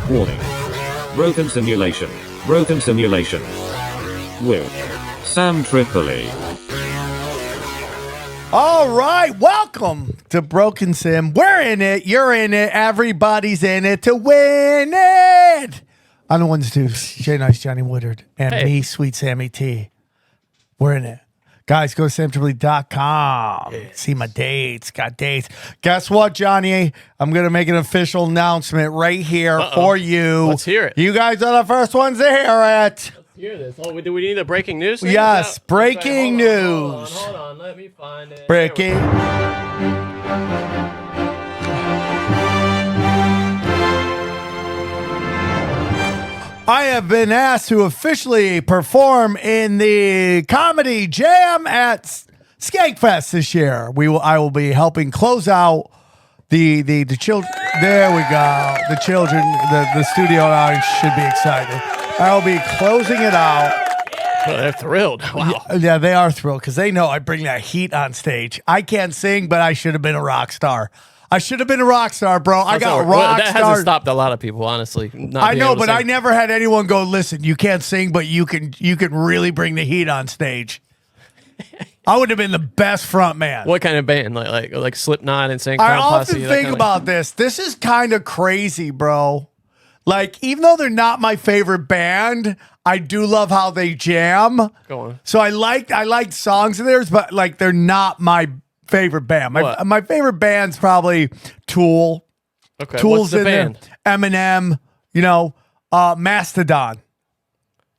Warning. Broken simulation. Broken simulation. With Sam Tripoli. All right, welcome to Broken Sim. We're in it, you're in it, everybody's in it to win it. On the ones, twos, Jay Nice, Johnny Woodard, and me, Sweet Sammy T. We're in it. Guys, go to samtripoli.com. See my dates. Got dates. Guess what, Johnny? I'm going to make an official announcement right here for you. Let's hear it. You guys are the first ones to hear it. Let's hear this. Oh, do we need a breaking news thing? Yes, breaking news. Hold on. Let me find it. Breaking. I have been asked to officially perform in the comedy jam at Skankfest this year. I will be helping close out the children. There we go. The children, the studio audience should be excited. I'll be closing it out. Oh, they're thrilled. Wow. Yeah, they are thrilled because they know I bring that heat on stage. I can't sing, but I should have been a rock star. I should have been a rock star, bro. I got rock That star. hasn't stopped a lot of people, honestly. I know, but I never had anyone go, listen, you can't sing, but you can really bring the heat on stage. I would have been the best front man. What kind of band? Like Slipknot and NSYNC? I often think about this. This is kind of crazy, bro. Like, even though they're not my favorite band, I do love how they jam. Go on. So I like songs of theirs, but like they're not my favorite band. My favorite band's probably Tool. Okay. Tool's What's the in band? there. Eminem, Mastodon.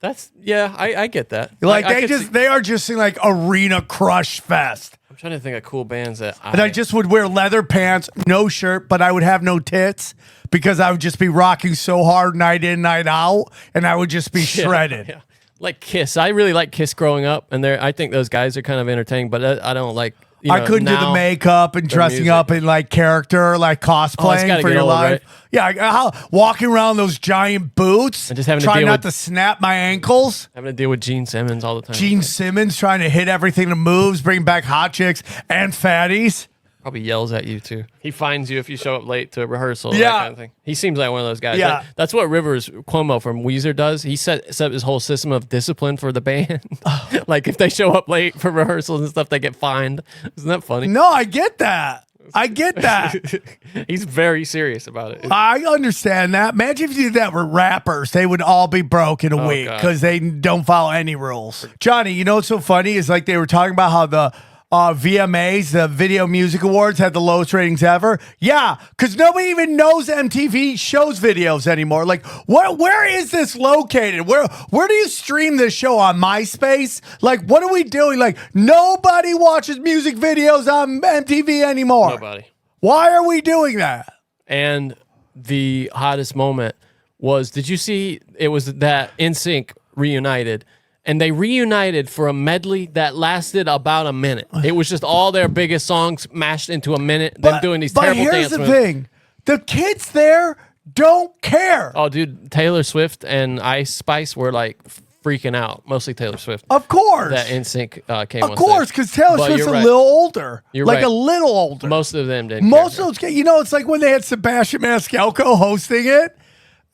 I get that. Like they are just in like arena crush fest. I'm trying to think of cool bands that And I just would wear leather pants, no shirt, but I would have no tits because I would just be rocking so hard night in, night out, and I would just be shredded. Yeah. Like Kiss. I really like Kiss growing up, and I think those guys are kind of entertaining, but I don't like. I couldn't do the makeup and dressing up in like character, like cosplaying for your life. Right? Yeah, walking around those giant boots and just having trying not to snap my ankles. Having to deal with Gene Simmons all the time. Gene Simmons trying to hit everything that moves, bring back hot chicks and fatties. Probably yells at you too. He finds you if you show up late to a rehearsal. Yeah, that kind of thing. He seems like one of those guys. Yeah, that's what Rivers Cuomo from Weezer does. He set his whole system of discipline for the band. Like if they show up late for rehearsals and stuff, they get fined. Isn't that funny? No, I get that. He's very serious about it. I understand that. Imagine if you did that with rappers. They would all be broke in a week because they don't follow any rules. Johnny, you know what's so funny is like they were talking about how the VMAs, the Video Music Awards, had the lowest ratings ever. Yeah, because nobody even knows MTV shows videos anymore. Like, where is this located? Where do you stream this show on MySpace? Like, what are we doing? Like, nobody watches music videos on MTV anymore. Nobody. Why are we doing that? And the hottest moment was, did you see, it was that NSYNC reunited. And they reunited for a medley that lasted about a minute. It was just all their biggest songs mashed into a minute. Them doing these terrible dance moves. But here's the thing. The kids there don't care. Oh, dude, Taylor Swift and Ice Spice were like freaking out. Mostly Taylor Swift. Of course. That NSYNC came on. Of course, because Taylor Swift's a little older. You're like right. a little older. Most of them didn't Most of those kids, it's like when they had Sebastian Maniscalco hosting it.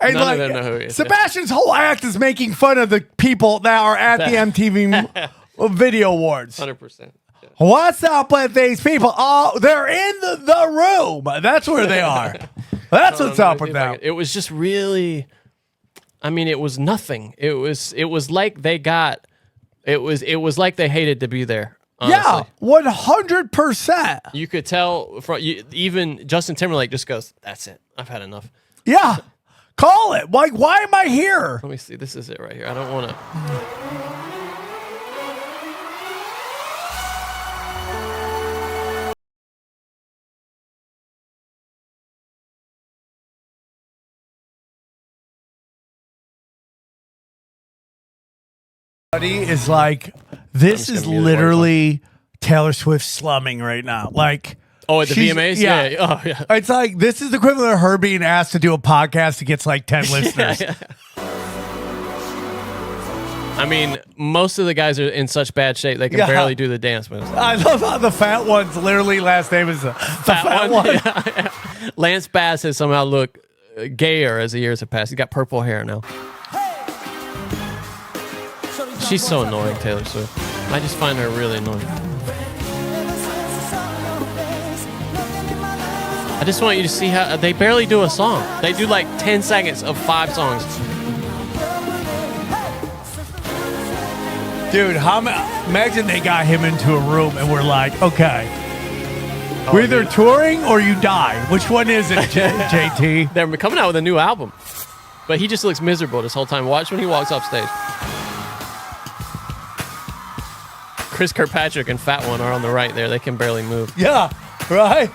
And None of them know who he is. Sebastian's whole act is making fun of the people that are at the MTV Video Awards. 100%. Yeah. What's up with these people? Oh, they're in the room. That's where they are. That's what's up with them. It was just really, it was nothing. It was like they got, it was like they hated to be there. Honestly. Yeah, 100%. You could tell from even Justin Timberlake just goes, "That's it. I've had enough." Yeah. Call it. Like, why am I here? Let me see. This is it right here. I don't want to. Is like, this is literally Taylor Swift slumming right now. Like, oh, at the VMAs? Yeah. Oh, yeah. It's like, this is the equivalent of her being asked to do a podcast that gets like 10 listeners. Yeah. I mean, most of the guys are in such bad shape they can barely do the dance moves. I love how the fat one's literally last name is the fat one. Yeah. Lance Bass has somehow looked gayer as the years have passed. He got purple hair now. She's so annoying, Taylor Swift. I just find her really annoying. I just want you to see how they barely do a song. They do like 10 seconds of 5 songs. Dude, imagine they got him into a room and we're like, okay, we're either touring or you die. Which one is it, JT? They're coming out with a new album. But he just looks miserable this whole time. Watch when he walks off stage. Chris Kirkpatrick and Fat One are on the right there. They can barely move. Yeah, right?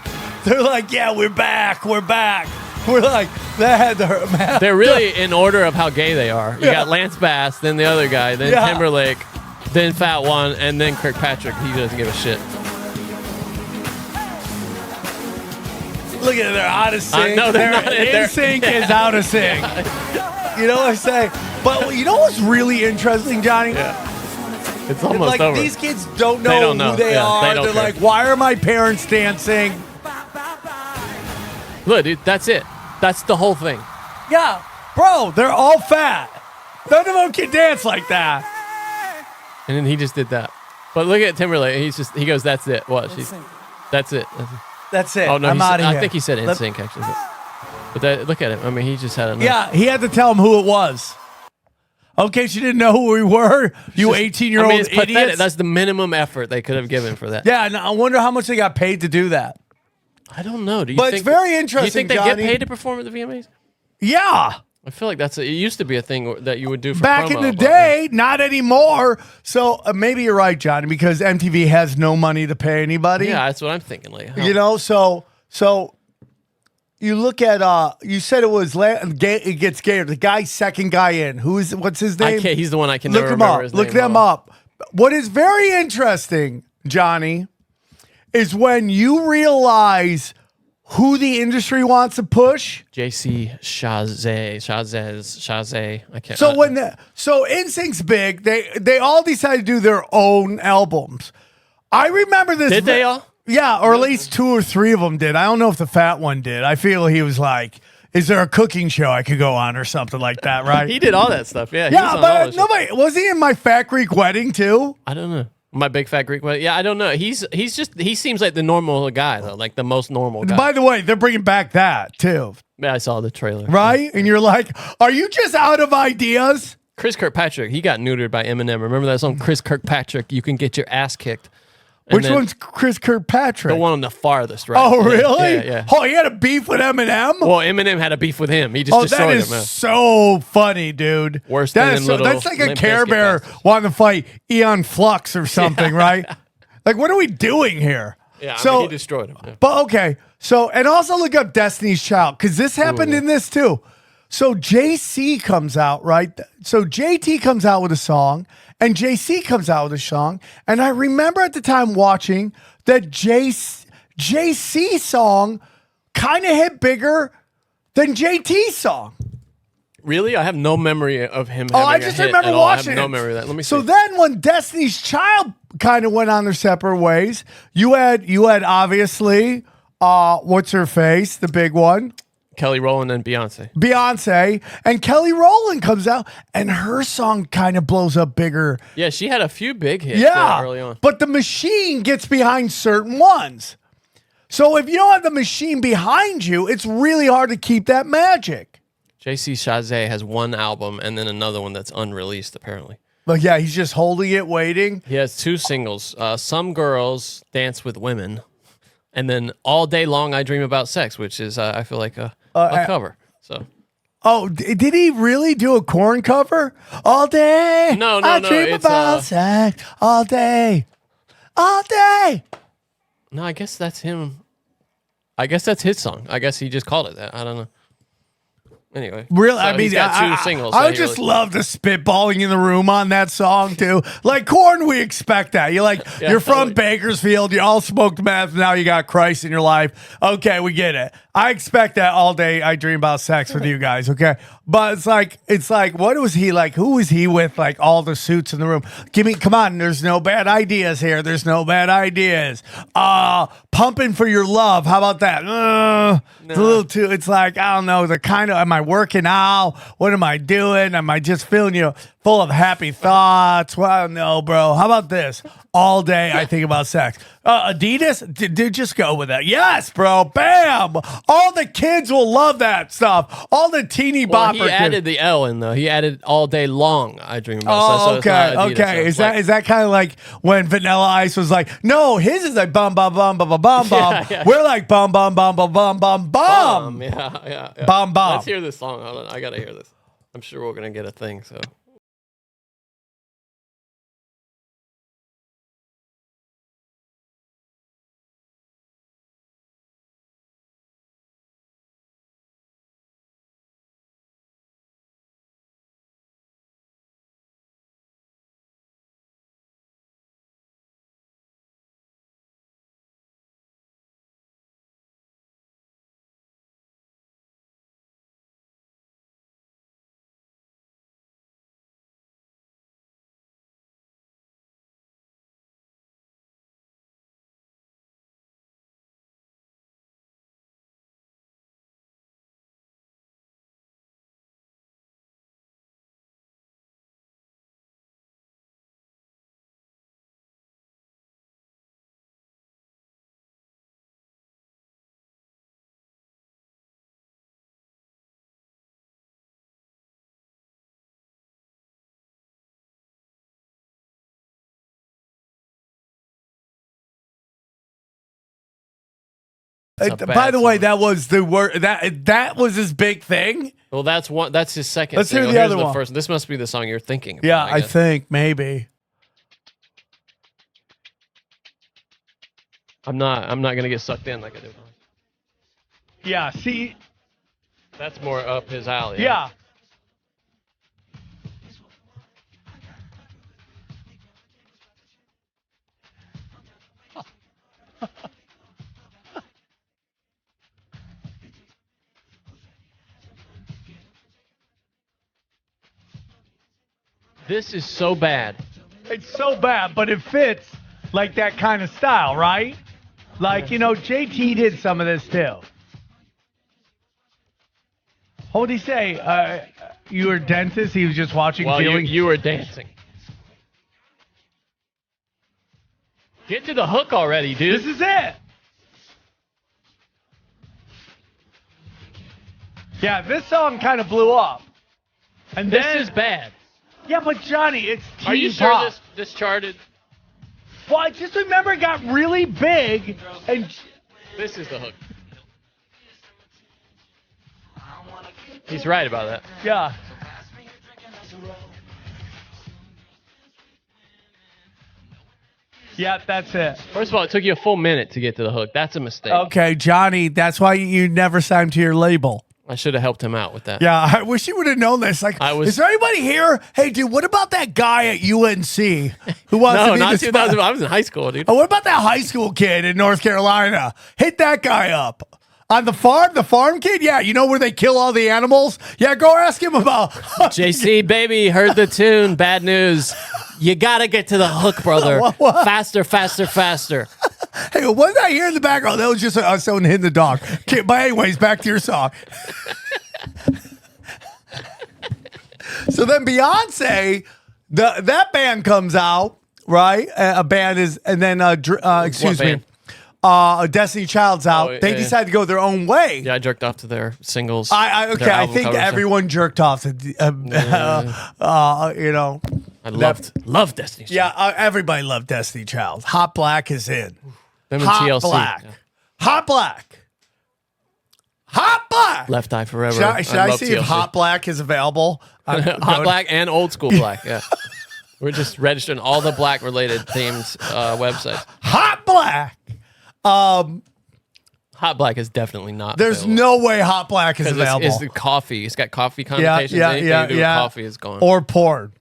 They're like, yeah, we're back. We're back. We're like, that. They're really in order of how gay they are. You got Lance Bass, then the other guy, then Timberlake, then Fat One, and then Kirkpatrick. He doesn't give a shit. Look at it, they're out of sync. No, they're not. NSYNC is out of sync. You know what I'm saying? But you know what's really interesting, Johnny? Yeah. It's almost like, over. These kids don't know who they are. They're like, why are my parents dancing? Look, dude, that's it. That's the whole thing. Yeah, bro, they're all fat. None of them can dance like that. And then he just did that. But look at Timberlake. He goes, that's it. What? That's it. That's it. Oh, no, I'm out of here. I think he said NSYNC, actually. But look at him. I mean, he just had enough. Yeah, he had to tell him who it was. Okay, she didn't know who we were. You 18-year-old it's idiots. pathetic. That's the minimum effort they could have given for that. Yeah, and I wonder how much they got paid to do that. I don't know. It's very interesting. Do you think they Johnny, get paid to perform at the VMAs? Yeah. I feel like it used to be a thing that you would do for back in the day, not anymore. So maybe you're right, Johnny, because MTV has no money to pay anybody. Yeah, that's what I'm thinking. Like, you know, so you look at you said it was it gets gayer. The guy's second guy in. What's his name? He's the one I can look never him remember up. his Look name. them up. What is very interesting, Johnny, is when you realize who the industry wants to push. JC Chasez. I can't. So so NSYNC's big. They all decided to do their own albums. I remember this. Did they all? Yeah, or at least 2 or 3 of them did. I don't know if the fat one did. I feel he was like, is there a cooking show I could go on or something like that, right? He did all that stuff. Yeah. Yeah, but nobody was he in my Fat Greek Wedding too? I don't know. My Big Fat Greek Wedding. Yeah, I don't know. He seems like the normal guy though, like the most normal guy. By the way, they're bringing back that too. Yeah, I saw the trailer. Right? And you're like, are you just out of ideas? Chris Kirkpatrick, he got neutered by Eminem. Remember that song, Chris Kirkpatrick? You can get your ass kicked. Which one's Chris Kirkpatrick? The one on the farthest right. Oh, really? Yeah. Oh, he had a beef with Eminem? Well, Eminem had a beef with him. He just destroyed him. That is so funny, dude. Worse than that's like a Care Bear wanting to fight Eon Flux or something, right? Like, what are we doing here? Yeah, so he destroyed him. Yeah. But okay, so and also look up Destiny's Child because this happened in this too. So JC comes out, right? So JT comes out with a song, and JC comes out with a song. And I remember at the time watching that JC song kind of hit bigger than JT's song. Really? I have no memory of him. I just remember watching it. I have no memory of that. Let me see. So then when Destiny's Child kind of went on their separate ways, you had obviously, what's her face, the big one? Kelly Rowland and Beyonce. And Kelly Rowland comes out, and her song kind of blows up bigger. Yeah, she had a few big hits early on. But the machine gets behind certain ones. So if you don't have the machine behind you, it's really hard to keep that magic. JC Chasez has one album and then another one that's unreleased, apparently. But yeah, he's just holding it, waiting. He has 2 singles. Some Girls Dance with Women. And then All Day Long I Dream About Sex, which is, I feel like a cover. So. Oh, did he really do a Korn cover? All day. No. I dream about sex. All day. All day. No, I guess that's him. I guess that's his song. I guess he just called it that. I don't know. Anyway, Really, so I mean, he's got 2 singles. I so would he just really- love the spitballing in the room on that song too. Like Korn, we expect that. You're like, Yeah, you're from totally. Bakersfield, you all smoked meth, now you got Christ in your life. Okay, we get it. I expect that all day. I dream about sex with you guys. Okay, but it's like, what was he like? Who was he with? Like all the suits in the room. Come on. There's no bad ideas here. There's no bad ideas. Pumping for your love. How about that? It's a little too. It's like, I don't know. The kind of. Am I working out? What am I doing? Am I just feeling full of happy thoughts? Well, no, bro. How about this? All day I think about sex. Adidas, dude, just go with that. Yes, bro. Bam. All the kids will love that stuff. All the teeny Well, bopper he added kids. the L in though. He added all day long. I dream about. Oh, sex, so it's okay, not Adidas, okay. so Is it's that like- is that kind of like when Vanilla Ice was like, no, his is like bum bum bum bum bum bum bum. Yeah. We're like bum bum bum bum bum bum bum. Yeah. Bum, bum. Let's hear this song. Hold on. I gotta hear this. I'm sure we're gonna get a thing. So. It's a By bad the way, song. that was the word that was his big thing. Well, that's one. That's his second. Let's hear single. the Here's other one. First. This must be the song you're thinking. About, Yeah, I guess. think maybe. I'm not gonna get sucked in like I did. Yeah. See. That's more up his alley. Yeah. This is so bad. It's so bad, but it fits like that kind of style, right? Like, JT did some of this too. What would he say? You were a dentist? He was just watching Well, viewing. you were dancing. Get to the hook already, dude. This is it. Yeah, this song kind of blew up. And This then, is bad. yeah, but Johnny, it's teen Are you sure pop. this charted? Well, I just remember it got really big, and This is the hook. He's right about that. yeah. Yeah, that's it. First of all, it took you a full minute to get to the hook. That's a mistake. Okay, Johnny, that's why you never signed to your label. I should have helped him out with that. Yeah, I wish you would have known this. Like, is there anybody here? Hey, dude, what about that guy at UNC who wants to No, be not the 2000. I was in high school, dude. Oh, what about that high school kid in North Carolina? Hit that guy up. On the farm kid? Yeah, you know where they kill all the animals? Yeah, go ask him about. JC, baby, heard the tune. Bad news. You got to get to the hook, brother. What? Faster, faster, faster. Hey, what did I hear in the background? That was just someone hitting the dog. Okay, but anyways, back to your song. So then Beyonce, that band comes out, right? A band is, and then excuse me, Destiny Child's out. Oh, they yeah. decide to go their own way. Yeah, I jerked off to their singles. I their album think covers. everyone jerked off. I loved Destiny. Yeah, everybody loved Destiny Child. Hot Black is in. Them and Hot TLC. Black. Yeah. Hot Black. Hot Black. Left Eye Forever. Should I love see if TLC. Hot Black is available? Hot Black and Old School Black. Yeah. We're just registering all the black related themes websites. Hot Black. Hot black is definitely not. There's available. no way hot black is available. It's the coffee. It's got coffee connotations. Anything to do with coffee is gone. Or porn.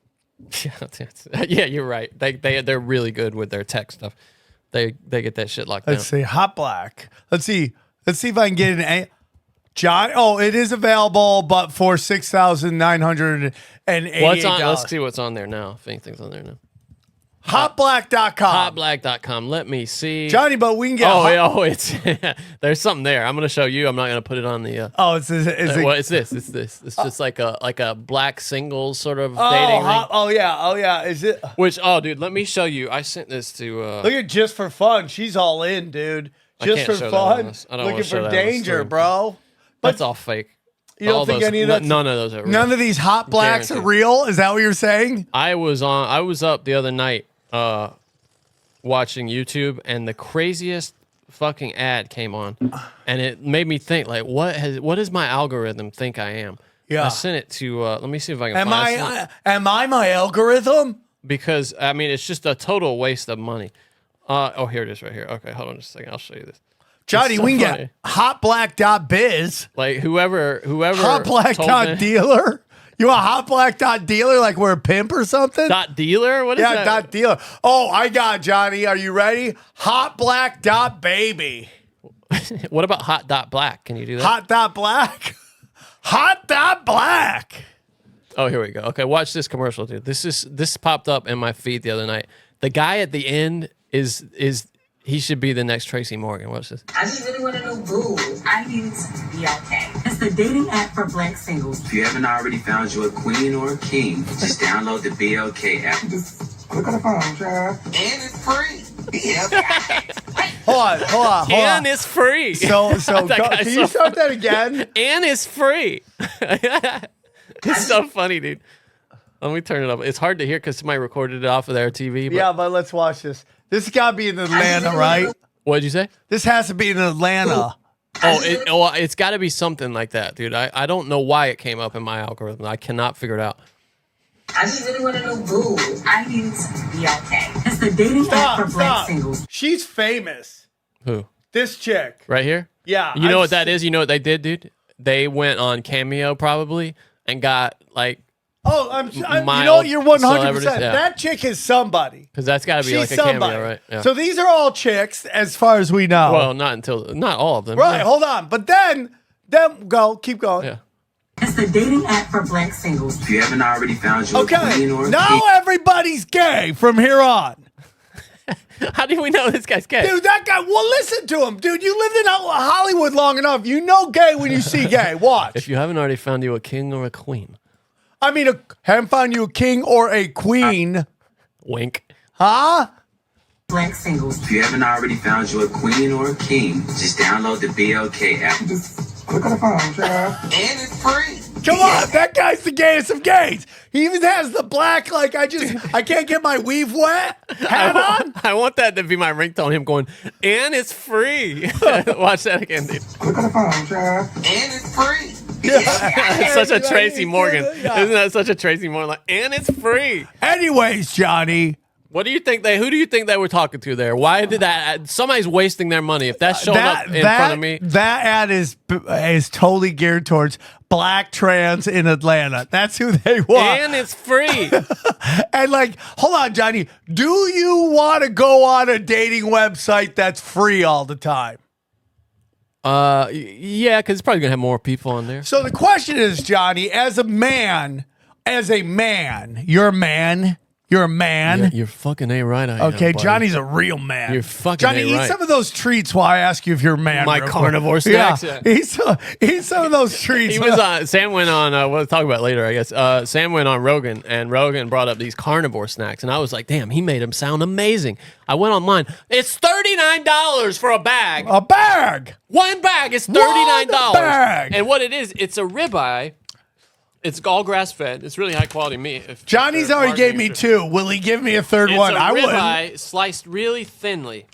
Yeah, you're right. They're really good with their tech stuff. They get that shit locked Let's down. see. Hot black. Let's see if I can get an John. Oh, it is available, but for $6,988. What's on? Let's see what's on there now. If anything's on there now. Hotblack.com. Hotblack.com. Let me see. Johnny, but we can get. It's there's something there. I'm gonna show you. I'm not gonna put it on the. It's this. It's this. It's just like a black singles sort of dating ring. Oh yeah. Is it? Dude, let me show you. I sent this to. Look at just for fun. She's all in, dude. Just for fun. Looking for danger, bro. But that's all fake. You don't think any of that? None of those are real. None of these hot blacks are real? Is that what you're saying? I was up the other night watching YouTube, and the craziest fucking ad came on, and it made me think, like, what does my algorithm think I am? Yeah. I sent it to let me see if I can find it. Am I my algorithm? Because I mean it's just a total waste of money. Here it is right here. Okay, hold on just a second. I'll show you this. Johnny, so we can get hotblack.biz. Like whoever hotblack.dealer. You want hotblack.dealer like we're a pimp or something? .dealer? What is that? Yeah, .dealer. Oh, I got it, Johnny. Are you ready? Hotblack.baby. What about hot.black? Can you do that? Hot.black? Hot.black. Oh, here we go. Okay, watch this commercial, dude. This popped up in my feed the other night. The guy at the end is he should be the next Tracy Morgan. Watch this. I just really want to know, boo. I need to be okay. It's the dating app for black singles. If you haven't already found you a queen or a king, just download the BLK app. Just click on the phone, child. And it's free. Yeah. Hold on. And it's free. So can you start that again? And it's free. It's so funny, dude. Let me turn it up. It's hard to hear because somebody recorded it off of their TV. But yeah, but let's watch this. This has got to be in Atlanta, right? What did you say? This has to be in Atlanta. It's got to be something like that, dude. I don't know why it came up in my algorithm. I cannot figure it out. I just really want to know, boo. I need to be okay. It's the dating app for black singles. She's famous. Who? This chick. Right here? Yeah. You know what that is? You know what they did, dude? They went on Cameo probably and got like. Oh, you know what? You're 100%. Yeah. That chick is somebody. Because that's got to be She's like a somebody. cameo, right? Yeah. So these are all chicks, as far as we know. Well, not all of them. Right, hold on. But then keep going. Yeah. It's the dating app for black singles. If you haven't already found you a queen or a now king. everybody's gay from here on. How do we know this guy's gay? Dude, that guy, well, listen to him. Dude, you lived in Hollywood long enough. You know gay when you see gay. Watch. If you haven't already found you a king or a queen. I mean, haven't found you a king or a queen. Wink. Huh? Black singles. If you haven't already found you a queen or a king, just download the BLK app. Just click on the phone, child. And it's free. Come on, that guy's the gayest of gays. He even has the black, like, I can't get my weave wet hat on. I want that to be my ringtone, him going, and it's free. Watch that again, dude. Click on the phone, child. And it's free. It's such a Tracy Morgan. Isn't that such a Tracy Morgan? Like, and it's free. Anyways, Johnny. Who do you think they were talking to there? Why did that? Somebody's wasting their money. If that's showing up in front of me. That ad is totally geared towards black trans in Atlanta. That's who they want. And it's free. And like, hold on, Johnny. Do you want to go on a dating website that's free all the time? Yeah, because it's probably gonna have more people on there. So the question is, Johnny, as a man, you're a man. You're a man. You're fucking A right. Okay, Johnny's a real man. You're fucking Johnny, A right. eat some of those treats while I ask you if you're a man. My carnivore snacks. Yeah. Eat some of those treats. He was on. Sam went on. We'll talk about it later, I guess. Sam went on Rogan, and Rogan brought up these carnivore snacks, and I was like, "Damn, he made them sound amazing." I went online. It's $39 for a bag. A bag. One bag is $39. Bag. And what it is, it's a ribeye. It's all grass fed. It's really high quality meat. Johnny's already gave me two. Will he give me a third one? I would. Ribeye sliced really thinly.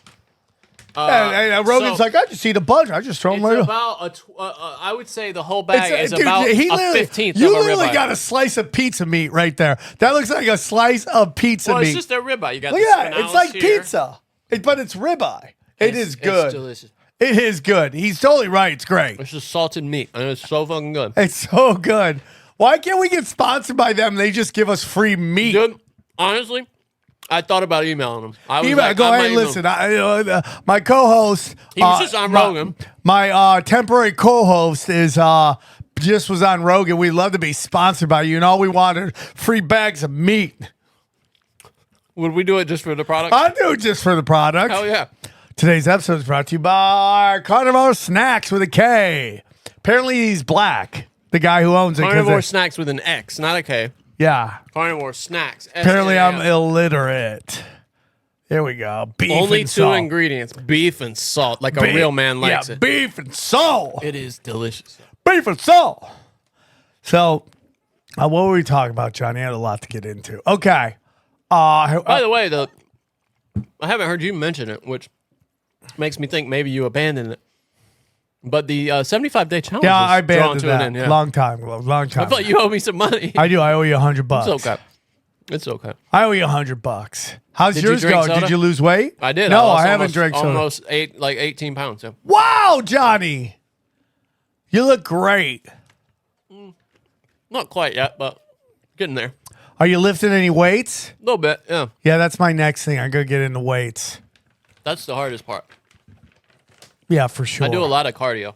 And Rogan's like, I just eat a bunch. I just throw them right about I would say the whole bag is about a 15th You of a literally ribeye. got a slice of pizza meat right there. That looks like a slice of pizza meat. It's just a ribeye. You got Look at that. It's like pizza, but it's ribeye. It's good. It's delicious. It is good. He's totally right. It's great. It's just salted meat, and it's so fucking good. It's so good. Why can't we get sponsored by them? They just give us free meat. Dude, honestly, I thought about emailing them. I was Email, like, go I ahead, might listen. email My co-host, He was just on Rogan. My temporary co-host is just was on Rogan. We'd love to be sponsored by you, and all we wanted free bags of meat. Would we do it just for the product? I do it just for the product. Hell yeah. Today's episode is brought to you by Carnivore Snacks with a K. Apparently, he's black. The guy who owns it. Carnivore Snacks with an X, not a K. Yeah. Carnivore Snacks. Apparently, I'm SNAX. illiterate. There we go. Beef Only and two salt. ingredients, beef and salt, like a real man likes it. Beef and salt. It is delicious. Beef and salt. So, what were we talking about, Johnny? I had a lot to get into. Okay. By the way, I haven't heard you mention it, which makes me think maybe you abandoned it. But the 75-day challenge yeah, is I drawn abandoned to that. an end. Yeah. Long time. I thought you owe me some money. I do. I owe you $100. It's okay. It's okay. I owe you $100. How's Did you yours drink going? soda? Did you lose weight? I did. No, lost I haven't drank soda. Almost 18 pounds. So. Wow, Johnny. You look great. Not quite yet, but getting there. Are you lifting any weights? A little bit, yeah. Yeah, that's my next thing. I'm going to get into weights. That's the hardest part. Yeah, for sure. I do a lot of cardio.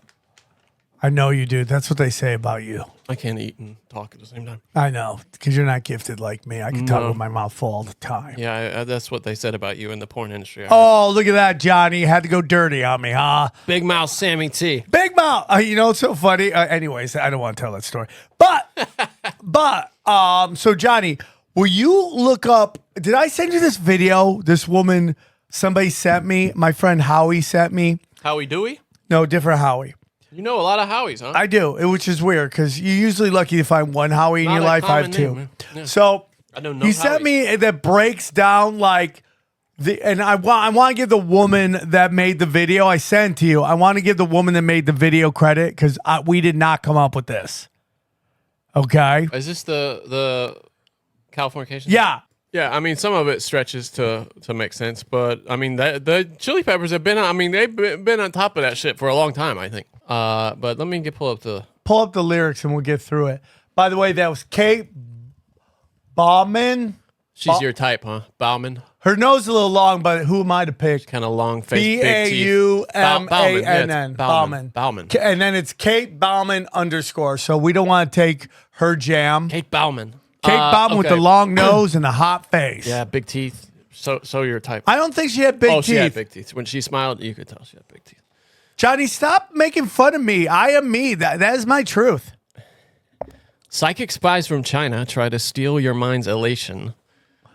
I know you do. That's what they say about you. I can't eat and talk at the same time. I know, because you're not gifted like me. I can talk with my mouth full all the time. Yeah, that's what they said about you in the porn industry. Oh, look at that, Johnny. Had to go dirty on me, huh? Big mouth Sammy T. Big mouth. You know, it's so funny. Anyways, I don't want to tell that story. But, so Johnny, will you look up, did I send you this video? This woman, somebody sent me, my friend Howie sent me. Howie Dewey? No, different Howie. You know a lot of Howies, huh? I do, which is weird because you're usually lucky to find one Howie in Not your a life. I have common two. name, man. Yeah. So I don't know he sent me that breaks down like and I want to give the woman that made the video I sent to you. I want to give the woman that made the video credit because we did not come up with this. Okay. Is this the Californication? Yeah. Yeah, I mean, some of it stretches to make sense, but I mean, the Chili Peppers have been, I mean, they've been on top of that shit for a long time, I think. But let me pull up the lyrics and we'll get through it. By the way, that was Kate Bauman. She's your type, huh? Bauman. Her nose is a little long, but who am I to pick? Kind of long face, big teeth. Bauman. Bauman. Bauman. And then it's Kate Bauman _ So we don't want to take her jam. Kate Bauman. Kate Bauman with the okay. long nose and the hot face. Yeah, big teeth. So your type. I don't think she had big teeth. She had big teeth. When she smiled, you could tell she had big teeth. Johnny, stop making fun of me. I am me. That is my truth. Psychic spies from China try to steal your mind's elation.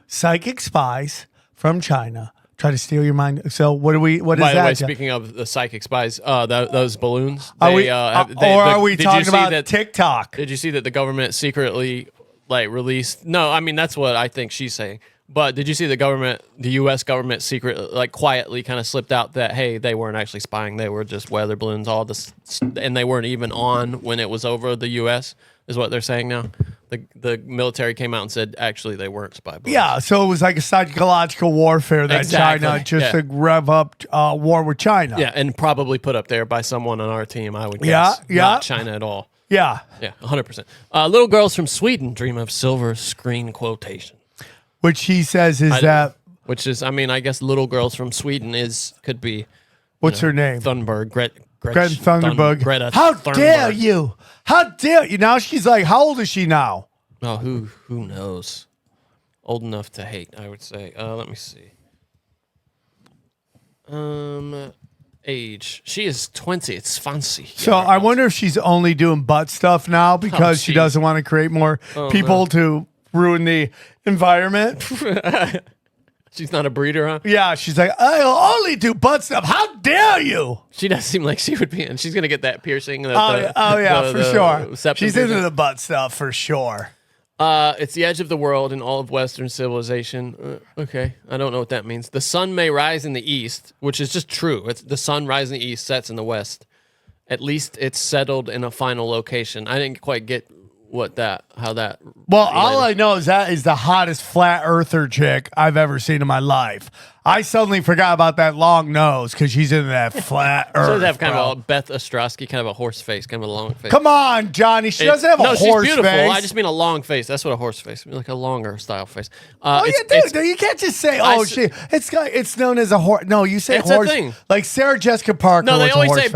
Psychic spies from China try to steal your mind. So what is By that? the way, John? speaking of the psychic spies, those balloons. Are we did you talking see about that, TikTok? Did you see that the government secretly released? No, I mean that's what I think she's saying. But did you see the U.S. government quietly kind of slipped out that, hey, they weren't actually spying. They were just weather balloons, and they weren't even on when it was over the U.S., is what they're saying now. The military came out and said, actually, they weren't spy balloons. Yeah, so it was like a psychological warfare that Exactly. China to rev up war with China. Yeah, and probably put up there by someone on our team, I would guess. Yeah. Not China at all. Yeah. Yeah, 100%. Little girls from Sweden dream of silver screen quotation. Which he says is that. Which is, I mean, I guess little girls from Sweden could be. What's her name? Thunberg. Greta Thunberg. Greta How Thunberg. dare you? How dare you? Now she's like, how old is she now? Oh, who knows? Old enough to hate, I would say. Let me see. Age. She is 20. It's fancy. So I wonder if she's only doing butt stuff now because she doesn't want to create more people to ruin the environment. She's not a breeder, huh? Yeah, she's like, I'll only do butt stuff. How dare you? She does seem like she would be, and she's gonna get that piercing. For sure. She's piercing. into the butt stuff for sure. It's the edge of the world and all of Western civilization. Okay, I don't know what that means. The sun may rise in the east, which is just true. It's the sun rises in the east, sets in the west. At least it's settled in a final location. I didn't quite get how that. Well, all I related. know is that is the hottest flat earther chick I've ever seen in my life. I suddenly forgot about that long nose because she's in that flat earth. She does have kind bro. of a Beth Ostrowski, kind of a horse face, kind of a long face. Come on, Johnny. She doesn't have a no, horse she's beautiful. face. I just mean a long face. That's what a horse face, like a longer style face. Oh yeah, dude. You can't just say, "Oh, it's known as a horse." No, you say It's a horse. thing. Like Sarah Jessica Parker. No, they was a always horse say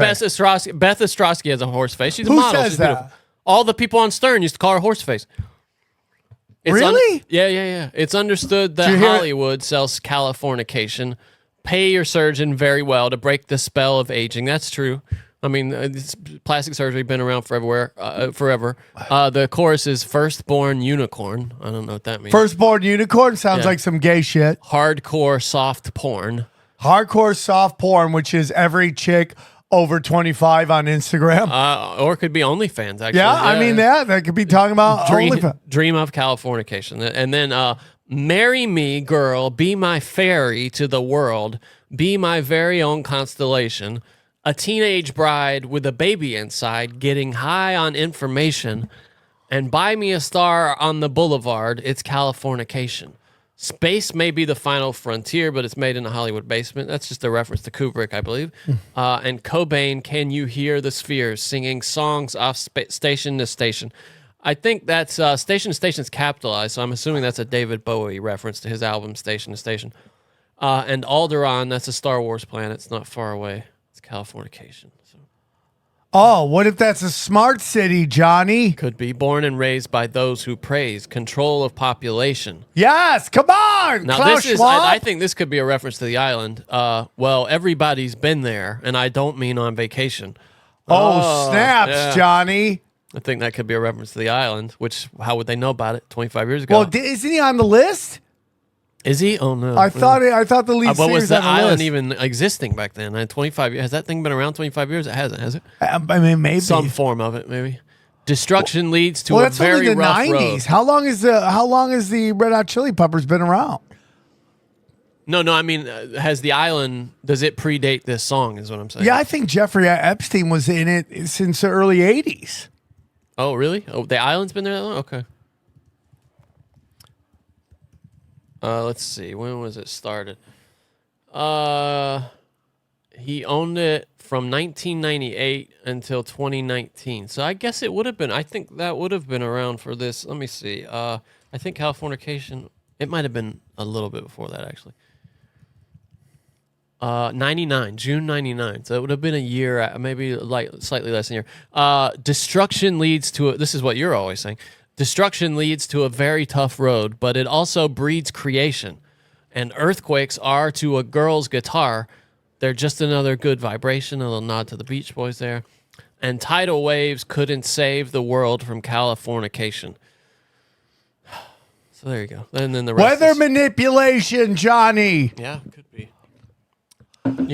face. Beth Ostrowski has a horse face. She's a Who model. says She's that? beautiful. All the people on Stern used to call her horse face. Really? Yeah. It's understood that Did you hear it? Hollywood sells Californication. Pay your surgeon very well to break the spell of aging. That's true. I mean, plastic surgery been around forever. The chorus is "Firstborn Unicorn." I don't know what that means. Firstborn unicorn sounds Yeah. like some gay shit. Hardcore soft porn. Hardcore soft porn, which is every chick over 25 on Instagram. Or it could be OnlyFans, actually. yeah, I mean that could be talking about OnlyFans. Dream of Californication. And then marry me, girl, be my fairy to the world, be my very own constellation, a teenage bride with a baby inside, getting high on information, and buy me a star on the boulevard. It's Californication. Space may be the final frontier, but it's made in a Hollywood basement. That's just a reference to Kubrick, I believe. And Cobain, can you hear the spheres singing songs off station to station? I think that's station to station is capitalized, so I'm assuming that's a David Bowie reference to his album Station to Station. And Alderaan, that's a Star Wars planet. It's not far away. It's Californication. So. Oh, what if that's a smart city, Johnny? Could be born and raised by those who praise control of population. Yes, come on. Now Klaus this is, Schwab. I think this could be a reference to the island. Well, everybody's been there, and I don't mean on vacation. Oh, snaps, yeah. Johnny. I think that could be a reference to the island. Which, how would they know about it 25 years ago? Well, isn't he on the list? Is he? Oh no! I thought the lead What singer was was the on the island list. even existing back then? 25 years. Has that thing been around 25 years? It hasn't, has it? I mean, maybe Some form of it, maybe. Destruction leads to Well, a that's very only the rough 90s. road. How long has the Red Hot Chili Peppers been around? No. I mean, has the island? Does it predate this song? Is what I'm saying. Yeah, I think Jeffrey Epstein was in it since the early 80s. Oh, really? Oh, the island's been there that long? Okay. Let's see. When was it started? He owned it from 1998 until 2019. So I guess it would have been. I think that would have been around for this. Let me see. I think Californication. It might have been a little bit before that, actually. 99, June 99. So it would have been a year, maybe like slightly less than a year. Destruction leads to this is what you're always saying. Destruction leads to a very tough road, but it also breeds creation. And earthquakes are to a girl's guitar. They're just another good vibration, a little nod to the Beach Boys there. And tidal waves couldn't save the world from Californication. So there you go. And then the rest Weather is, manipulation, Johnny. yeah, could be.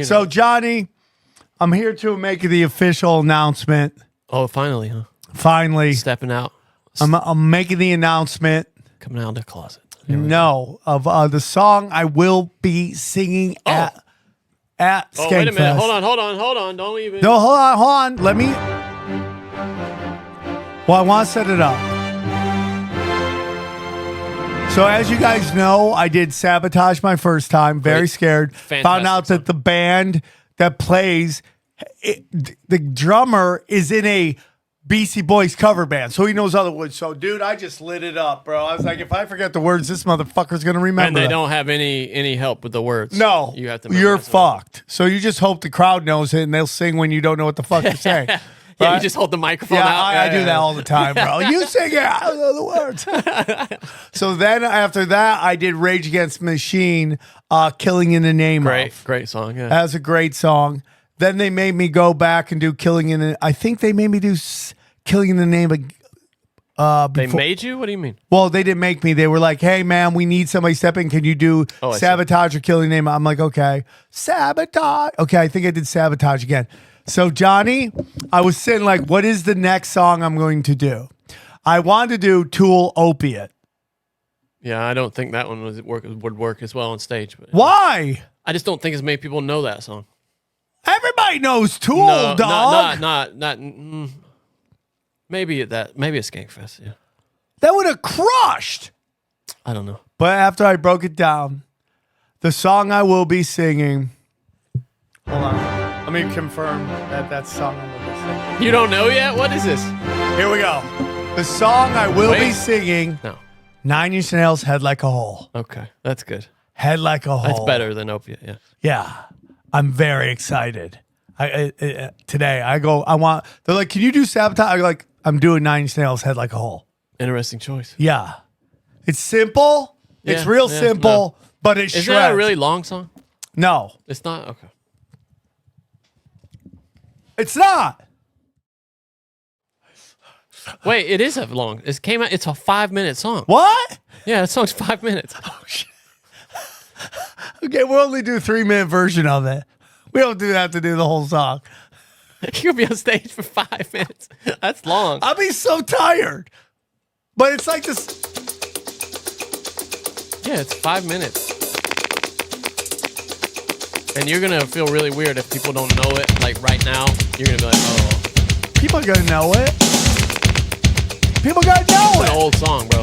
So, Johnny, I'm here to make the official announcement. Oh, finally, huh? Finally, Stepping out. I'm making the announcement. Coming out of the closet. No, of the song I will be singing at Oh, wait a minute. Skankfest. Hold on. Don't even. No, hold on. Let me. Well, I want to set it up. So, as you guys know, I did Sabotage my first time. Very Great. scared. Fantastic Found out song. that the band that plays, the drummer is in a Beastie Boys cover band, so he knows other words. So, dude, I just lit it up, bro. I was like, if I forget the words, this motherfucker's gonna remember. And they that. don't have any help with the words. No, you have to. You're memorize them. fucked. So you just hope the crowd knows it, and they'll sing when you don't know what the fuck you're saying. Yeah, Right? you just hold the microphone Yeah, out. I do that all the time, bro. You sing it. I don't know the words. So then after that, I did Rage Against the Machine, Killing in the Name of. Great song. Yeah. That's a great song. Then they made me go back and do Killing in the... I think they made me do Killing in the Name of... They made you? What do you mean? Well, they didn't make me. They were like, hey, man, we need somebody step in. Can you do Oh, I see. Sabotage or Killing Name? I'm like, okay. Sabotage. Okay, I think I did Sabotage again. So, Johnny, I was saying, like, what is the next song I'm going to do? I wanted to do Tool Opiate. Yeah, I don't think that one would work as well on stage. But Why? I just don't think as many people know that song. Everybody knows Tool, No, dog. not. Maybe a Skankfest. Yeah, That would have crushed. I don't know. But after I broke it down, the song I will be singing. Hold on. Let me confirm that song I will be singing. You don't know yet? What is this? Here we go. The song I will be singing. No. 9 Inch Nails, Head Like a Hole. Okay, that's good. Head Like a Hole. That's better than Opiate. Yeah. Yeah. I'm very excited. Today I want. They're like, can you do Sabotage? I'm like, I'm doing 9 Inch Nails, Head Like a Hole. Interesting choice. Yeah. It's simple. It's real simple, but it's Is that a really long song? No. It's not? Okay. It's not. Wait, it is a long. It came out. It's a 5-minute song. What? Yeah, that song's 5 minutes. Oh, shit. Okay, we'll only do a 3-minute version of it. We don't have to do the whole song. You'll be on stage for 5 minutes. That's long. I'll be so tired. But it's like this. Yeah, it's 5 minutes. And you're going to feel really weird if people don't know it. Like right now, you're going to be like, oh. People are going to know it. People got to know It's it. an old song, bro.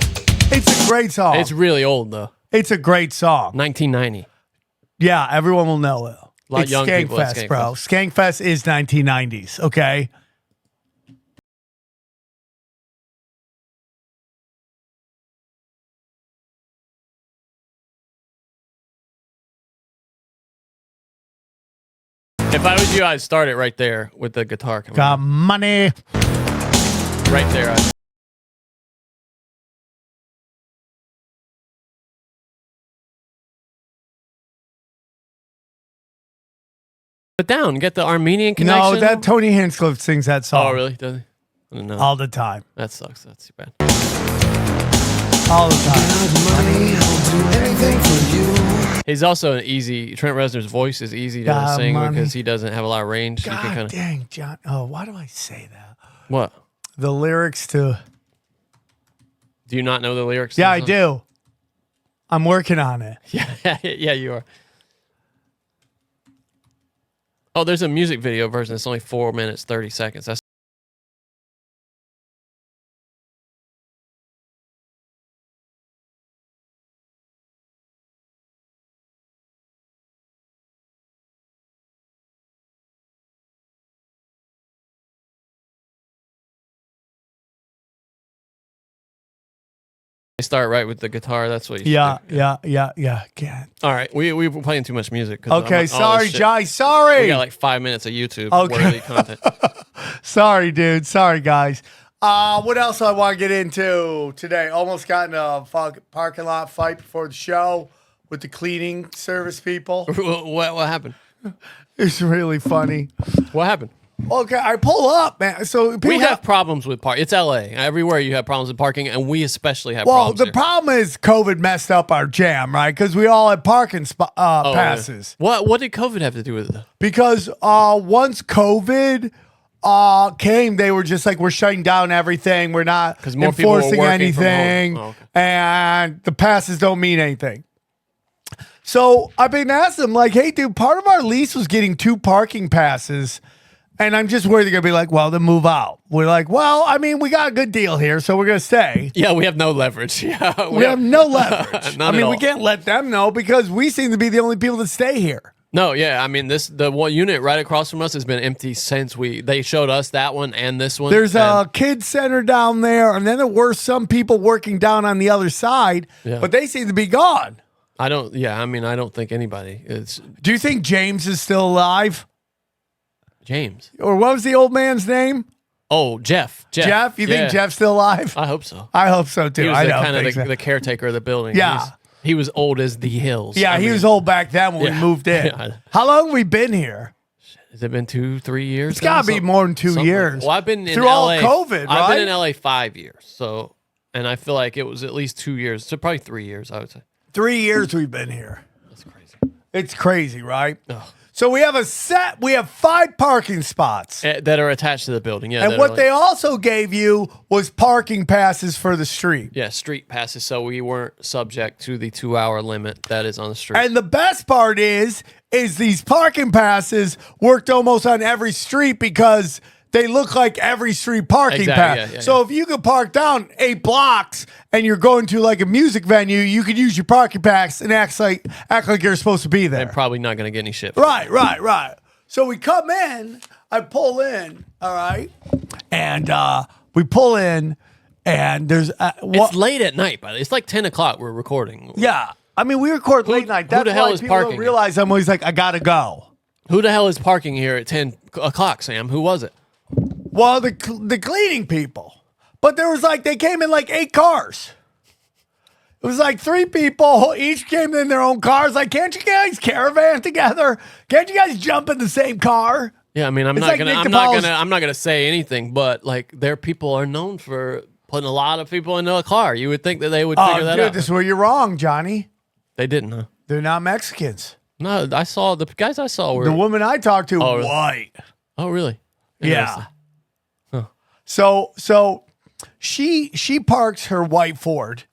It's a great song. It's really old, though. It's a great song. 1990. Yeah, everyone will know it. A lot It's young people at Skankfest, bro. Skankfest is 1990s, okay? If I was you, I'd start it right there with the guitar coming Got money. right there. Put down, get the Armenian connection. No, that Tony Hinchcliffe sings that song. Oh, really? Does he? I don't know. All the time. That sucks. That's too bad. All the time. He's also an easy. Trent Reznor's voice is easy to Got sing money. because he doesn't have a lot of range. So you can God kind of dang, John. Oh, why do I say that? what? The lyrics to... Do you not know the lyrics? to Yeah, the I song? do. I'm working on it. Yeah, you are. Oh, there's a music video version. It's only 4 minutes 30 seconds. That's start right with the guitar. That's what you should do. Yeah. God. All right, we were playing too much music. 'cause Okay, all sorry, this shit- Jai. Sorry. We got like 5 minutes of YouTube Okay. worthy content. Sorry, dude. Sorry, guys. What else I want to get into today? Almost got in a parking lot fight before the show with the cleaning service people. what happened? It's really funny. What happened? Okay, I pull up, man. So people We got- have problems with parking. It's LA. Everywhere you have problems with parking, and we especially have Well, problems the here. problem is COVID messed up our jam, right? Because we all had parking Oh, passes. yeah. What did COVID have to do with it? Because once COVID came, they were just like, we're shutting down everything. We're not 'Cause more people were enforcing working from home. anything. Oh, okay. And the passes don't mean anything. So I've been asking them, like, hey, dude, part of our lease was getting 2 parking passes. And I'm just worried they're going to be like, well, then move out. We're like, well, I mean, we got a good deal here, so we're going to stay. Yeah, we have no leverage. Yeah, We have no leverage. None I mean, at we all. can't let them know because we seem to be the only people that stay here. No, yeah. I mean, the one unit right across from us has been empty since they showed us that one and this one. There's and a kids center down there, and then there were some people working down on the other side, Yeah. but they seem to be gone. I don't think anybody. It's Do you think James is still alive? James. Or what was the old man's name? Oh, Jeff. Jeff? You Yeah. think Jeff's still alive? I hope so. I hope so too. He was I the, don't kind of think so. the caretaker of the building. Yeah. He was old as the hills. Yeah, I he mean, was old back then when we Yeah. moved in. Yeah. How long have we been here? Has it been 2-3 years? It's got to be more than 2 years. Well, I've been in Through all LA. COVID, I've right? been in LA 5 years. So, and I feel like it was at least 2 years. So probably 3 years, I would say. 3 years we've been here. That's crazy. It's crazy, right? Ugh. So we have 5 parking spots. That are attached to the building. Yeah. And that what are they also gave you was parking passes for the street. Yeah, street passes, so we weren't subject to the 2-hour limit that is on the street. And the best part is these parking passes worked almost on every street because they look like every street parking Exactly, pass. yeah, So if you could park down 8 blocks and you're going to like a music venue, you could use your parking pass and act like you're supposed to be there. They're probably not going to get any shit. Right. So we come in, I pull in, all right, and we pull in, and there's It's late at night, by the way. It's like 10 o'clock. We're recording. yeah. I mean, we record late night. That's who the hell why is people parking? don't realize I'm always like, I gotta go. Who the hell is parking here at 10 o'clock, Sam? Who was it? Well, the cleaning people, but there was like they came in like 8 cars. It was like 3 people, each came in their own cars. Like, can't you guys caravan together? Can't you guys jump in the same car? Yeah, I mean, I'm It's not like gonna, Nick I'm not gonna say anything, but like, their people are known for putting a lot of people into a car. You would think that they would figure that out. This is where you're wrong, Johnny. They didn't, huh? They're not Mexicans. No, I saw the guys I saw were. The woman I talked to, Oh, really? white. Oh, really? Yeah. Huh. So she parks her white Ford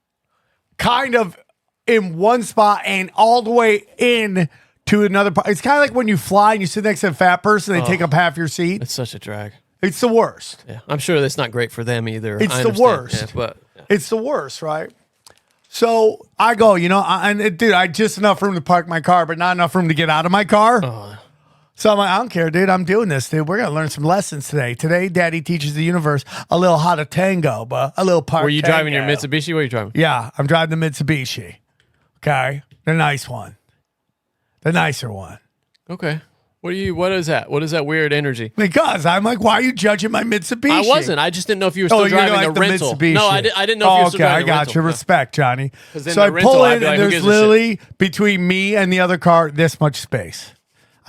kind of in one spot and all the way in to another part. It's kind of like when you fly and you sit next to a fat person, they take up half your seat. It's such a drag. It's the worst. Yeah, I'm sure that's not great for them either. It's I the understand. worst. Yeah, but It's the worst, right? So I go, dude, I had just enough room to park my car, but not enough room to get out of my car. So I'm like, I don't care, dude. I'm doing this, dude. We're going to learn some lessons today. Today, Daddy teaches the universe a little how to tango, but a little part. were you driving your Mitsubishi? What are you driving? Yeah, I'm driving the Mitsubishi. Okay. The nice one. The nicer one. Okay. What is that? What is that weird energy? Because I'm like, why are you judging my Mitsubishi? I wasn't. I just didn't know if you were still you're driving like the rental. Mitsubishi. No, I didn't know if you were still okay, I driving the got rental. you. Yeah. Respect, Johnny. 'Cause then So the I rental, pull I'd in be like, and who there's gives a shit? literally between me and the other car this much space.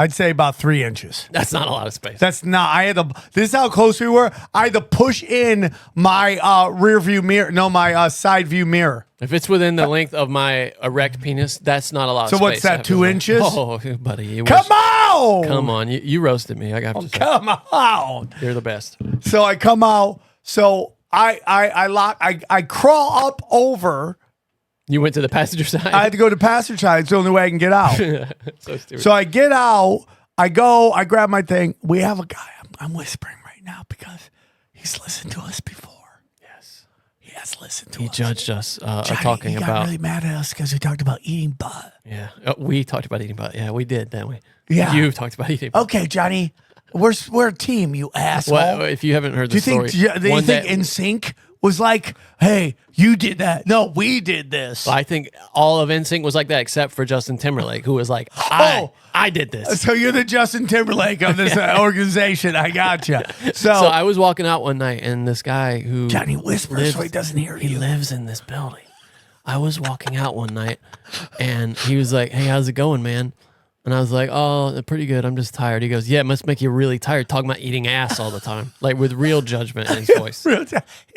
I'd say about 3 inches. That's not a lot of space. That's not. This is how close we were. I had to push in my rear view mirror. No, my side view mirror. If it's within the length of my erect penis, that's not a lot of So space. what's that, 2 inches? Oh, buddy. Come on! Come on. You roasted me. I got to say. Come on! You're the best. So I come out. So I crawl up over. You went to the passenger side? I had to go to passenger side. It's the only way I can get out. So stupid. So I get out. I go. I grab my thing. We have a guy. I'm whispering right now because he's listened to us before. Yes. He has listened to He us. judged us Johnny, talking he got about. really mad at us because we talked about eating butt. Yeah. We talked about eating butt. Yeah, we did, didn't we? Yeah. You talked about eating butt. Okay, Johnny, we're a team, you asshole. Well, if you haven't heard do the you think story, do you one think day- NSYNC was like, hey, you did that? No, we did this. I think all of NSYNC was like that except for Justin Timberlake, who was like, I did this. So you're the Justin Timberlake of this organization. I got you. So I was walking out one night, and this guy who Johnny whispers so he doesn't hear he you. lives in this building. I was walking out one night, and he was like, "Hey, how's it going, man?" And I was like, "Oh, pretty good. I'm just tired." He goes, "Yeah, it must make you really tired talking about eating ass all the time, like with real judgment in his voice,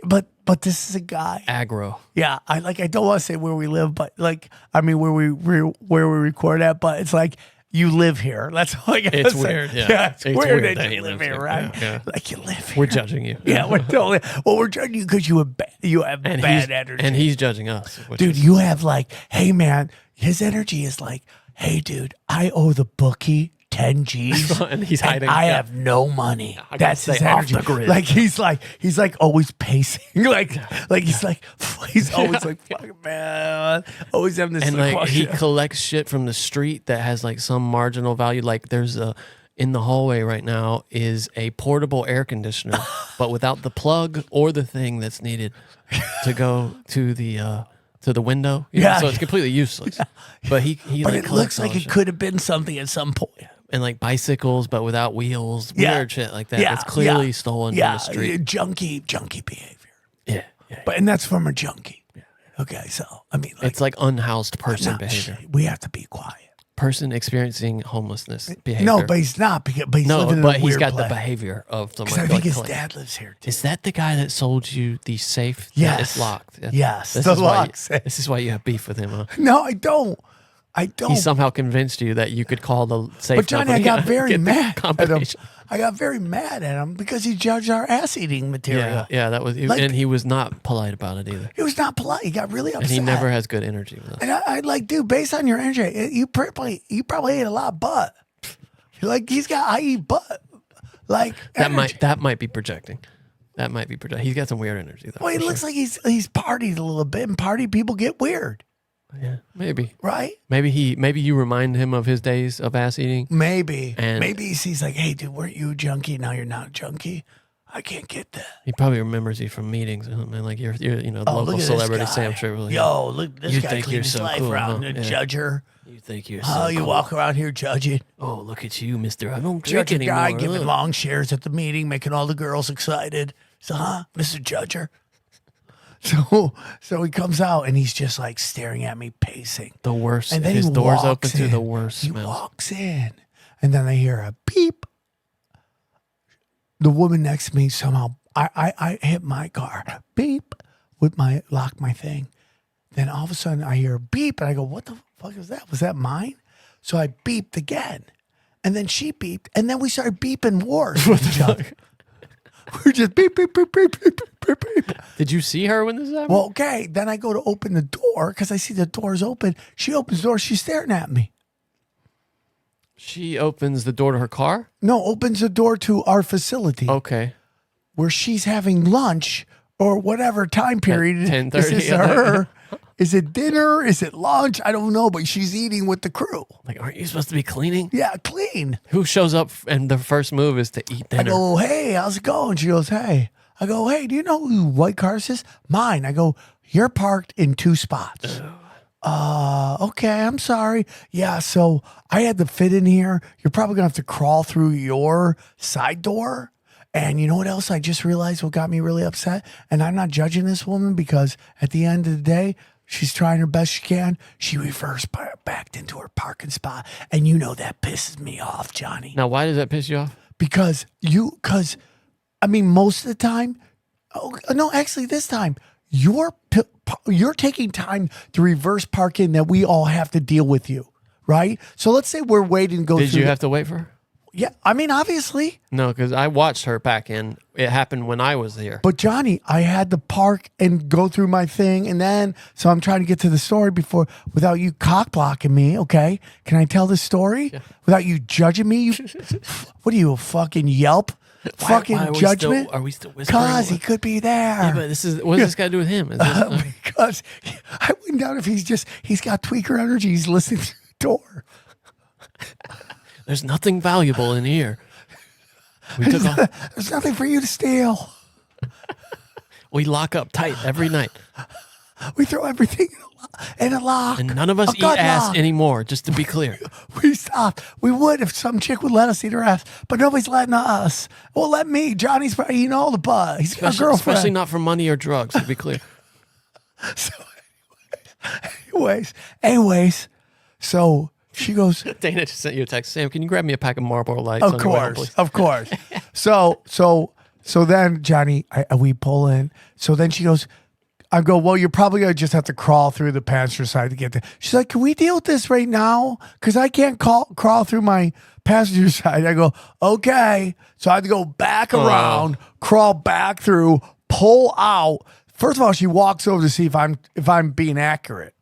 But this is a guy. aggro." Yeah, I don't want to say where we live, but like where we record at, but it's like you live here. That's all I gotta It's say. weird, yeah. it's weird that he you live lives here, here. right? Yeah, yeah. Like you live here. We're judging you. Yeah, we're totally. Well, we're judging you because you have and bad he's, energy, and he's judging us, which dude. is- You have like, hey man, his energy is like, hey dude, I owe the bookie 10 G's And he's hiding, I yeah. have no money. I gotta That's his stay off energy. the grid. Like he's like always pacing. like he's always like, fuck man, always having this. and like he question. collects shit from the street that has like some marginal value. Like there's in the hallway right now is a portable air conditioner, but without the plug or the thing that's needed to go to the window. You know? Yeah. So it's completely useless. But he But like it looks collects like all it shit. could have been something at some point. And like bicycles, but without wheels. Yeah. Weird shit like that. Yeah, It's clearly yeah. stolen Yeah, from the street. junkie behavior. Yeah. And that's from a junkie. Okay, so I mean, like, It's like unhoused person no, behavior. we have to be quiet. Person experiencing homelessness behavior. No, but he's not. But he's No, living in but a he's weird got place. the behavior of someone. 'Cause I think like his collecting. dad lives here too. Is that the guy that sold you the safe? Yes. It's locked. Yeah. Yes, This the is why lock you- safe. This is why you have beef with him, huh? No, I don't. He somehow convinced you that you could call the safe. But Johnny, I company got and very get the mad at him. combination. I got very mad at him because he judged our ass eating material. Yeah, yeah, that was, Like- and he was not polite about it either. He was not polite. He got really upset. And he never has good energy with us. And I like, dude, based on your energy, you probably ate a lot of butt. Like I eat butt. like energy. That might be projecting. That might be projecting. He's got some weird energy, though. Well, he looks like he's partied a little bit, and party people get weird. Yeah, maybe. Right? Maybe you remind him of his days of ass eating. Maybe. And maybe he sees like, hey, dude, weren't you a junkie? Now you're not a junkie. I can't get that. He probably remembers you from meetings or something. Like you're the local celebrity Sam Tripoli. Yo, look, this You guy think cleaned you're his so life cool, around huh? and Yeah. judge her. You think you're Oh, you walk around here judging. Oh, look at you, mister. I don't drink Judge a anymore. guy giving Look. long shares at the meeting, making all the girls excited. So, Mr. Judger? So he comes out and he's just like staring at me, pacing. The worst. And then his he door's open walks to in. the worst He smells. walks in, and then I hear a beep. The woman next to me somehow, I hit my car, beep, with my thing. Then all of a sudden I hear a beep, and I go, what the fuck is that? Was that mine? So I beeped again, and then she beeped, and then we started beeping wars with each other. We're just beep, beep, beep, beep, beep, beep, beep. Did you see her when this happened? Well, okay. Then I go to open the door because I see the door's open. She opens the door. She's staring at me. She opens the door to her car? No, opens the door to our facility Okay. where she's having lunch or whatever time period. 10:30, Is this her? Is it dinner? Is it lunch? I don't know, but she's eating with the crew. Like, aren't you supposed to be cleaning? Yeah, clean. Who shows up and the first move is to eat dinner? I go, hey, how's it going? She goes, hey. I go, hey, do you know who White Cars is? Mine. I go, you're parked in 2 spots. Okay, I'm sorry. Yeah, so I had to fit in here. You're probably going to have to crawl through your side door. And you know what else I just realized what got me really upset? And I'm not judging this woman because at the end of the day, she's trying her best she can. She backed into her parking spot. And you know that pisses me off, Johnny. Now, why does that piss you off? Because I mean, most of the time, actually this time, you're taking time to reverse park in that we all have to deal with you, right? So let's say we're waiting to go through. Did you have to wait for her? Yeah, I mean, obviously. No, because I watched her back in. It happened when I was here. But Johnny, I had to park and go through my thing, and then so I'm trying to get to the story without you cock blocking me. Okay, can I tell this story without you judging me? You, what are you, a fucking Yelp? Fucking why are we judgment? Are we still whispering? Cause he could be there. Yeah, but what does this got to do with him? Is this, Because I wouldn't doubt if he's got tweaker energy. He's listening to the door. there's nothing valuable in here. We took all, There's nothing for you to steal. we lock up tight every night, We throw everything in a lock. and none of us A eat gut ass lock. anymore. Just to be clear, We stopped. We would if some chick would let us eat her ass, but nobody's letting us. Well, let me. Johnny's probably eating all the butt. He's got a girlfriend. especially not for money or drugs. To be clear, So, anyways, so she goes. Dana just sent you a text. Sam, can you grab me a pack of Marlboro Lights? Of on your way home, course, please? of course. So then Johnny, we pull in. So then she goes. I go, well, you're probably going to just have to crawl through the passenger side to get there. She's like, can we deal with this right now? Because I can't crawl through my passenger side. I go, okay. So I had to go back around, crawl back through, pull out. First of all, she walks over to see if I'm being accurate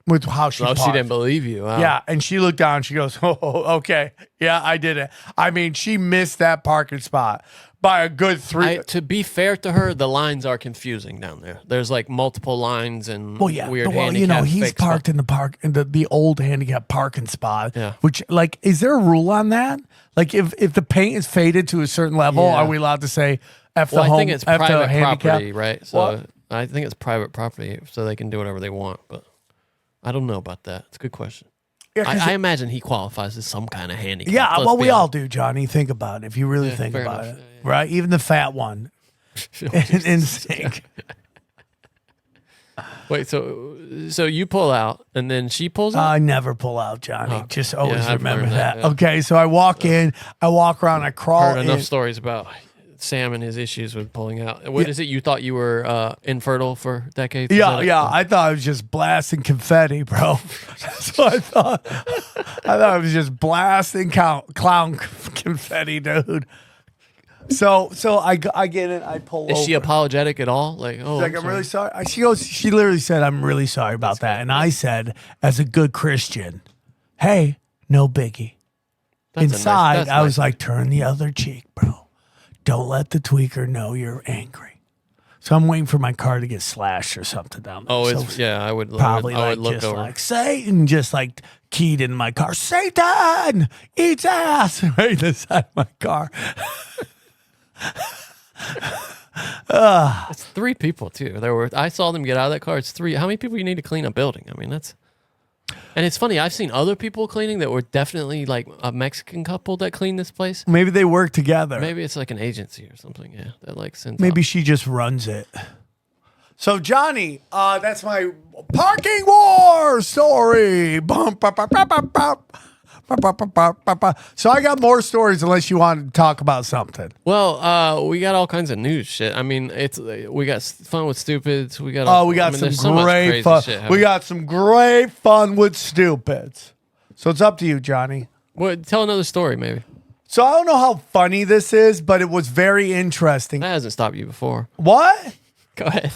with how she Oh, she parked. didn't believe you. Wow. Yeah, and she looked down. She goes, oh, okay. Yeah, I did it. I mean, she missed that parking spot by a good 3. To be fair to her, the lines are confusing down there. There's like multiple lines and Well, yeah. weird Well, handicap. he's fake parked spot. in the old handicap parking spot. Yeah. Which, like, is there a rule on that? Like, if the paint is faded to a certain level, Yeah. are we allowed to say F the Well, home? I think it's F the private handicap? property, right? So What? I think it's private property, so they can do whatever they want. But I don't know about that. It's a good question. Yeah, 'cause I imagine he qualifies as some kind of handicap. yeah, Let's well, be we all honest. do, Johnny. Think about it. If you really think fair about enough. it, Yeah, right? Even the fat one in sync. Wait, so you pull out, and then she pulls out? I never pull out, Johnny. Oh, Just always yeah, I've remember learned that. that, yeah. Okay, so I walk in, I walk around, I crawl Heard enough in. stories about Sam and his issues with pulling out. What is it? You thought you were infertile for decades? Is Yeah, that it? yeah. I thought I was just blasting confetti, bro. That's what I thought. I thought I was just blasting clown confetti, dude. So I get in, I pull Is over. she apologetic at all? Like, oh, She's like, I'm really sorry. She literally said, I'm really sorry about that. And I said, as a good Christian, hey, no biggie. That's Inside, that's I was nice. like, turn the other cheek, bro. don't let the tweaker know you're angry. So I'm waiting for my car to get slashed or something down there. Oh, So it's yeah. I would probably I would like look just over. like Satan, just like keyed in my car. Satan eats ass right inside my car. It's 3 people too. I saw them get out of that car. It's 3. How many people you need to clean a building? I mean, that's. And it's funny. I've seen other people cleaning that were definitely like a Mexican couple that cleaned this place. Maybe they work together. Maybe it's like an agency or something. Yeah, that like sends. Maybe out. she just runs it. So Johnny, that's my parking war story. Bum, ba, ba, ba, ba, ba. Ba, ba, ba, ba, ba, ba. So I got more stories unless you want to talk about something. Well, we got all kinds of news shit. I mean, we got fun with stupids. We got. Some so much great crazy fun. shit We got some great fun with stupids. So it's up to you, Johnny. Well, tell another story, maybe. So I don't know how funny this is, but it was very interesting. That hasn't stopped you before. What? Go ahead.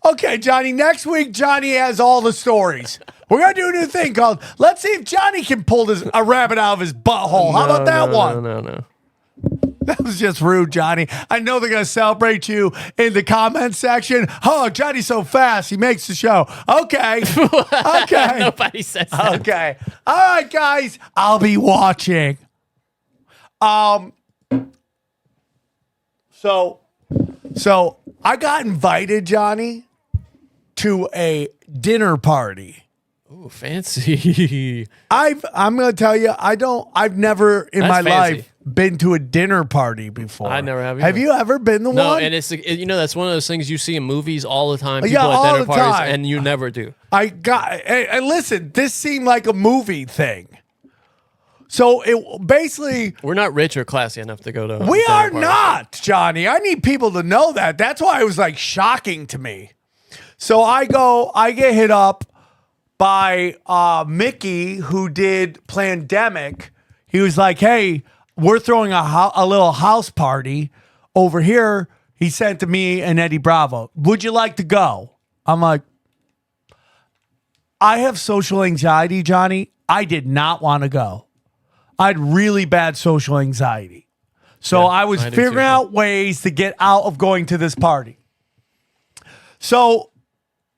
Okay, Johnny, next week, Johnny has all the stories. We're going to do a new thing called, let's see if Johnny can pull a rabbit out of his butthole. How about that one? No. That was just rude, Johnny. I know they're going to celebrate you in the comment section. Oh, Johnny's so fast. He makes the show. Okay. Okay. Nobody says that. Okay. All right, guys. I'll be watching. So I got invited, Johnny, to a dinner party. Ooh, fancy. I'm gonna tell you, I've never in That's my fancy. life been to a dinner party before. I never have Have either. you ever been to No, one? and it's that's one of those things you see in movies all the time. People Yeah, at all dinner the parties, time. and you never do. And listen, this seemed like a movie thing. So it basically, We're not rich or classy enough to go to. we dinner are parties. not, Johnny. I need people to know that. That's why it was like shocking to me. So I get hit up by Mickey, who did Plandemic. He was like, hey, we're throwing a little house party over here. He sent to me and Eddie Bravo. Would you like to go? I'm like, I have social anxiety, Johnny. I did not want to go. I had really bad social anxiety. So Yeah, I was I do figuring too. out ways to get out of going to this party. So,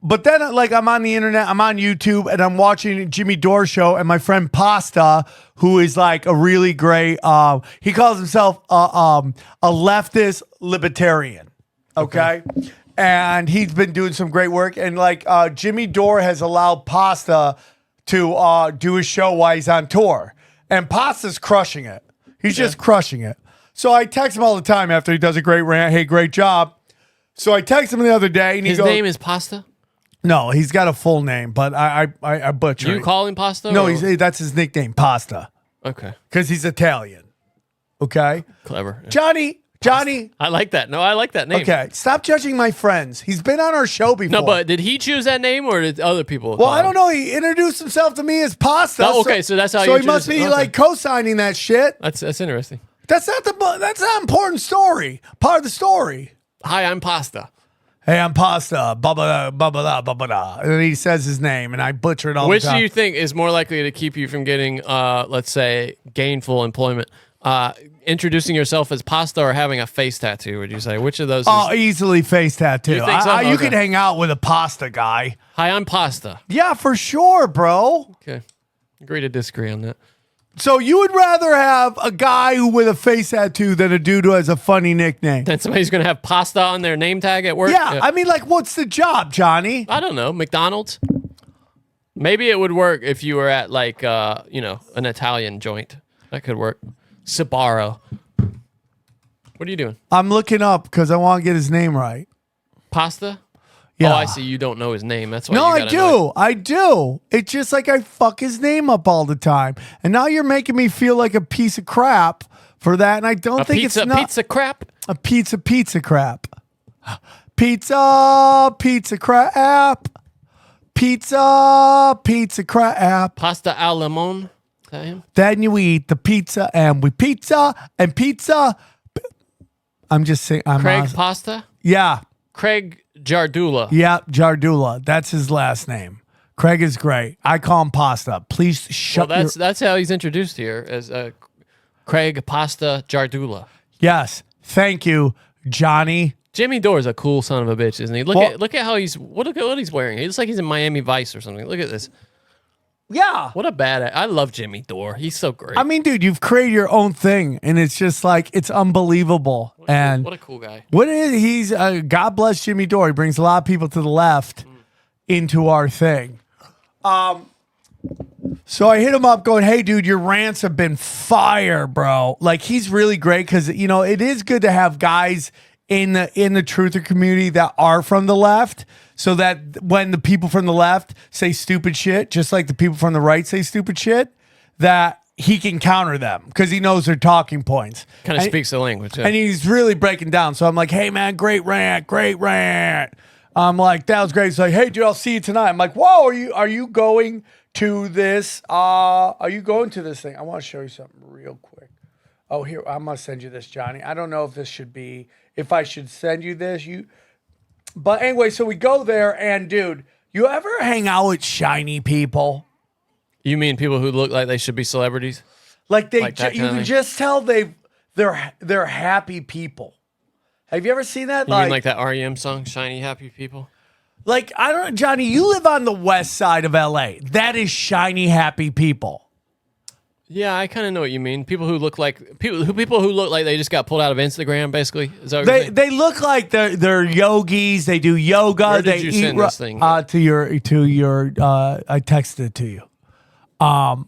but then like I'm on the internet, I'm on YouTube, and I'm watching Jimmy Dore show, and my friend Pasta, who is like a really great, he calls himself a leftist libertarian. Okay. And he's been doing some great work. And like Jimmy Dore has allowed Pasta to do his show while he's on tour. And Pasta's crushing it. He's just crushing it. So I text him all the time after he does a great rant. Hey, great job. So I text him the other day, and he His goes, name is Pasta. no, he's got a full name, but I butcher You it. call him Pasta? No, or- that's his nickname, Pasta, okay. because he's Italian. Okay, Clever. Yeah. Johnny. I like that. No, I like that name. Okay, stop judging my friends. He's been on our show before. No, but did he choose that name or did other people? well, call I him? don't know. He introduced himself to me as Pasta. Oh, okay, so that's how So you he must be introduced- okay. like co-signing that shit. That's interesting. That's not important story. Part of the story. Hi, I'm Pasta. Hey, I'm Pasta. Blah, blah, blah, blah, blah, blah, blah. And then he says his name, and I butcher it all Which the time. do you think is more likely to keep you from getting, let's say, gainful employment? Introducing yourself as Pasta or having a face tattoo? Would you say which of those? Oh, easily face tattoo. You think so? You Okay. could hang out with a Pasta guy. Hi, I'm Pasta. Yeah, for sure, bro. Okay, agree to disagree on that. So you would rather have a guy who with a face tattoo than a dude who has a funny nickname? Then somebody's gonna have Pasta on their name tag at work. Yeah, I mean, like, what's the job, Johnny? I don't know, McDonald's. Maybe it would work if you were at like an Italian joint. That could work. Sbarro. What are you doing? I'm looking up because I want to get his name right. Pasta? Yeah. Oh, I see. You don't know his name. That's why. No, you I gotta know do. I do. It's just like I fuck his name up all the time. And now you're making me feel like a piece of crap for that. And I don't it. think Pizza, it's not pizza crap. a pizza crap. Pizza crap. Pizza crap. Pasta al limon. Is that him? Then you eat the pizza and we pizza. I'm just saying. Craig Pasta. Yeah. Craig Jardula. Yeah. Jardula. That's his last name. Craig is great. I call him Pasta. Please Well, shut that's how he's introduced here as Craig Pasta Jardula. Yes. Thank you, Johnny. Jimmy Dore is a cool son of a bitch, isn't he? Look at how he's look at what he's wearing. He looks like he's in Miami Vice or something. Look at this. Yeah. What a bad. I love Jimmy Dore. He's so great. I mean, dude, you've created your own thing, and it's just like it's unbelievable. What a cool guy. What is he's? God bless Jimmy Dore. He brings a lot of people to the left into our thing. So I hit him up, going, "Hey, dude, your rants have been fire, bro." Like he's really great because it is good to have guys in the truther community that are from the left, so that when the people from the left say stupid shit, just like the people from the right say stupid shit, that he can counter them because he knows their talking points. Kind of speaks the language. Yeah. And he's really breaking down. So I'm like, "Hey, man, great rant, great rant." I'm like, "That was great." He's like, "Hey, dude, I'll see you tonight." I'm like, "Whoa, are you going to this? Are you going to this thing?" I want to show you something real quick. Oh, here, I'm going to send you this, Johnny. I don't know if I should send you this. But anyway, so we go there, and dude, you ever hang out with shiny people? You mean people who look like they should be celebrities? Like you that can kind of thing? just tell they're happy people. Have you ever seen that? You mean like that REM song, Shiny Happy People? Like, I don't know, Johnny, you live on the west side of LA. That is shiny happy people. Yeah, I kind of know what you mean. People who look like they just got pulled out of Instagram, basically. Is that what you're saying? They look like they're yogis. They do yoga. Where did they you eat send this thing? to your I texted it to you. I'll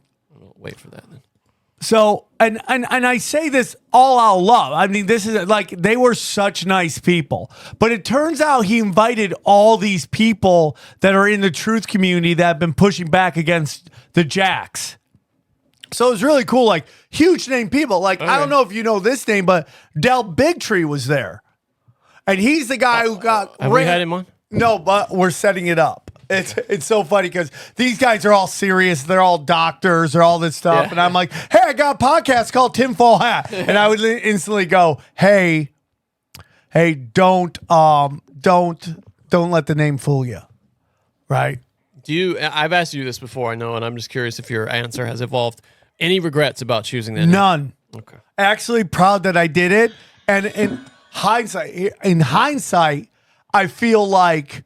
wait for that then. So and I say this all out of love. I mean, this is like they were such nice people. But it turns out he invited all these people that are in the truth community that have been pushing back against the jacks. So it was really cool, like huge name people. Like, I don't know if you know this name, but Del Bigtree was there. And he's the guy who got Have we had him on? No, but we're setting it up. It's so funny because these guys are all serious. They're all doctors or all this stuff. Yeah. And I'm like, "Hey, I got a podcast called Tinfoil Hat." And I would instantly go, hey, don't let the name fool you. Right? I've asked you this before, I know, and I'm just curious if your answer has evolved. Any regrets about choosing that name? None. Okay. Actually proud that I did it. And in hindsight, I feel like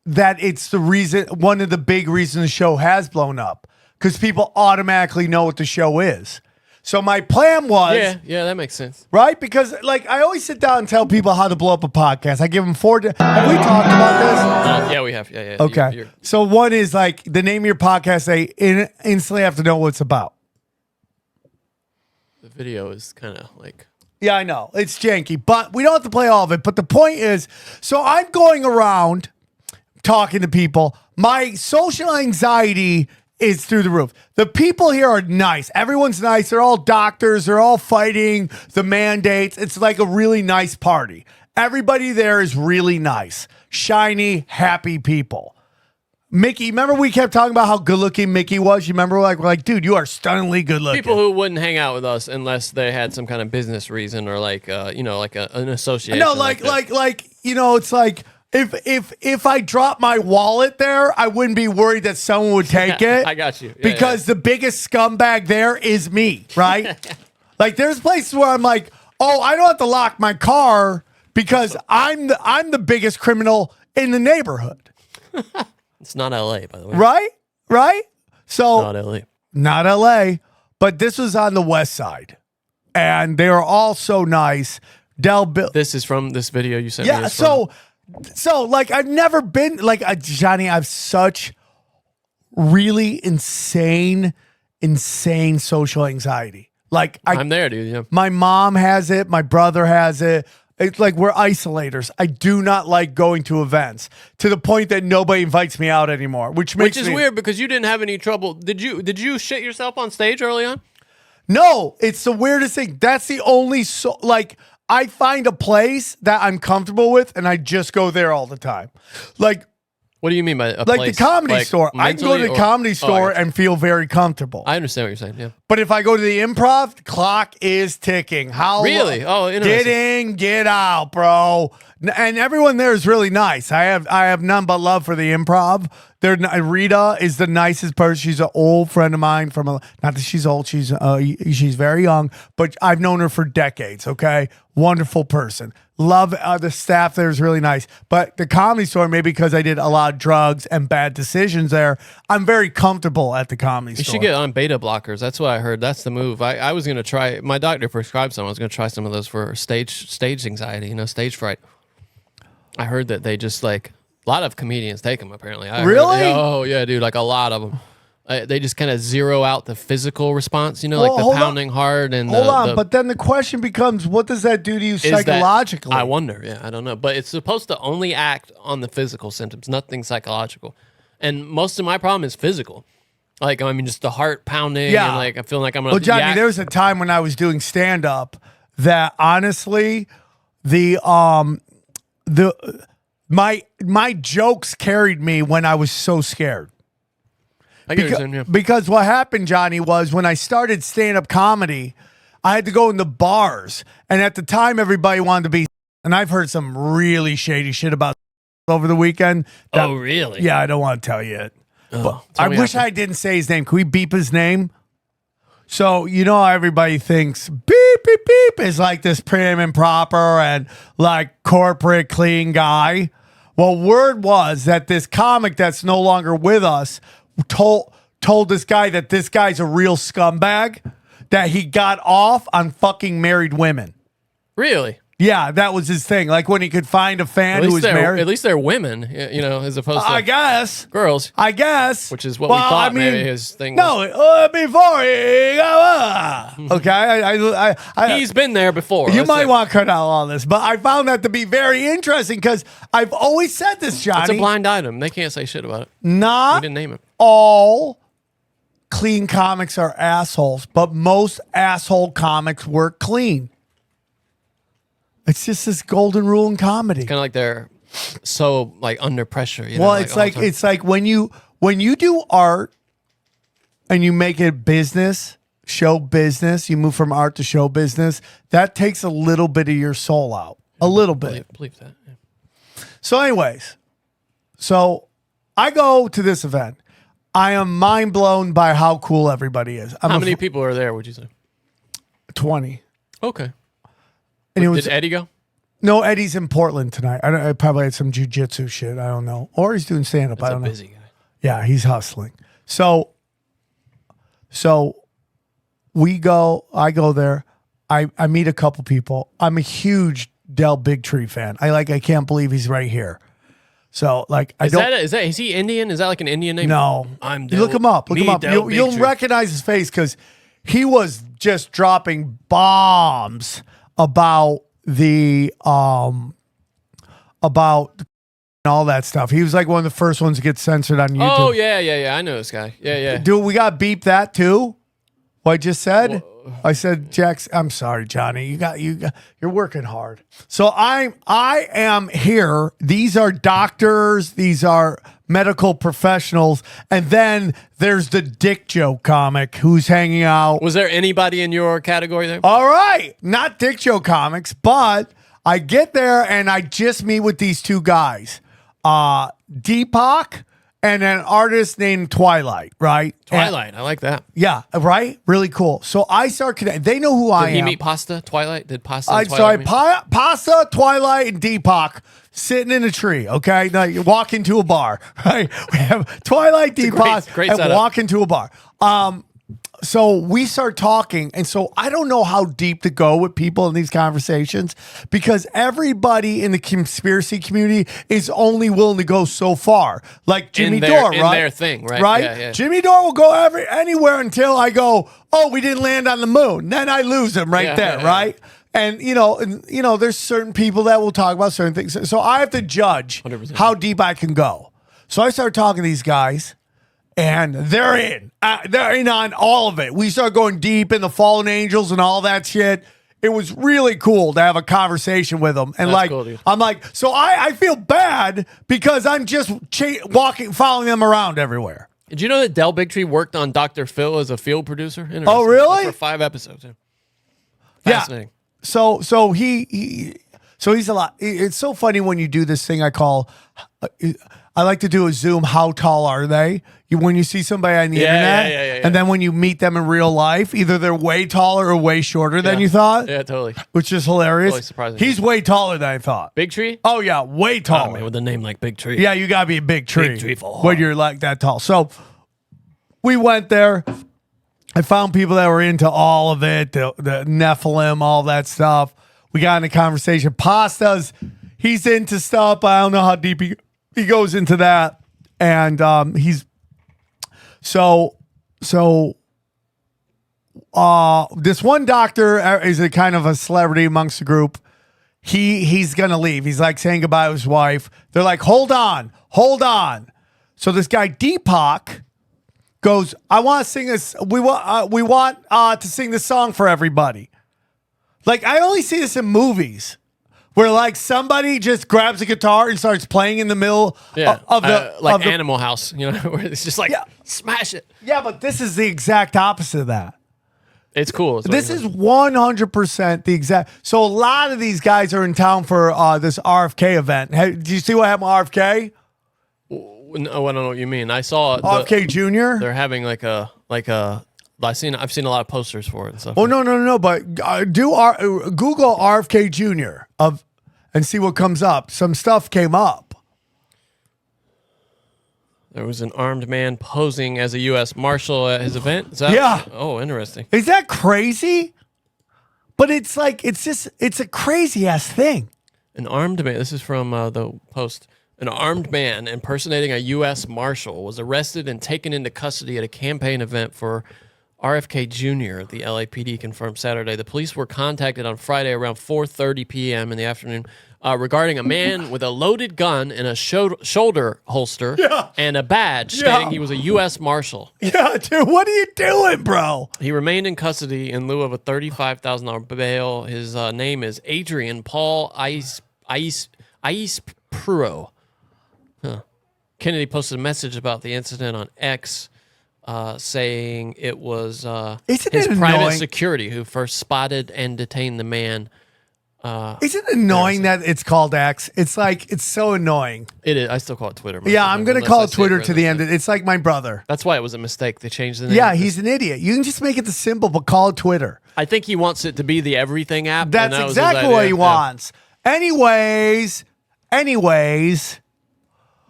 that it's one of the big reasons the show has blown up, because people automatically know what the show is. So my plan was, yeah, that makes sense. right? Because like I always sit down and tell people how to blow up a podcast. I give them 4. Have we talked about this? Yeah, we have. Yeah. Okay. So one is like the name of your podcast. They instantly have to know what it's about. The video is kind of like. Yeah, I know. It's janky, but we don't have to play all of it. But the point is, so I'm going around talking to people. My social anxiety is through the roof. The people here are nice. Everyone's nice. They're all doctors. They're all fighting the mandates. It's like a really nice party. Everybody there is really nice. Shiny, happy people. Mickey, remember we kept talking about how good looking Mickey was? You remember we're like, dude, you are stunningly good looking. People who wouldn't hang out with us unless they had some kind of business reason or like, an association. No, like, it's like if I drop my wallet there, I wouldn't be worried that someone would take it. I got you. Because the biggest scumbag there is me, right? Like there's places where I'm like, oh, I don't have to lock my car because I'm the biggest criminal in the neighborhood. It's not LA, by the way. Right? So Not LA. Not LA, but this was on the west side. And they were all so nice. This is from this video you sent me. Yeah, so like I've never been like Johnny, I have such really insane social anxiety. Like I'm there, dude. Yeah. My mom has it, my brother has it. It's like we're isolators. I do not like going to events to the point that nobody invites me out anymore, which is weird because you didn't have any trouble. Did you shit yourself on stage early on? No, it's the weirdest thing. That's the only I find a place that I'm comfortable with and I just go there all the time. Like, what do you mean by a like place? the comedy store? I can go to the comedy store and feel very comfortable. I understand what you're saying. Yeah. But if I go to the improv, the clock is ticking. How Really? Oh, interesting. Get in, get out, bro. And everyone there is really nice. I have none but love for the improv. Rita is the nicest person. She's an old friend of mine not that she's old. She's very young, but I've known her for decades. Okay, wonderful person. Love the staff there is really nice. But the Comedy Store, maybe because I did a lot of drugs and bad decisions there, I'm very comfortable at the Comedy Store. You should get on beta blockers. That's what I heard. That's the move. I was going to try. My doctor prescribed some. I was going to try some of those for stage anxiety, stage fright. I heard that they just a lot of comedians take them apparently. Really? Oh yeah, dude. Like a lot of them. They just kind of zero out the physical response, like the pounding heart and hold on. But then the question becomes, what does that do to you psychologically? I wonder. Yeah, I don't know. But it's supposed to only act on the physical symptoms, nothing psychological. And most of my problem is physical. Just the heart pounding. Yeah. And I feel like I'm gonna. Well, Johnny, there was a time when I was doing stand up that honestly, my jokes carried me when I was so scared. Because what happened, Johnny, was when I started stand-up comedy, I had to go in the bars. And at the time, everybody wanted to be... And I've heard some really shady shit about over the weekend. Oh, really? Yeah, I don't want to tell you it. Oh, I wish I didn't say his name. Can we beep his name? So, how everybody thinks beep, beep, beep is like this prim and proper and corporate clean guy. Well, word was that this comic that's no longer with us told this guy that this guy's a real scumbag, that he got off on fucking married women. Really? Yeah, that was his thing. When he could find a fan who was married. At least they're women, as opposed to I guess girls. I guess. Which is what we thought maybe his thing was. No, before he got okay. He's been there before. You might want to cut out all this, but I found that to be very interesting because I've always said this, Johnny. It's a blind item. They can't say shit about it. Not we didn't name it. All clean comics are assholes, but most asshole comics work clean. It's just this golden rule in comedy. It's kind of like they're so under pressure. Well, it's like when you do art and you make it business, show business, you move from art to show business, that takes a little bit of your soul out. A little bit. Believe that. Yeah. So anyways, I go to this event. I am mind blown by how cool everybody is. How many people are there, would you say? 20. Okay. And did Eddie go? No, Eddie's in Portland tonight. I probably had some jujitsu shit. I don't know. Or he's doing stand-up. I don't know. Busy guy. Yeah, he's hustling. So I go there. I meet a couple people. I'm a huge Del Bigtree fan. I can't believe he's right here. So is he Indian? Is that like an Indian name? No. Look him up. You'll recognize his face because he was just dropping bombs about about all that stuff. He was like one of the first ones to get censored on YouTube. Oh yeah. I know this guy. Yeah. Dude, we got beep that too. What I just said? I said, Jax, I'm sorry, Johnny. You're working hard. So I am here. These are doctors. These are medical professionals. And then there's the dick joke comic who's hanging out. Was there anybody in your category there? All right. Not dick joke comics, but I get there and I just meet with these two guys. Deepak and an artist named Twilight, right? Twilight, I like that. Yeah, right? Really cool. So I start connecting. They know who I am. Did he meet Pasta, Twilight? Did Pasta and Twilight Pasta, Twilight, and Deepak sitting in a tree, okay? Now you walk into a bar, right? We have Twilight, Deepak, great and setup. walk into a bar. So we start talking, and so I don't know how deep to go with people in these conversations because everybody in the conspiracy community is only willing to go so far. Like Jimmy Dore, right? In their thing, right? Right? Yeah. Jimmy Dore will go anywhere until I go, oh, we didn't land on the moon. Then I lose him right there, right? And there's certain people that will talk about certain things. So I have to judge 100%. how deep I can go. So I start talking to these guys. And they're in on all of it. We start going deep in the fallen angels and all that shit. It was really cool to have a conversation with them. And That's cool, dude. I'm like, so I feel bad because I'm just following them around everywhere. Did you know that Del Bigtree worked on Dr. Phil as a field producer? Interesting. Oh, really? For 5 episodes. Yeah. Yeah. Fascinating. So he's a lot. It's so funny when you do this thing I call. I like to do a Zoom. How tall are they? When you see somebody on the internet, yeah. and then when you meet them in real life, either they're way taller or way shorter than you thought. Yeah, totally. Which is hilarious. Totally surprising. He's way taller than I thought. Big Tree? Oh yeah, way Oh, taller. man, with a name like Big Tree. Yeah, you gotta be a big tree. Big tree for when you're like that tall. So we went there. I found people that were into all of it, the Nephilim, all that stuff. We got in a conversation. Pastas, he's into stuff, but I don't know how deep he goes into that. And he's this one doctor is a kind of a celebrity amongst the group. He's gonna leave. He's like saying goodbye to his wife. They're like, hold on. So this guy Deepak goes, I want to sing this. We want to sing this song for everybody. Like, I only see this in movies where like somebody just grabs a guitar and starts playing in the middle of the Animal House, you know, where it's just like smash it. Yeah, but this is the exact opposite of that. It's cool. This is 100% the exact. So a lot of these guys are in town for this RFK event. Hey, do you see what happened with RFK? No, I don't know what you mean. I saw RFK Jr. They're having I've seen a lot of posters for it and stuff. Oh no! But Google RFK Jr. and see what comes up. Some stuff came up. There was an armed man posing as a U.S. Marshal at his event. Is that, yeah. Oh, interesting. Is that crazy? But it's a crazy ass thing. An armed man. This is from the Post. An armed man impersonating a U.S. Marshal was arrested and taken into custody at a campaign event for RFK Jr., the LAPD confirmed Saturday. The police were contacted on Friday around 4:30 p.m. in the afternoon regarding a man with a loaded gun in a shoulder holster and a badge stating he was a U.S. Marshal. Yeah, dude, what are you doing, bro? He remained in custody in lieu of a $35,000 bail. His name is Adrian Paul Pruo. Kennedy posted a message about the incident on X, saying it was his private security who first spotted and detained the man. Isn't it annoying that it's called X? It's like, it's so annoying. It is. I still call it Twitter. Yeah, I'm going to call it Twitter to the end. It's like my brother. That's why it was a mistake. They changed the name. Yeah, he's an idiot. You can just make it the symbol, but call it Twitter. I think he wants it to be the everything app. That's exactly what he wants. Anyways.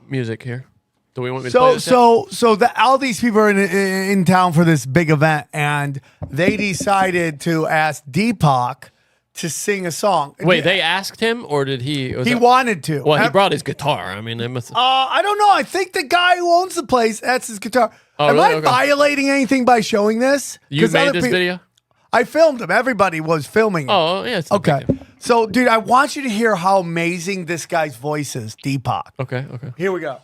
Music here. Do we want me to play this all these people are in town for this big event, and they decided to ask Deepak to sing a song. Wait, they asked him, or did he? He wanted to. Well, he brought his guitar. I mean, they must. I don't know. I think the guy who owns the place, that's his guitar. Oh, Am really? I Okay. violating anything by showing this? You made this video? I filmed him. Everybody was filming it. Oh, yeah. It's okay. So, dude, I want you to hear how amazing this guy's voice is, Deepak. Okay. Here we go.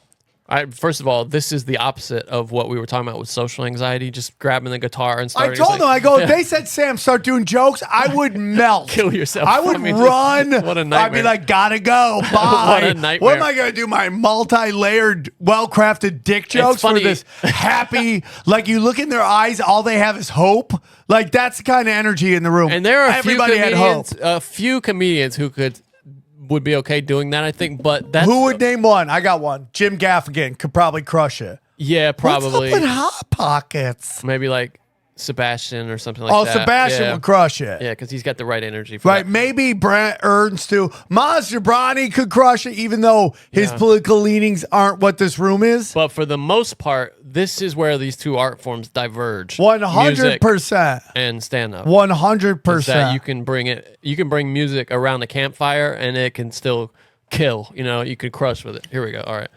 First of all, this is the opposite of what we were talking about with social anxiety, just grabbing the guitar and starting. I told them, if they said, Sam, start doing jokes, I would melt. Kill yourself. I would run. What a nightmare. I'd be like, gotta go. Bye. What a nightmare. What am I going to do? My multi-layered, well-crafted dick jokes for this happy, like you look in their eyes, all they have is hope. Like that's the kind of energy in the room. And there are everybody had hope. A few comedians who would be okay doing that, I think, but that's... Who would name one? I got one. Jim Gaffigan could probably crush it. Yeah, probably. What's up with Hot Pockets? Maybe like Sebastian or something like that. Oh, Sebastian would crush it. Yeah, because he's got the right energy for right, that. maybe Brent Ernst too. Maz Jobrani could crush it, even though his political leanings aren't what this room is. But for the most part, this is where these two art forms diverge. 100%. And stand-up. 100%. That you can bring music around the campfire and it can still kill. You know, you could crush with it. Here we go. All right.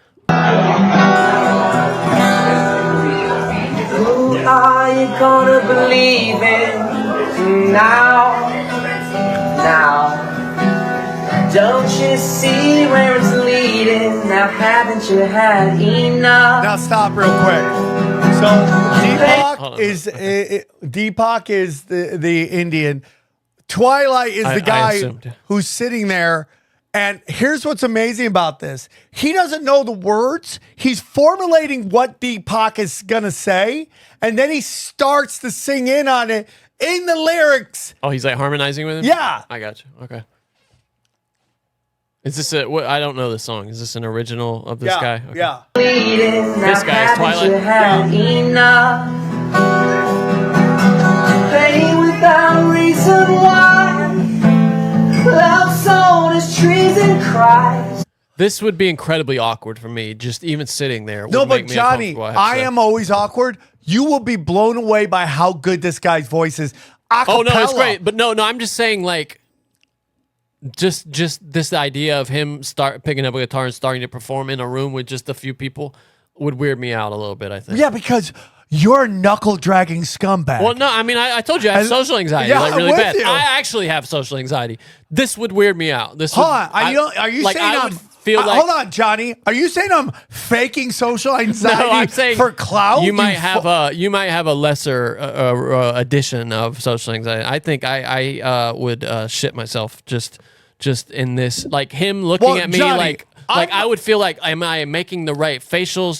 Who are you gonna believe in now? Don't you see where it's leading? Now haven't you had enough? Now stop real quick. So Deepak is the Indian. Twilight is the guy who's sitting there And here's what's amazing about this. He doesn't know the words. He's formulating what Deepak is going to say. And then he starts to sing in on it in the lyrics. Oh, he's like harmonizing with him? Yeah. I got you. Okay. Is this a, what, I don't know this song. Is this an original of this guy? Okay. Yeah. This guy is Twilight. Pain without reason why. Love sold his trees and cries. This would be incredibly awkward for me, just even sitting there. No, would but make me Johnny, uncomfortable, I am always awkward. You will be blown away by how good this guy's voice is. Oh no, it's Acapella. great. But no, I'm just saying, like, just this idea of him picking up a guitar and starting to perform in a room with just a few people would weird me out a little bit, I think. Yeah, because you're a knuckle dragging scumbag. Well, no, I mean, I told you I have social anxiety, yeah, like really I'm with bad. you. I actually have social anxiety. This would weird me out. This Hold would, on. Are you like, saying I I'm would feel like? hold on, Johnny. Are you saying I'm faking social anxiety No, I'm saying for clout? You might have a lesser addition of social anxiety. I think I would shit myself just in this, like him looking Well, at me Johnny, like I would feel like, am I making the right facial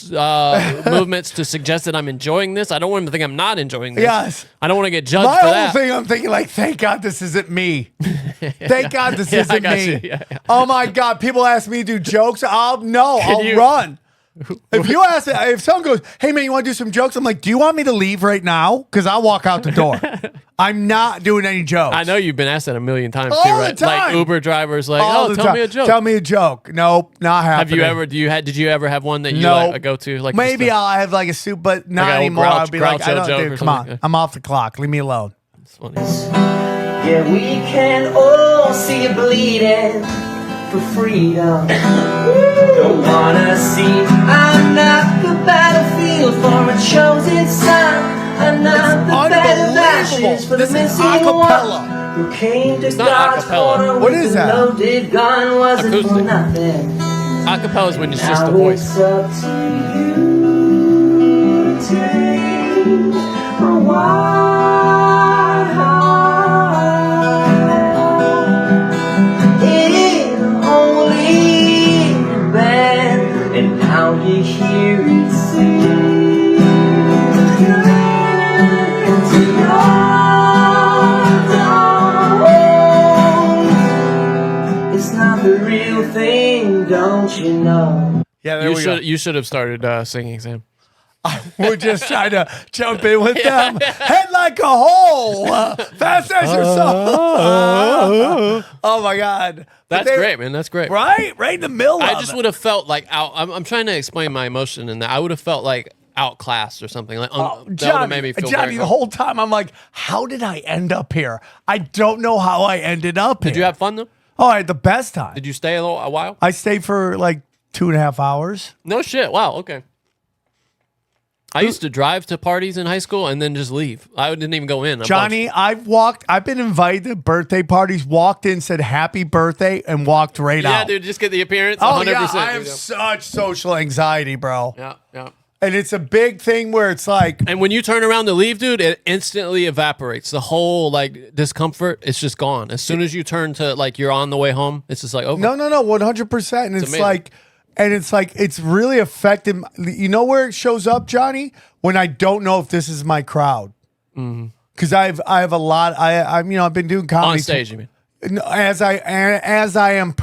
movements to suggest that I'm enjoying this? I don't want him to think I'm not enjoying this. Yes. I don't want to get judged My for whole that. thing, I'm thinking like, thank God this isn't me. Thank God this Yeah, I isn't got me. you. Yeah. Oh my God, people ask me to do jokes. I'll you- run. If you ask, if someone goes, hey man, you want to do some jokes? I'm like, do you want me to leave right now? Because I'll walk out the door. I'm not doing any jokes. I know you've been asked that a million times All too, the right? time. Like Uber drivers, like, All oh, the tell time. me a joke. Tell me a joke. Nope, not Have happening. you ever? Did you ever have one that you No. like, go to? Like Maybe just a- I'll have like a soup, but not Like an old anymore. I'll be like, Groucho I don't, joke dude, or come on. something. I'm off the clock. Leave me alone. It's funny. Yeah, we can all see you bleeding for freedom. Don't wanna see I'm not the battlefield for a chosen son. I'm not the bed of ashes for the This is missing acapella. one who came to not God's acapella. corner What with is a that? loaded gun. Wasn't for Acoustic. nothing. Acapella is when it's just Now the voice. it's up to you to take a wild heart in a holy band, and now you hear it sing into your dawn. It's not the real thing, don't you know? Yeah, there we go. You should have started singing, Sam. We're just trying to jump in with them. Head like a hole. Fast as your soul. Oh my God. But That's great, man. That's great. Right? Right in the middle I of just it. would have felt like I'm trying to explain my emotion in that. I would have felt like outclassed or something. Like that would have made me feel Johnny, very the whole time I'm like, how did I end up here? I don't know how I ended up here. Did you have fun though? Oh, I had the best time. Did you stay a while? I stayed for like 2.5 hours. No shit. Wow. Okay. I used to drive to parties in high school and then just leave. I didn't even go in. Johnny, I've been invited to birthday parties, walked in, said happy birthday, and walked right out. Yeah, dude, just get the appearance. Oh, 100%. yeah, I have dude. such social anxiety, bro. Yeah, yeah. And it's a big thing where it's like, And when you turn around to leave, dude, it instantly evaporates. The whole like discomfort, it's just gone. As soon as you turn to like you're on the way home, it's just like over. no, 100%. And it's amazing. like, it's really affected. You know where it shows up, Johnny? When I don't know if this is my crowd. Because I have a lot. I've been doing comedy On stage, you mean? as I am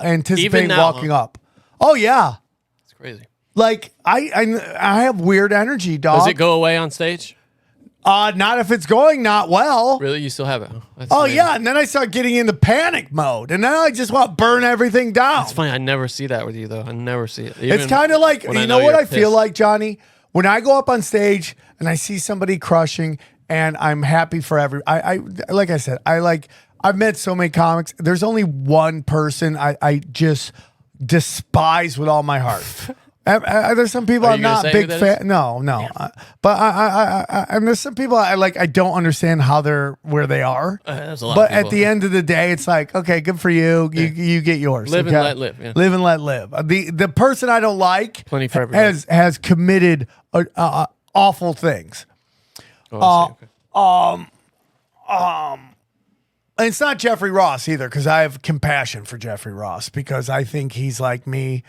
anticipating now, walking up. Oh yeah, It's crazy. like I have weird energy, dog. Does it go away on stage? Not if it's going not well. Really? You still have it? Huh? That's Oh amazing. yeah, and then I start getting into panic mode, and then I just want to burn everything down. It's funny. I never see that with you though. I never see it. It's Even kind of like, when you know what you're I feel pissed. like, Johnny? When I go up on stage and I see somebody crushing and I'm happy for I like I said, I've met so many comics. There's only one person I just despise with all my heart. There's some people Are I'm you gonna not say big who that fan. No. But and there's some people I don't understand how they're where they are. There's a lot But of at people. the end of the day, it's like, okay, good for you. You get yours. Live and okay? let live, yeah. Live and let live. The person I don't like Plenty for everybody. has committed awful things. Oh, I see. Okay. And it's not Jeffrey Ross either, because I have compassion for Jeffrey Ross, because I think he's like me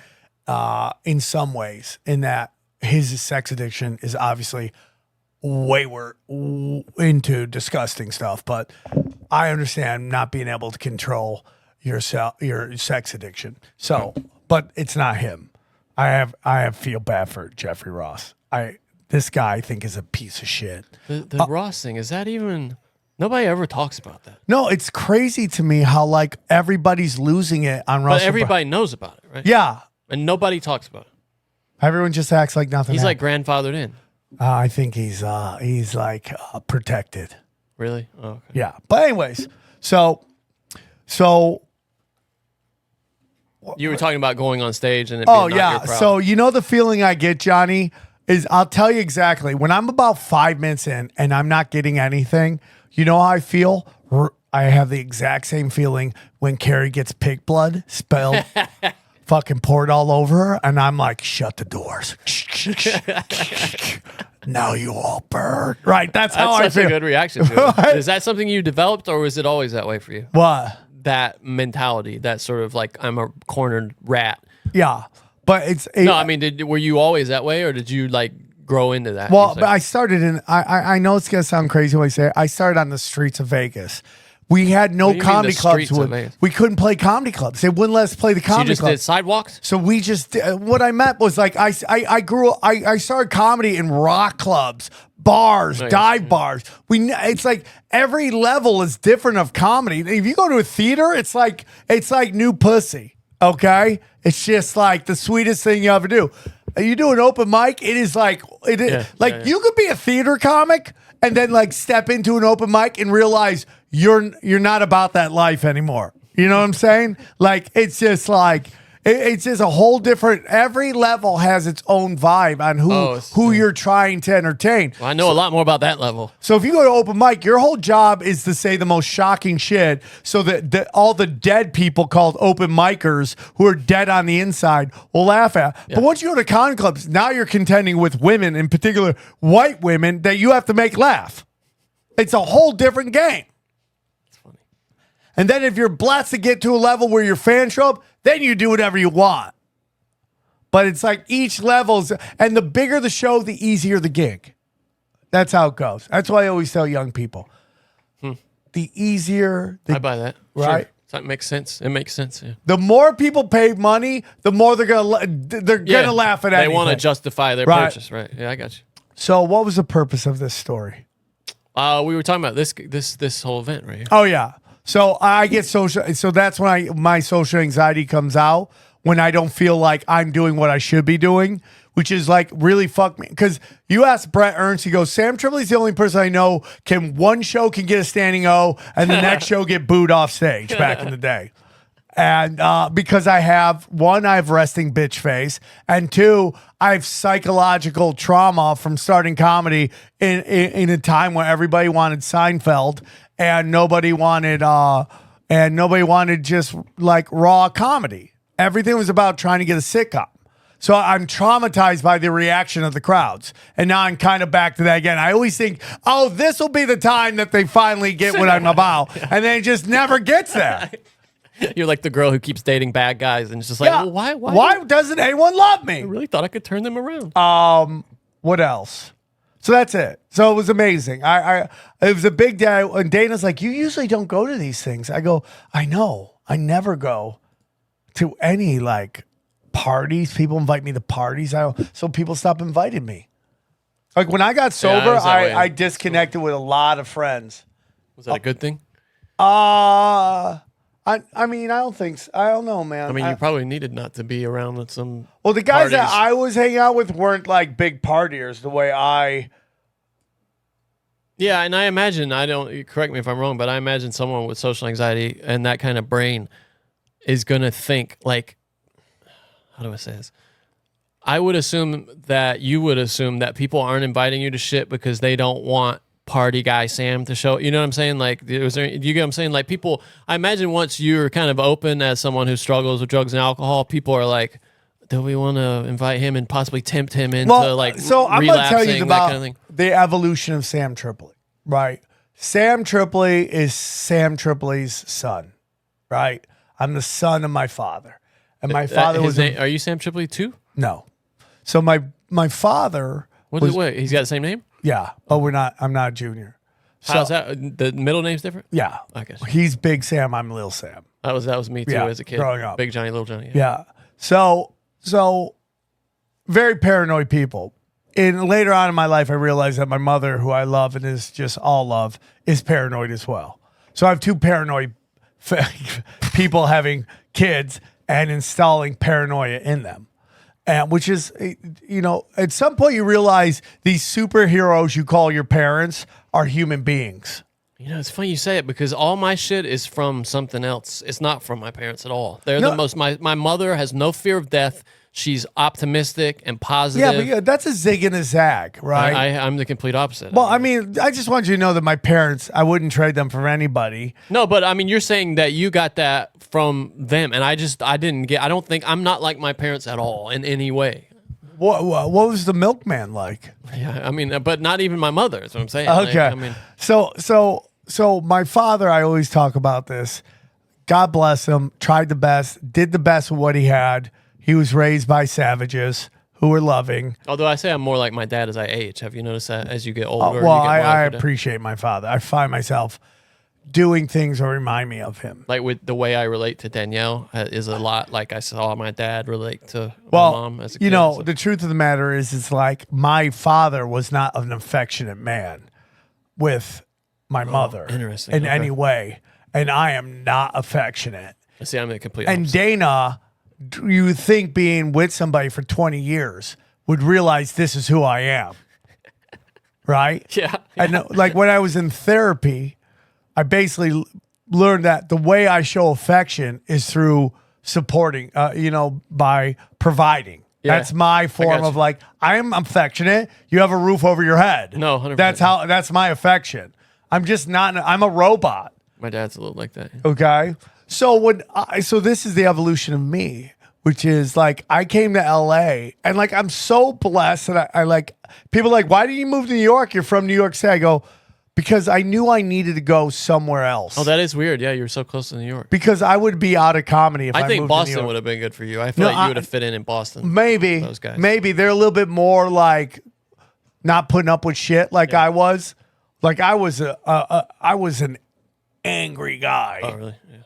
in some ways, in that his sex addiction is obviously way into disgusting stuff. But I understand not being able to control your sex addiction. So, but it's not him. I feel bad for Jeffrey Ross. This guy I think is a piece of shit. The Ross thing, is that even... Nobody ever talks about that. No, it's crazy to me how like everybody's losing it on Russell. But everybody knows about it, right? Yeah. And nobody talks about it. Everyone just acts like nothing He's like happened. grandfathered in. I think he's like protected. Really? Oh, okay. Yeah. But anyways, so You were talking about going on stage and it oh being not yeah. your problem. So you know the feeling I get, Johnny, is I'll tell you exactly. When I'm about 5 minutes in and I'm not getting anything, you know how I feel? I have the exact same feeling when Carrie gets pig blood spilled, fucking poured all over her, and I'm like, shut the doors. Now you all burn. Right, that's how I That's such feel. a good reaction to it. Right? Is that something you developed, or was it always that way for you? What? That mentality, that sort of like, I'm a cornered rat. Yeah, but it's... No, I mean, were you always that way, or did you like grow into that? Well, but I started in... I know it's going to sound crazy when I say it. I started on the streets of Vegas. We had no What do you mean comedy the clubs. streets of Vegas? We couldn't play comedy clubs. They wouldn't let us play the So you comedy just clubs. did sidewalks? So we just, what I meant was like, I started comedy in rock clubs, bars, Nice. dive bars. It's like every level is different of comedy. If you go to a theater, it's like new pussy. Okay. It's just like the sweetest thing you ever do. You do an open mic. It is like, you could be a theater comic and then like step into an open mic and realize you're not about that life anymore. You know what I'm saying? Like, it's just like, it's just a whole different, every level has its own vibe on who you're trying to entertain. Well, I know a lot more about that level. So if you go to open mic, your whole job is to say the most shocking shit so that all the dead people called open micers who are dead on the inside will laugh at. Yeah. But once you go to con clubs, now you're contending with women, in particular white women, that you have to make laugh. It's a whole different game. That's funny. And then if you're blessed to get to a level where your fans show up, then you do whatever you want. But it's like each level's, and the bigger the show, the easier the gig. That's how it goes. That's why I always tell young people. The easier, I buy that. Right? Sure. That makes sense. It makes sense. Yeah. the more people pay money, the more they're gonna laugh at They anything. want to justify their Right. purchase, right? Yeah, I got you. So what was the purpose of this story? We were talking about this whole event right here. Oh yeah. So I get social. So that's when my social anxiety comes out, when I don't feel like I'm doing what I should be doing, which is like really fuck me. Because you ask Brett Ernst, he goes, Sam Tripoli's the only person I know one show can get a standing O and the next show get booed off stage back in the day. And because I have resting bitch face, and two, I have psychological trauma from starting comedy in a time where everybody wanted Seinfeld and nobody wanted just like raw comedy. Everything was about trying to get a sitcom. So I'm traumatized by the reaction of the crowds. And now I'm kind of back to that again. I always think, oh, this will be the time that they finally get what I'm about. And then it just never gets there. You're like the girl who keeps dating bad guys, and it's just like, well, why doesn't anyone love me? I really thought I could turn them around. What else? So that's it. So it was amazing. It was a big day. And Dana's like, you usually don't go to these things. I go, I know. I never go to any like parties. People invite me to parties. So people stop inviting me. Like when I got sober, is that way. I disconnected with a lot of friends. Was that a good thing? I mean, I don't think so. I don't know, man. I mean, you probably needed not to be around with some. Well, the guys that parties. I was hanging out with weren't like big partiers the way I. Yeah, and I imagine, correct me if I'm wrong, but I imagine someone with social anxiety and that kind of brain is going to think like, how do I say this? I would assume that you would assume that people aren't inviting you to shit because they don't want party guy Sam to show. You know what I'm saying? Like, do you get what I'm saying? Like, people, I imagine once you're kind of open as someone who struggles with drugs and alcohol, people are like, do we want to invite him and possibly tempt him into So I'm going to tell you relapsing, that about kind of thing? the evolution of Sam Tripoli, right? Sam Tripoli is Sam Tripoli's son, right? I'm the son of my father. And my father was... Are you Sam Tripoli too? No. So my father... Wait, he's got the same name? Yeah, but I'm not Junior. So, How's that? The middle name's different? Yeah. I guess. He's Big Sam, I'm Little Sam. That was me too as a kid. Growing up. Big Johnny, Little Johnny. Yeah. So very paranoid people. And later on in my life, I realized that my mother, who I love and is just all love, is paranoid as well. So I have two paranoid people having kids and installing paranoia in them. And which is, at some point you realize these superheroes you call your parents are human beings. It's funny you say it because all my shit is from something else. It's not from my parents at all. They're the most. My mother has no fear of death. She's optimistic and positive. Yeah, but that's a zig and a zag, right? I'm the complete opposite. Well, I mean, I just want you to know that my parents, I wouldn't trade them for anybody. No, but I mean, you're saying that you got that from them, and I don't think I'm not like my parents at all in any way. What was the milkman like? Yeah, I mean, but not even my mother. Is what I'm saying. Okay, I mean, so my father, I always talk about this. God bless him. Tried the best, did the best with what he had. He was raised by savages who were loving. Although I say I'm more like my dad as I age. Have you noticed that as you get older? Well, you get I appreciate my father. I find myself doing things that remind me of him. Like with the way I relate to Danielle is a lot like I saw my dad relate to my mom as a kid. The truth of the matter is, it's like my father was not an affectionate man with my mother in any way. And I am not affectionate. See, I'm the complete And opposite. Dana, you would think being with somebody for 20 years would realize this is who I am. Right? Yeah. And like when I was in therapy, I basically learned that the way I show affection is through supporting, by providing. Yeah. That's my form of like, I'm affectionate. You have a roof over your head. No, 100%. That's my affection. I'm just not, I'm a robot. My dad's a little like that. Okay. So so this is the evolution of me, which is like I came to LA and like I'm so blessed that I like people are like, why did you move to New York? You're from New York City. I go, because I knew I needed to go somewhere else. Oh, that is weird. Yeah, you're so close to New York. Because I would be out of comedy if I think moved Boston to New York. would have been good for you. I feel like you would have fit in Boston. Maybe. Those guys. Maybe they're a little bit more like not putting up with shit like I was. Like I was an angry guy. Oh, really? Yeah.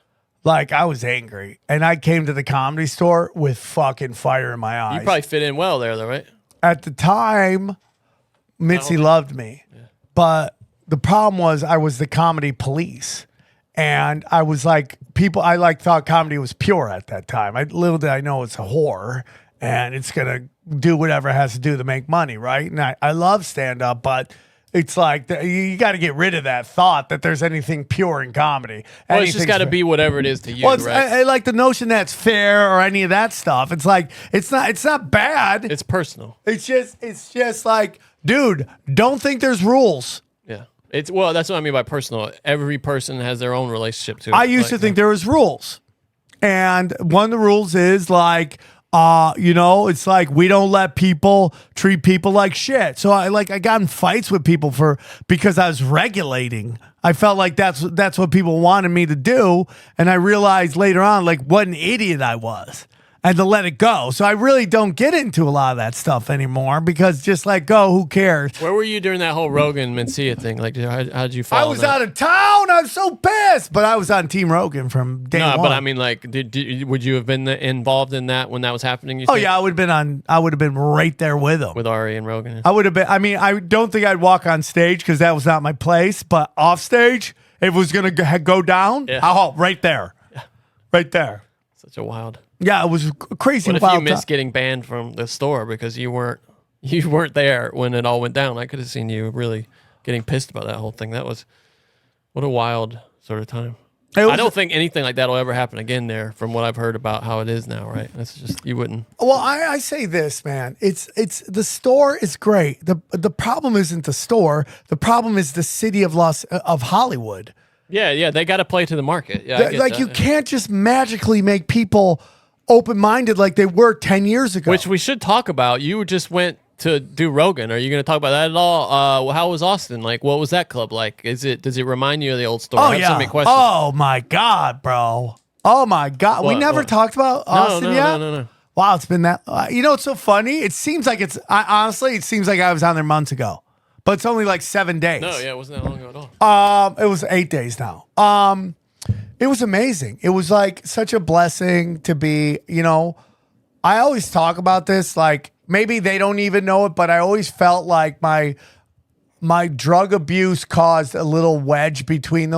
Like I was angry, and I came to the Comedy Store with fucking fire in my eyes. You probably fit in well there, though, right? At the time, Mitzi loved me, but the problem was I was the comedy police, and I was like I thought comedy was pure at that time. Little did I know it's a whore, and it's gonna do whatever it has to do to make money, right? And I love stand up, but it's like you got to get rid of that thought that there's anything pure in comedy. Well, it's just got to be whatever it is to you, well, right? I like the notion that's fair or any of that stuff. It's like it's not bad. It's personal. It's just like, dude, don't think there's rules. Yeah. That's what I mean by personal. Every person has their own relationship to it. I used to think there was rules, and one of the rules is like, it's like we don't let people treat people like shit. So I got in fights with people because I was regulating. I felt like that's what people wanted me to do, and I realized later on like what an idiot I was. And to let it go. So I really don't get into a lot of that stuff anymore because just let go, who cares? Where were you during that whole Rogan Mencia thing? Like, how did you follow I was that? out of town. I was so pissed. But I was on Team Rogan from day one. No, but I mean, like, would you have been involved in that when that was happening? Yeah, I would have been right there with him. With Ari and Rogan? I would have been. I mean, I don't think I'd walk on stage because that was not my place. But off stage, if it was going to go down, right there. Yeah. Right there. Such a wild... Yeah, it was crazy. What if you missed getting banned from the store because you weren't there when it all went down? I could have seen you really getting pissed about that whole thing. What a wild sort of time. I don't think anything like that will ever happen again there from what I've heard about how it is now, right? That's just, you wouldn't. Well, I say this, man. It's the store is great. The problem isn't the store. The problem is the city of Hollywood. Yeah, they got to play to the market. Yeah, you can't just magically make people open-minded like they were 10 years ago. Which we should talk about. You just went to do Rogan. Are you going to talk about that at all? How was Austin? Like, what was that club like? Does it remind you of the old story? Oh, I have so yeah. many questions. Oh, my God, bro. Oh, my God. We never talked about Austin yet? No. Wow, it's been that. You know, it's so funny. It seems like honestly, it seems like I was on there months ago, but it's only like 7 days. No, yeah, it wasn't that long ago at all. It was 8 days now. It was amazing. It was like such a blessing to be, you know, I always talk about this, like maybe they don't even know it, but I always felt like my drug abuse caused a little wedge between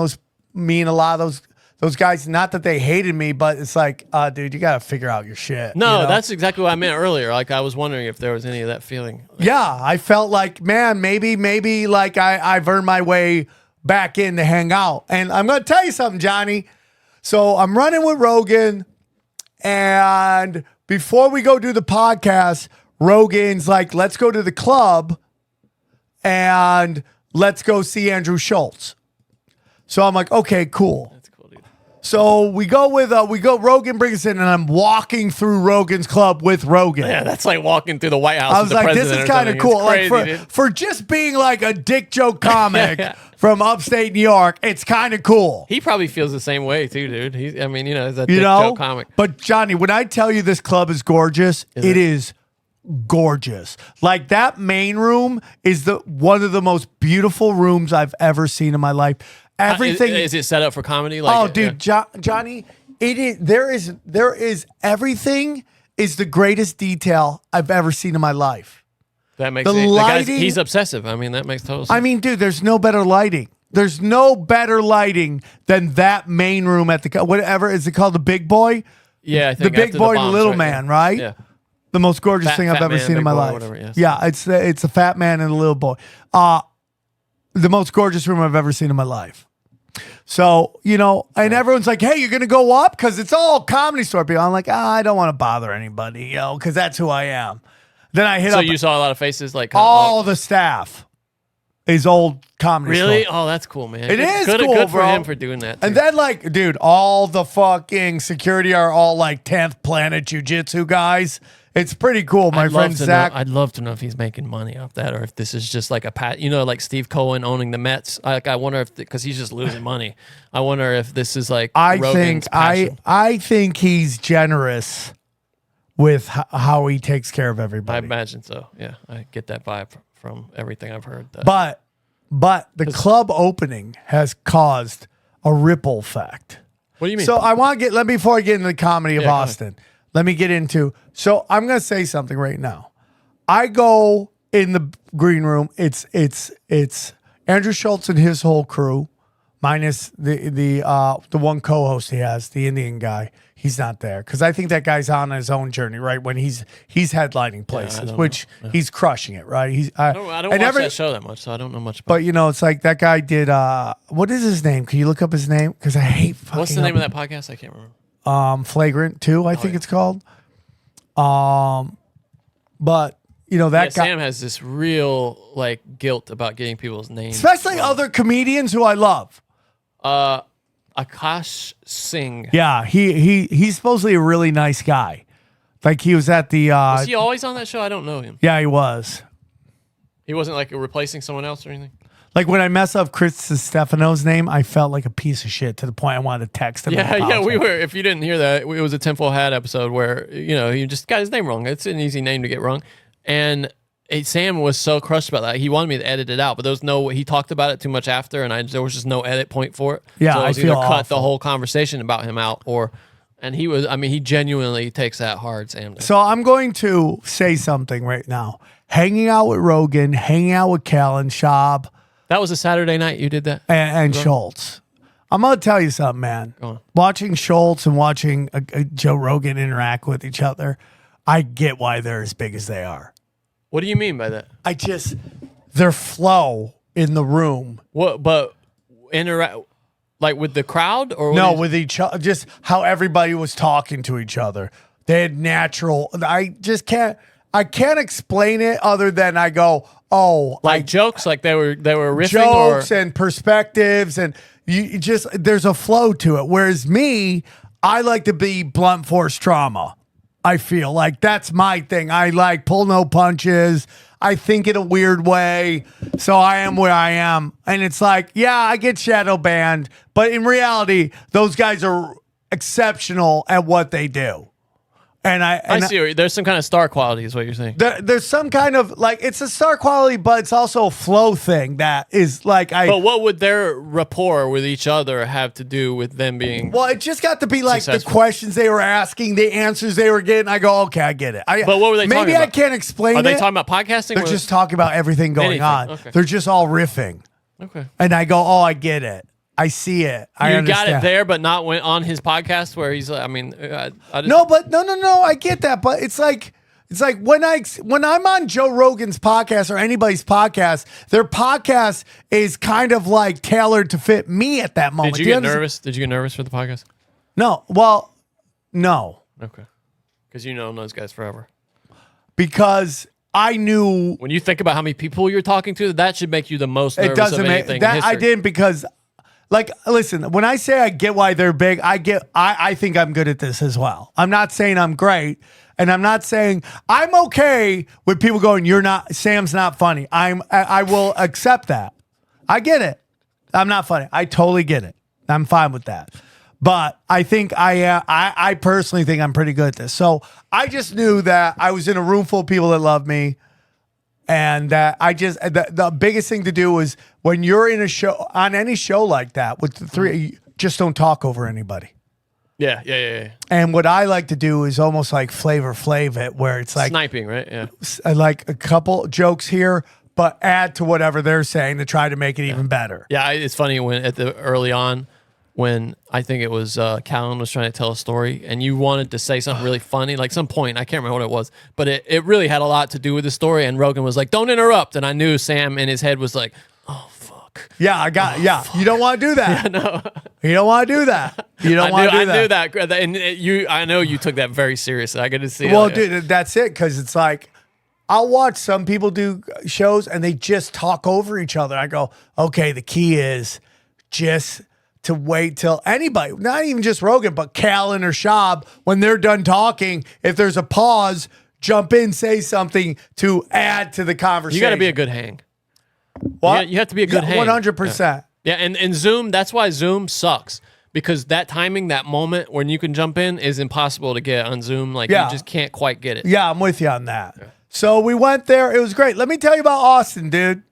me and a lot of those guys. Not that they hated me, but it's like, dude, you got to figure out your shit. No, you know? that's exactly what I meant earlier. Like, I was wondering if there was any of that feeling. Yeah, I felt like, man, maybe like I've earned my way back in to hang out. And I'm going to tell you something, Johnny. So I'm running with Rogan, and before we go do the podcast, Rogan's like, let's go to the club and let's go see Andrew Schultz. So I'm like, okay, cool. That's cool, dude. So we go, Rogan brings us in, and I'm walking through Rogan's club with Rogan. Yeah, that's like walking through the White House. I was like, this is kind of cool. Crazy, like for just being like a dick joke comic Yeah. from upstate New York, it's kind of cool. He probably feels the same way too, dude. He's a dick You know? joke comic. But Johnny, when I tell you this club is gorgeous, it is gorgeous. Like that main room is one of the most beautiful rooms I've ever seen in my life. Everything is it set up for comedy? Like, oh, dude, Johnny, it is. There is everything is the greatest detail I've ever seen in my life. That makes the it, lighting. He's obsessive. I mean, that makes total sense. I mean, dude, there's no better lighting. There's no better lighting than that main room at the whatever is it called, the Big Boy? yeah, I think The Big after Boy and bombs, the Little right? Man, right? Yeah. The most gorgeous thing I've Fat ever Man, seen in Big my Boy, life. whatever, yes. Yeah, it's a fat man and a little boy. The most gorgeous room I've ever seen in my life. So, you know, and everyone's like, hey, you're going to go up? Because it's all Comedy Store people. I'm like, I don't want to bother anybody, you know, because that's who I am. Then I hit So up you saw a lot of faces like all the staff is old Comedy really? Store. Oh, that's cool, man. It is good, cool, good for bro. him for doing that. Too. And then, like, dude, all the fucking security are all like 10th Planet Jiu-Jitsu guys. It's pretty cool. My friend Zach. I'd love to know if he's making money off that, or if this is just like like Steve Cohen owning the Mets. I wonder if because he's just losing money. I wonder if this is like Rogan's passion. I think he's generous with how he takes care of I everybody. imagine so. Yeah, I get that vibe from everything I've heard. But the club opening has caused a ripple effect. What do you mean? So I want to before I get into the comedy of go Austin, let me get into, so I'm going to say something right now. I go in the green room. It's Andrew Schultz and his whole crew, minus the one co-host he has, the Indian guy. He's not there because I think that guy's on his own journey, right? When he's headlining places, which he's crushing it, right? I don't watch that show that much, so I don't know much about But you know, it's like that guy did. What is his name? Can you look up his name? Because I hate fucking. What's the name of that podcast? I can't remember. Flagrant 2, I think it's called. But you know that guy. Sam has this real like guilt about getting people's names, Especially other comedians who I love. Akash Singh. Yeah, he's supposedly a really nice guy. Like he was at the. Was he always on that show? I don't know him. Yeah, he was. He wasn't like replacing someone else or anything. Like when I mess up Chris Stefano's name, I felt like a piece of shit to the point I wanted to text him. Yeah, we were. If you didn't hear that, it was a Tinfoil Hat episode where he just got his name wrong. It's an easy name to get wrong, and Sam was so crushed about that. He wanted me to edit it out, but there was he talked about it too much after, and there was just no edit point for it. Yeah, so I I was feel either cut awful. the whole conversation about him out, and he was. I mean, he genuinely takes that hard, Sam. So I'm going to say something right now. Hanging out with Rogan, hanging out with Cal and Schaub. That was a Saturday night you did that? And Schultz. I'm going to tell you something, man. Go on. Watching Schultz and watching Joe Rogan interact with each other, I get why they're as big as they are. What do you mean by that? Their flow in the room. What, but interact like with the crowd or No, with each other, just how everybody was talking to each other. They had natural, I can't explain it other than I go, oh. like jokes, like they were riffing jokes or and perspectives, and you there's a flow to it. Whereas me, I like to be blunt force trauma. I feel like that's my thing. I like pull no punches. I think in a weird way. So I am where I am. And it's like, yeah, I get shadow banned, but in reality, those guys are exceptional at what they do. And I see. There's some kind of star quality, is what you're saying. There's some kind of like it's a star quality, but it's also a flow thing that is like But what would their rapport with each other have to do with them being? Well, it just got to be like successful? the questions they were asking, the answers they were getting. I go, okay, I get it. But what were they talking about? Maybe I can't explain it. Are they talking about podcasting? They're just talking about everything going Anything. on. Okay. They're just all riffing. Okay. And I go, oh, I get it. I see it. I You understand. got it there, but not on his podcast where he's. I mean, I just, No, but no. I get that, but it's like when I'm on Joe Rogan's podcast or anybody's podcast, their podcast is kind of like tailored to fit me at that moment. Did you get nervous? Did you get nervous for the podcast? No. Well, no. Okay. Because you know those guys forever. Because I knew when you think about how many people you're talking to, that should make you the most nervous it doesn't of make anything that in I history. didn't because. Like, listen, when I say I get why they're big, I think I'm good at this as well. I'm not saying I'm great, and I'm not saying I'm okay with people going, Sam's not funny. I will accept that. I get it. I'm not funny. I totally get it. I'm fine with that. But I think I personally think I'm pretty good at this. So I just knew that I was in a room full of people that love me. And that the biggest thing to do is when you're in a show, on any show like that with the three, just don't talk over anybody. Yeah. And what I like to do is almost like Flavor Flav it, where it's like Sniping, right? Yeah. like a couple jokes here, but add to whatever they're saying to try to make it even better. Yeah, it's funny when early on, when I think it was Callan was trying to tell a story and you wanted to say something really funny, like some point, I can't remember what it was, but it really had a lot to do with the story. And Rogan was like, don't interrupt. And I knew Sam in his head was like, oh, fuck. Yeah, fuck. You don't want to do that. Yeah, no. You don't want to do that. You don't want to do that. I knew that. And I know you took that very seriously. I got to see Well, it. dude, that's it. Because it's like, I'll watch some people do shows and they just talk over each other. I go, okay, the key is just to wait till anybody, not even just Rogan, but Callan or Shab, when they're done talking, if there's a pause, jump in, say something to add to the conversation. You got to be a good hang. What? You have to be a good hang. 100%. Yeah, and Zoom, that's why Zoom sucks. Because that timing, that moment when you can jump in is impossible to get on Zoom. Like, you just can't quite get it. Yeah, I'm with you on that. Yeah. So we went there. It was great. Let me tell you about Austin, dude.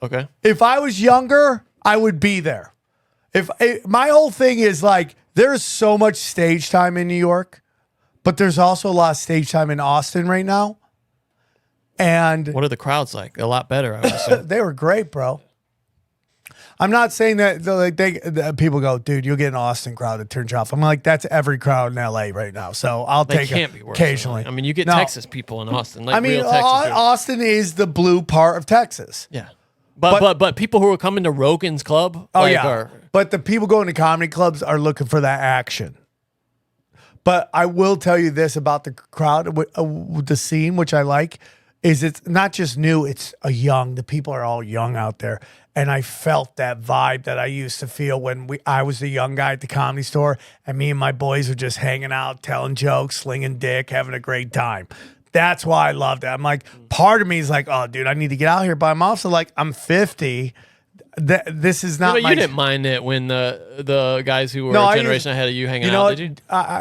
Okay. If I was younger, I would be there. My whole thing is like, there's so much stage time in New York, but there's also a lot of stage time in Austin right now. And what are the crowds like? A lot better, I would assume. They were great, bro. I'm not saying that people go, dude, you'll get an Austin crowd that turns you off. I'm like, that's every crowd in LA right now. So I'll take it occasionally. I mean, you get Texas people in Austin. Like, I mean, real Texas Austin is the blue part of Texas. Yeah. But people who are coming to Rogan's club, but the people going to comedy clubs are looking for that action. But I will tell you this about the crowd, the scene, which I like, is it's not just new, it's the people are all young out there. And I felt that vibe that I used to feel when I was the young guy at the Comedy Store, and me and my boys were just hanging out, telling jokes, slinging dick, having a great time. That's why I loved it. I'm like, part of me is like, oh, dude, I need to get out here. But I'm also like, I'm 50. This is not. But you didn't mind it when the guys who were a generation ahead of you hanging out, did you?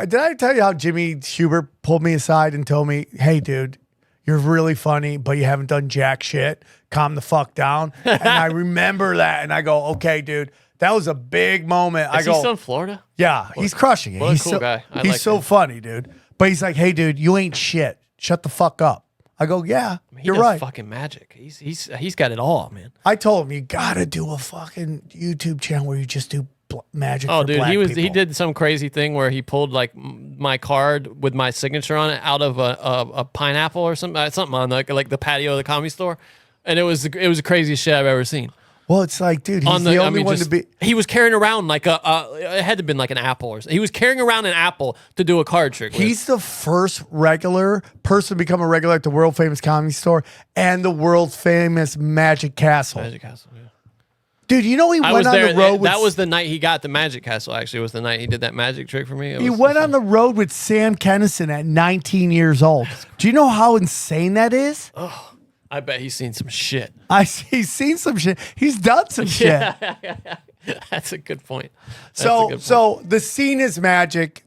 Did I tell you how Jimmy Hubert pulled me aside and told me, hey, dude, you're really funny, but you haven't done jack shit. Calm the fuck down. And I remember that. And I go, okay, dude, that was a big moment. Is he still in Florida? Yeah, he's crushing it. What a cool guy. He's so funny, dude. But he's like, hey, dude, you ain't shit. Shut the fuck up. I go, yeah, you're right. Fucking magic. He's got it all, man. I told him, you gotta do a fucking YouTube channel where you just do magic. Oh, for dude, black people. he did some crazy thing where he pulled like my card with my signature on it out of a pineapple or something on like the patio of the Comedy Store, and it was the craziest shit I've ever seen. Well, it's like, dude, he's the only one to be. He was carrying around like it had to have been like an apple or something. He was carrying around an apple to do a card trick with. He's the first regular person to become a regular at the world famous Comedy Store and the world famous Magic Castle. Magic Castle, yeah. Dude, you know he I went was on there. the road with... That was the night he got the Magic Castle, actually. It was the night he did that magic trick for me. He went on the road with Sam Kinison at 19 years old. Do you know how insane that is? Oh, I bet he's seen some shit. He's seen some shit. He's done some shit. That's a good point. So the scene is magic.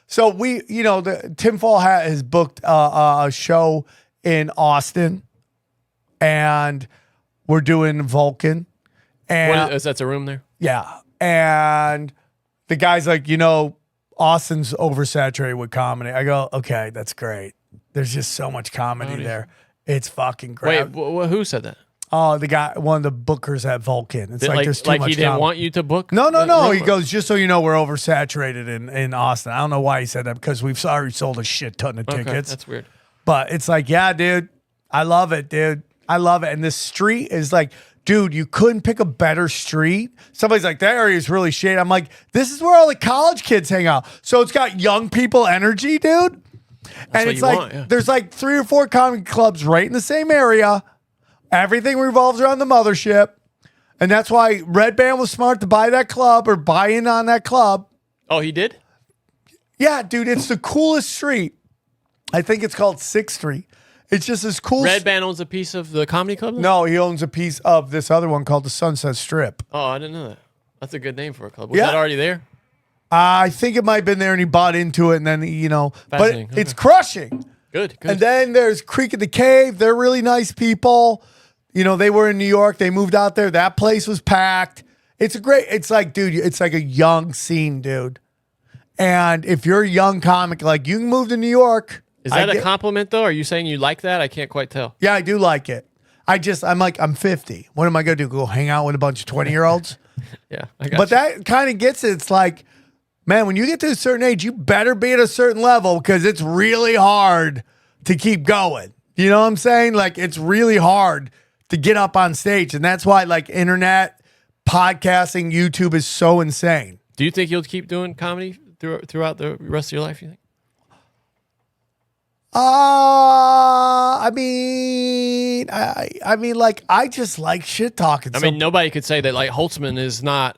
So we, the Tinfoil Hat has booked a show in Austin, and we're doing Vulcan. And is that a room there? yeah, and the guy's like, Austin's oversaturated with comedy. I go, okay, that's great. There's just so much comedy there. It's fucking great. Wait, who said that? Oh, the guy, one of the bookers at Vulcan. It's like there's too much he didn't comedy. want you to book? No. He goes, just so you know, we're oversaturated in Austin. I don't know why he said that, because we've already sold a shit ton of tickets. That's weird. But it's like, yeah, dude, I love it, dude. I love it. And this street is like, dude, you couldn't pick a better street. Somebody's like, that area is really shady. I'm like, this is where all the college kids hang out. So it's got young people energy, dude. And it's like, there's like 3 or 4 comedy clubs right in the same area. Everything revolves around the mothership. And that's why Red Band was smart to buy that club or buy in on that club. Oh, he did? Yeah, dude, it's the coolest street. I think it's called 6th Street. It's just this cool... Red Band owns a piece of the comedy club? No, he owns a piece of this other one called the Sunset Strip. Oh, I didn't know that. That's a good name for a club. Was that already there? I think it might have been there and he bought into it and then, but it's crushing. Good. And then there's Creek of the Cave. They're really nice people. They were in New York. They moved out there. That place was packed. It's like, dude, it's like a young scene, dude. And if you're a young comic, like, you can move to New York. Is that a compliment, though? Are you saying you like that? I can't quite tell. Yeah, I do like it. I'm like, I'm 50. What am I going to do? Go hang out with a bunch of 20-year-olds? Yeah, I got But you. that kind of gets it. It's like, man, when you get to a certain age, you better be at a certain level, because it's really hard to keep going. You know what I'm saying? Like, it's really hard to get up on stage. And that's why, like, internet, podcasting, YouTube is so insane. Do you think you'll keep doing comedy throughout the rest of your life, you think? I mean, like, I just like shit talking. I mean, nobody could say that, like, Holtzman is not,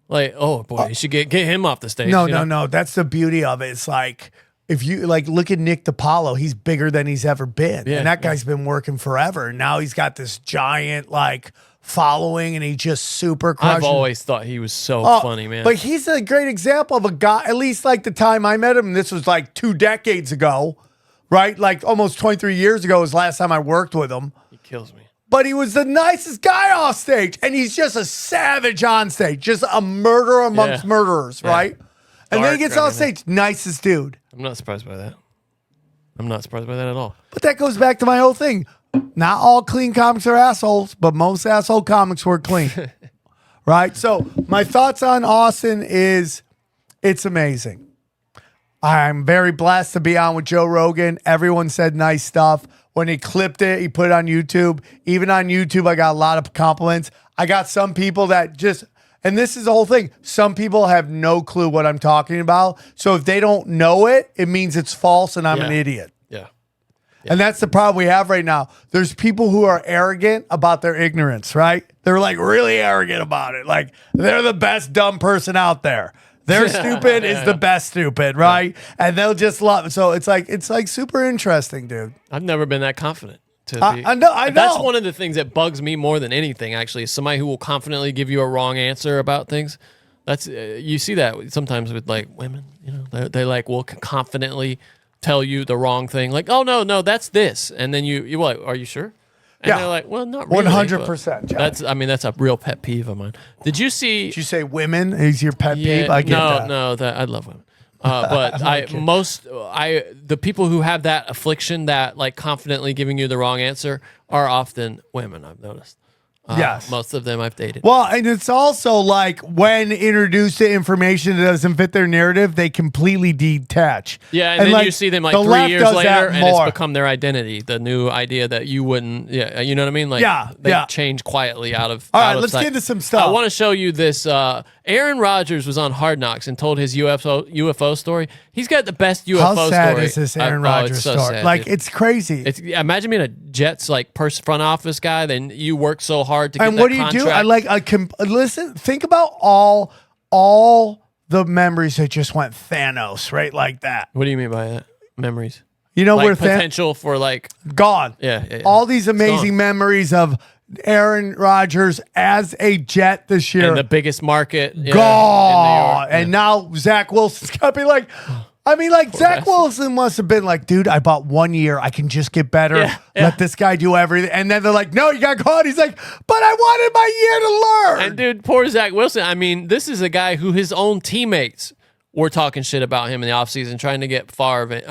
like, oh boy, you should get him off the stage. No. That's the beauty of it. It's like, if you look at Nick DiPaolo, he's bigger than he's ever been. Yeah, and that guy's been working forever. And now he's got this giant, like, following, and he just super crushing. I've always thought he was so funny, man. But he's a great example of a guy, at least like the time I met him, this was like 2 decades ago, right? Like almost 23 years ago was the last time I worked with him. He kills me. But he was the nicest guy off stage, and he's just a savage on stage, just a murderer amongst murderers, right? And then he gets off stage, nicest dude. I'm not surprised by that. I'm not surprised by that at all. But that goes back to my whole thing. Not all clean comics are assholes, but most asshole comics were clean. Right? So my thoughts on Austin is it's amazing. I'm very blessed to be on with Joe Rogan. Everyone said nice stuff. When he clipped it, he put it on YouTube. Even on YouTube, I got a lot of compliments. I got some people that just, and this is the whole thing, some people have no clue what I'm talking about. So if they don't know it, it means it's false and I'm an idiot. Yeah. And that's the problem we have right now. There's people who are arrogant about their ignorance, right? They're like really arrogant about it. Like they're the best dumb person out there. Their stupid is the best stupid, right? And they'll just love it. So it's like super interesting, dude. I've never been that confident. I know. That's one of the things that bugs me more than anything, actually, is somebody who will confidently give you a wrong answer about things. That's you see that sometimes with like women, they like will confidently tell you the wrong thing. Like, oh no, that's this. And then you're like, are you sure? And they're like, well, not really. 100%. That's a real pet peeve of mine. Did you you say women is your pet peeve? I get that. No, I love women. But the people who have that affliction, that like confidently giving you the wrong answer, are often women. I've noticed. Yes. Most of them I've dated. Well, and it's also like when introduced to information that doesn't fit their narrative, they completely detach. Yeah, and then like, you see them like the 3 left years does later, that and more. it's become their identity. The new idea that you wouldn't, you know what I mean? Like, they change quietly out of. All right, out of let's sight. get into some stuff. I want to show you this Aaron Rodgers was on Hard Knocks and told his UFO story. He's got the best UFO How story. sad is this Aaron Rodgers it's so story? sad, Like, dude. it's crazy. Imagine being a Jets like front office guy. Then you work so hard to get And that what do you contract. do? Listen, think about all the memories that just went Thanos, right? Like that. What do you mean by that? Memories. You know, Like where potential for like gone. Yeah. All these amazing gone. memories of Aaron Rodgers as a Jet this year. in the biggest market. Yeah, gone. in New York. And now Zach Wilson's got to be like, I mean, like Zach Wilson must have been like, dude, I bought 1 year. I can just get better. Yeah. Let this guy do everything. And then they're like, no, you got caught. He's like, but I wanted my year to learn. And dude, poor Zach Wilson. I mean, this is a guy who his own teammates were talking shit about him in the offseason, trying to get Favre.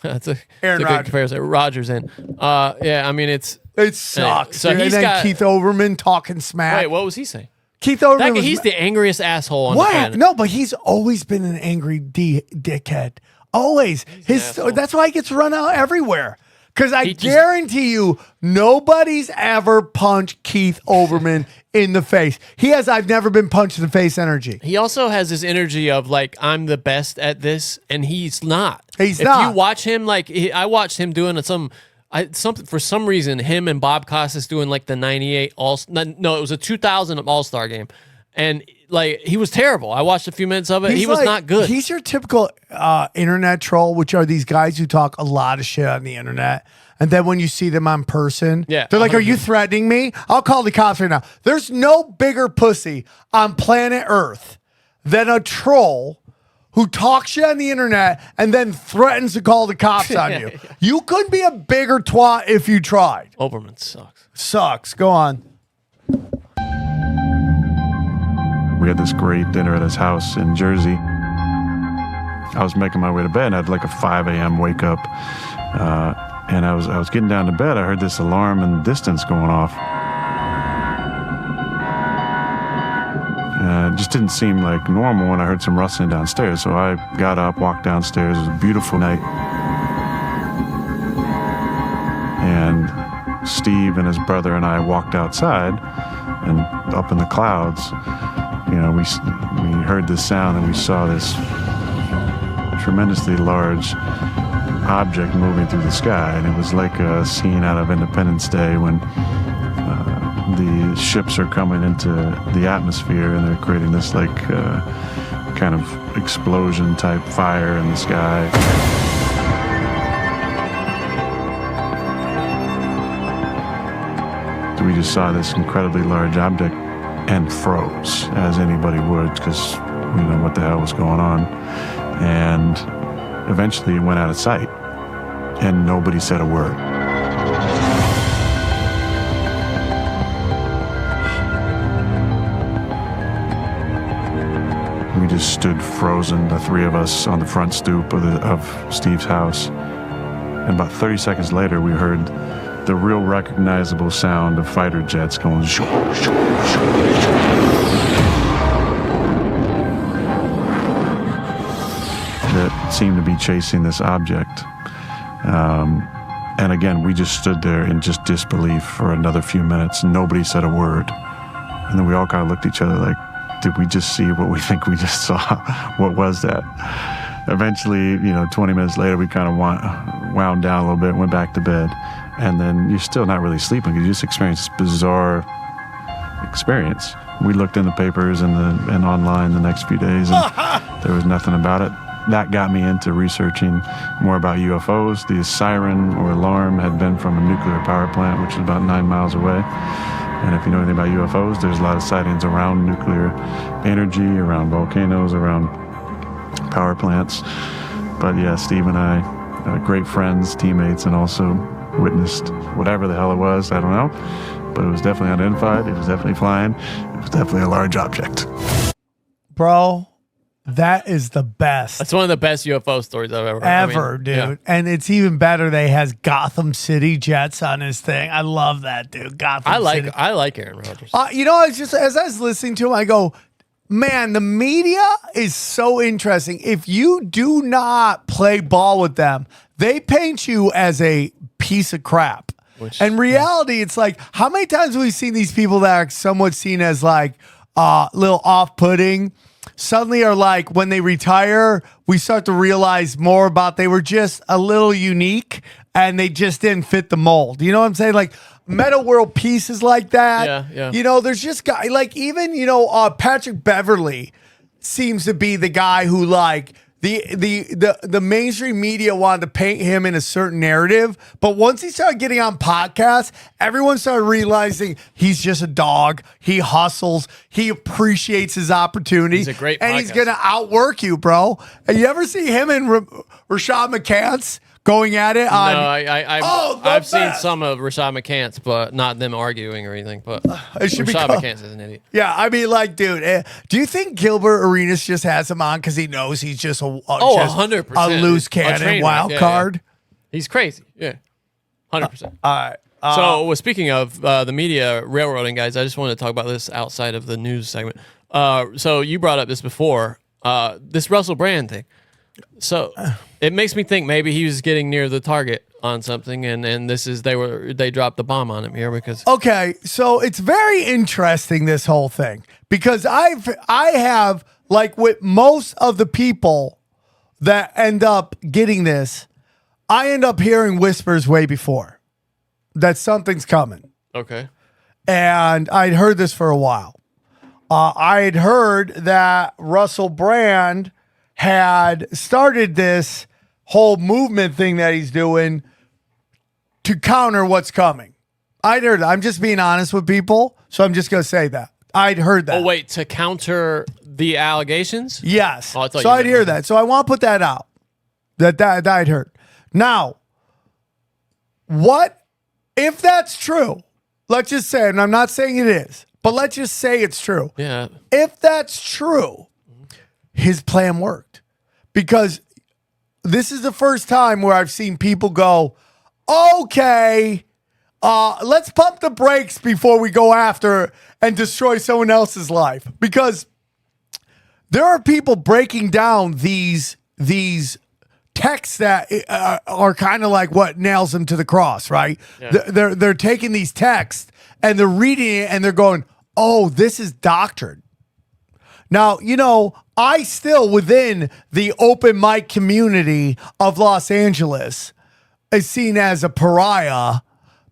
That's a Aaron good Rodgers. comparison. Rodgers in. Yeah, I mean, it sucks. So dude. he's and then got. Keith Overman talking smack. Wait, what was he saying? Keith Overman was He's the angriest asshole on the what? planet. No, but he's always been an angry dickhead. Always. asshole. That's why he gets run out everywhere. Because I He just- guarantee you, nobody's ever punched Keith Overman in the face. He has I've never been punched in the face energy. He also has this energy of like, I'm the best at this, and he's not. He's if not. you watch him, like I watched him doing something for some reason. Him and Bob Costas doing like the '98 it was a 2000 All-Star game, and like he was terrible. I watched a few minutes of it. He was like- not good. He's your typical internet troll, which are these guys who talk a lot of shit on the internet. And then when you see them on person, Yeah, they're like, 100%. are you threatening me? I'll call the cops right now. There's no bigger pussy on planet Earth than a troll who talks shit on the internet and then threatens to call the cops on you. You couldn't be a bigger twat if you tried. Oberman sucks. Sucks. Go on. We had this great dinner at his house in Jersey. I was making my way to bed and I had like a 5 a.m. wake up. And I was getting down to bed. I heard this alarm in the distance going off. It just didn't seem like normal when I heard some rustling downstairs. So I got up, walked downstairs. It was a beautiful night. And Steve and his brother and I walked outside, and up in the clouds, you know, we heard this sound and we saw this tremendously large object moving through the sky. And it was like a scene out of Independence Day when the ships are coming into the atmosphere and they're creating this like kind of explosion type fire in the sky. So we just saw this incredibly large object and froze, as anybody would, because we didn't know what the hell was going on. And eventually it went out of sight and nobody said a word. We just stood frozen, the three of us, on the front stoop of Steve's house. And about 30 seconds later, we heard the real recognizable sound of fighter jets going shoo, shoo, shoo, shoo. That seemed to be chasing this object. And again, we just stood there in just disbelief for another few minutes. Nobody said a word. And then we all kind of looked at each other like, did we just see what we think we just saw? What was that? Eventually, 20 minutes later, we kind of wound down a little bit, went back to bed. And then you're still not really sleeping because you just experienced this bizarre experience. We looked in the papers and online the next few days, and there was nothing about it. That got me into researching more about UFOs. The siren or alarm had been from a nuclear power plant, which is about 9 miles away. And if you know anything about UFOs, there's a lot of sightings around nuclear energy, around volcanoes, around power plants. But yeah, Steve and I, great friends, teammates, and also witnessed whatever the hell it was. I don't know. But it was definitely unidentified. It was definitely flying. It was definitely a large object. Bro, that is the best. That's one of the best UFO stories I've ever heard. Ever, dude. Yeah. And it's even better that he has Gotham City Jets on his thing. I love that, dude. Gotham City. I like Aaron Rodgers. As I was listening to him, I go, man, the media is so interesting. If you do not play ball with them, they paint you as a piece of crap. In reality, it's like, how many times have we seen these people that are somewhat seen as like, little off-putting, suddenly are like, when they retire, we start to realize more about they were just a little unique and they just didn't fit the mold. You know what I'm saying? Like Meta World Peace is like that. Yeah. You know, there's just guys like even, Patrick Beverly seems to be the guy who like the mainstream media wanted to paint him in a certain narrative, but once he started getting on podcasts, everyone started realizing he's just a dog. He hustles. He appreciates his opportunity. He's a great and he's podcaster. gonna outwork you, bro. And you ever see him and Rashad McCants going at it on? No, I've seen some of Rashad McCants, but not them arguing or anything. But It should Rashad become- McCants is an idiot. Yeah, I mean, like, dude, do you think Gilbert Arenas just has him on because he knows he's just just 100%. a loose A cannon train wild wreck. card? He's crazy. Yeah, 100%. All right. So, speaking of the media railroading, guys, I just want to talk about this outside of the news segment. So you brought up this before, this Russell Brand thing. So it makes me think maybe he was getting near the target on something, and this is they dropped the bomb on him here because Okay, so it's very interesting, this whole thing, because I have, like with most of the people that end up getting this, I end up hearing whispers way before that something's coming. okay, And I'd heard this for a while. I had heard that Russell Brand had started this whole movement thing that he's doing to counter what's coming. I'd heard that. I'm just being honest with people, so I'm just going to say that. I'd heard that. Oh wait, to counter the allegations? Yes. Oh, I thought So you I'd meant- hear that. So I want to put that out. That I'd heard. Now, what if that's true? Let's just say, and I'm not saying it is, but let's just say it's true. Yeah. If that's true, his plan worked, because this is the first time where I've seen people go, okay, let's pump the brakes before we go after and destroy someone else's life. Because there are people breaking down these texts that are kind of like what nails them to the cross, right? Yeah. They're taking these texts and they're reading it and they're going, oh, this is doctrine. Now, I still, within the open mic community of Los Angeles, is seen as a pariah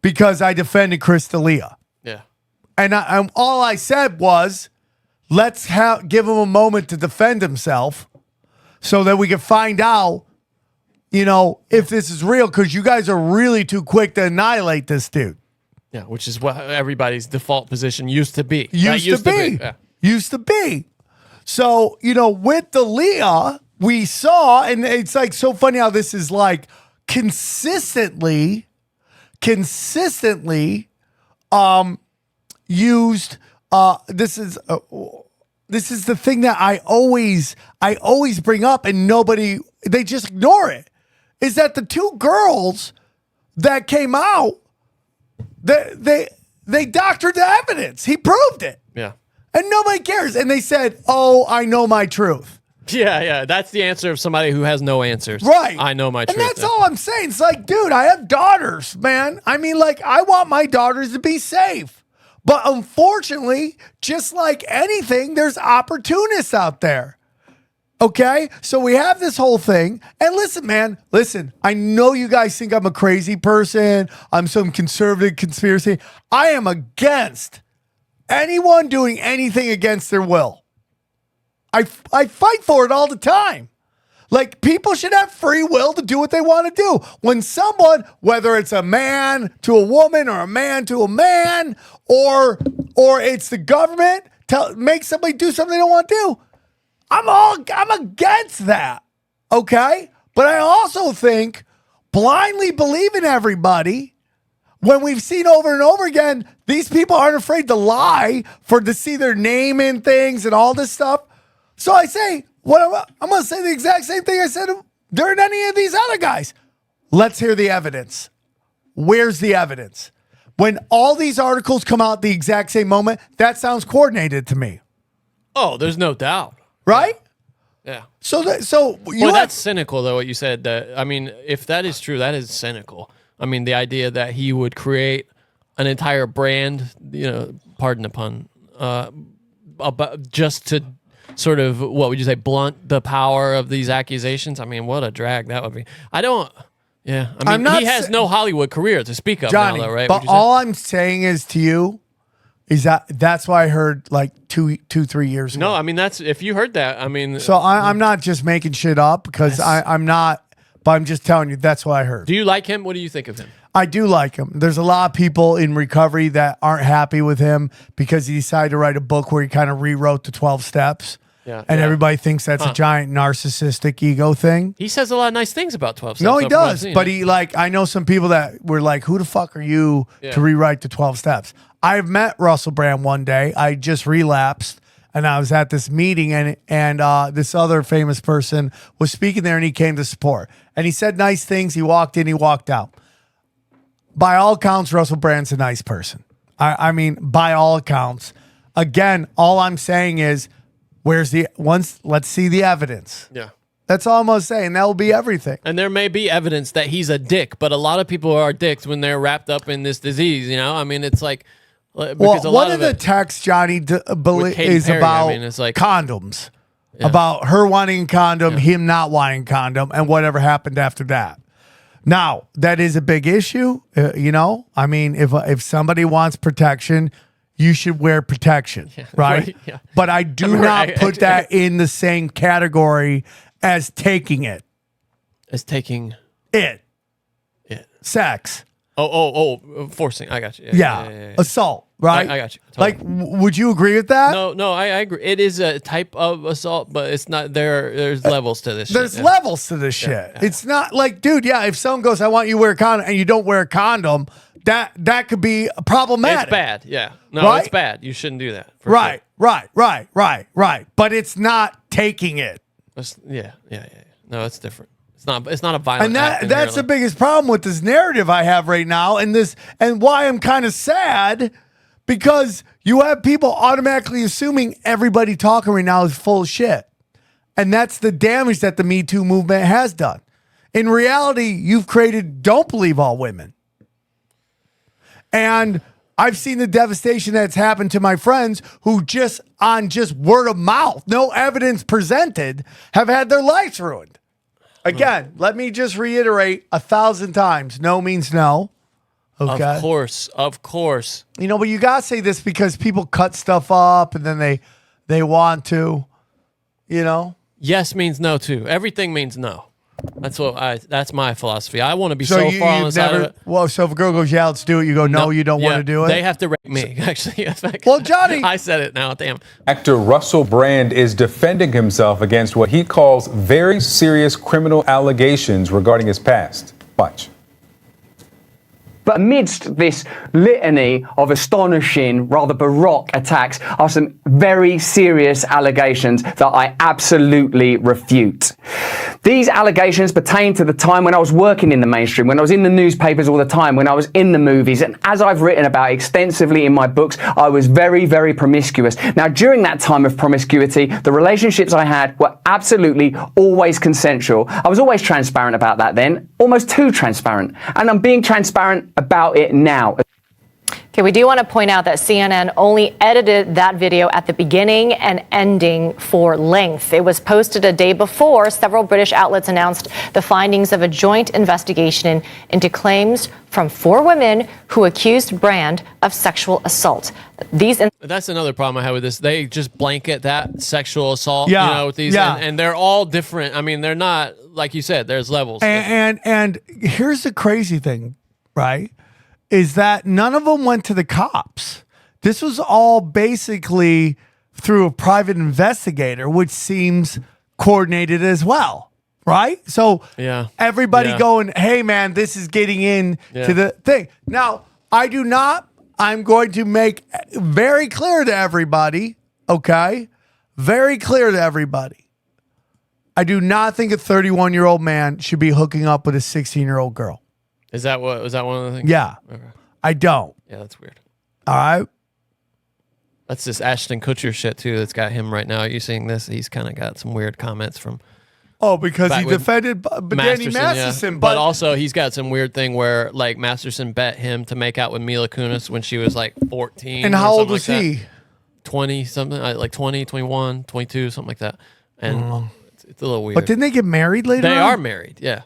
because I defended Chris D'Elia. Yeah. And all I said was, let's give him a moment to defend himself so that we can find out, if this is real, because you guys are really too quick to annihilate this dude. Yeah, which is what everybody's default position used to be. Used to be. Yeah. Used to be. So, with D'Elia, we saw, and it's like so funny how this is like consistently used. This is the thing that I always bring up, and they just ignore it. Is that the two girls that came out, they doctored the evidence. He proved it. Yeah. And nobody cares. And they said, oh, I know my truth. Yeah. That's the answer of somebody who has no answers. Right. I know my truth. And that's all I'm saying. It's like, dude, I have daughters, man. I mean, like, I want my daughters to be safe. But unfortunately, just like anything, there's opportunists out there. Okay? So we have this whole thing. And listen, man, I know you guys think I'm a crazy person. I'm some conservative conspiracy. I am against anyone doing anything against their will. I fight for it all the time. Like, people should have free will to do what they want to do. When someone, whether it's a man to a woman or a man to a man, or it's the government, make somebody do something they don't want to do, I'm against that. Okay? But I also think blindly believing everybody, when we've seen over and over again, these people aren't afraid to lie to see their name in things and all this stuff. So I say, I'm going to say the exact same thing I said during any of these other guys. Let's hear the evidence. Where's the evidence? When all these articles come out the exact same moment, that sounds coordinated to me. Oh, there's no doubt. Right? Yeah. Well, that's cynical, though, what you said. I mean, if that is true, that is cynical. I mean, the idea that he would create an entire brand, pardon the pun, about just to sort of, what would you say, blunt the power of these accusations? I mean, what a drag that would be. Yeah, I mean, he has no Hollywood career to speak of Johnny, now, though, right? But all I'm saying is to you is that's why I heard like 2-3 years ago. No, I mean, if you heard that, I mean. So I'm not just making shit up because I'm not, but I'm just telling you that's what I heard. Do you like him? What do you think of him? I do like him. There's a lot of people in recovery that aren't happy with him because he decided to write a book where he kind of rewrote the 12 steps. Yeah, and everybody thinks that's a giant narcissistic ego thing. He says a lot of nice things about 12 steps. No, he does. But I know some people that were like, who the fuck are you to rewrite the 12 steps? I've met Russell Brand one day. I just relapsed and I was at this meeting and this other famous person was speaking there and he came to support. And he said nice things. He walked in, he walked out. By all accounts, Russell Brand's a nice person. I mean, by all accounts. Again, all I'm saying is, let's see the evidence. Yeah. That's all I'm going to say, and that will be everything. And there may be evidence that he's a dick, but a lot of people are dicks when they're wrapped up in this disease, you know? I mean, it's like... Because one of the texts, Johnny, is Perry, about it's like, condoms. Yeah. About her wanting a condom, him not wanting a condom, and whatever happened after that. Now, that is a big issue, you know? I mean, if somebody wants protection... you should wear protection, right? Yeah. But I do not put that in the same category as taking it. As taking it. Sex. Forcing. I got you. Yeah. Assault, right? I got you. Totally. Like, would you agree with that? No, I agree. It is a type of assault, but it's not there's levels to this There's shit. levels to this shit. Yeah. It's not like, dude, if someone goes, I want you to wear a condom, and you don't wear a condom, that could be problematic. It's bad, yeah. No, right? It's bad. You shouldn't do that. Right. But it's not taking it. Yeah. No, it's different. It's not a violent act. And that's the biggest problem with this narrative I have right now, and why I'm kind of sad, because you have people automatically assuming everybody talking right now is full of shit. And that's the damage that the Me Too movement has done. In reality, you've created don't believe all women. And I've seen the devastation that's happened to my friends who just word of mouth, no evidence presented, have had their lives ruined. Again, let me just reiterate 1,000 times. No means no. Okay. Of course. You know, but you got to say this because people cut stuff up and then they want to, you know. Yes means no too. Everything means no. That's my philosophy. I want to be so far on the side of it. Well, so if a girl goes, yeah, let's do it, you go, no, you don't want to do it? They have to rate me, actually. Well, Johnny. I said it now, damn. Actor Russell Brand is defending himself against what he calls very serious criminal allegations regarding his past. Watch. But amidst this litany of astonishing, rather baroque attacks are some very serious allegations that I absolutely refute. These allegations pertain to the time when I was working in the mainstream, when I was in the newspapers all the time, when I was in the movies, and as I've written about extensively in my books, I was very, very promiscuous. Now, during that time of promiscuity, the relationships I had were absolutely always consensual. I was always transparent about that then, almost too transparent, and I'm being transparent about it now. Okay, we do want to point out that CNN only edited that video at the beginning and ending for length. It was posted a day before several British outlets announced the findings of a joint investigation into claims from 4 women who accused Brand of sexual assault. That's another problem I have with this. They just blanket that sexual assault, with these, and they're all different. I mean, they're not, like you said, there's levels. And here's the crazy thing, right? Is that none of them went to the cops. This was all basically through a private investigator, which seems coordinated as well, right? So everybody going, hey, man, this is getting in to the thing. Now, I'm going to make very clear to everybody, okay? Very clear to everybody. I do not think a 31-year-old man should be hooking up with a 16-year-old girl. Was that one of the things? Yeah. Okay. I don't. Yeah, that's weird. All right. That's this Ashton Kutcher shit, too, that's got him right now. Are you seeing this? He's kind of got some weird comments from... Oh, because he defended Danny Masterson. Yeah. But also, he's got some weird thing where, like, Masterson bet him to make out with Mila Kunis when she was, like, 14. And how old was he? 20 something, like 20, 21, 22, something like that. And it's a little weird. But didn't they get married later? They on? are married, yeah.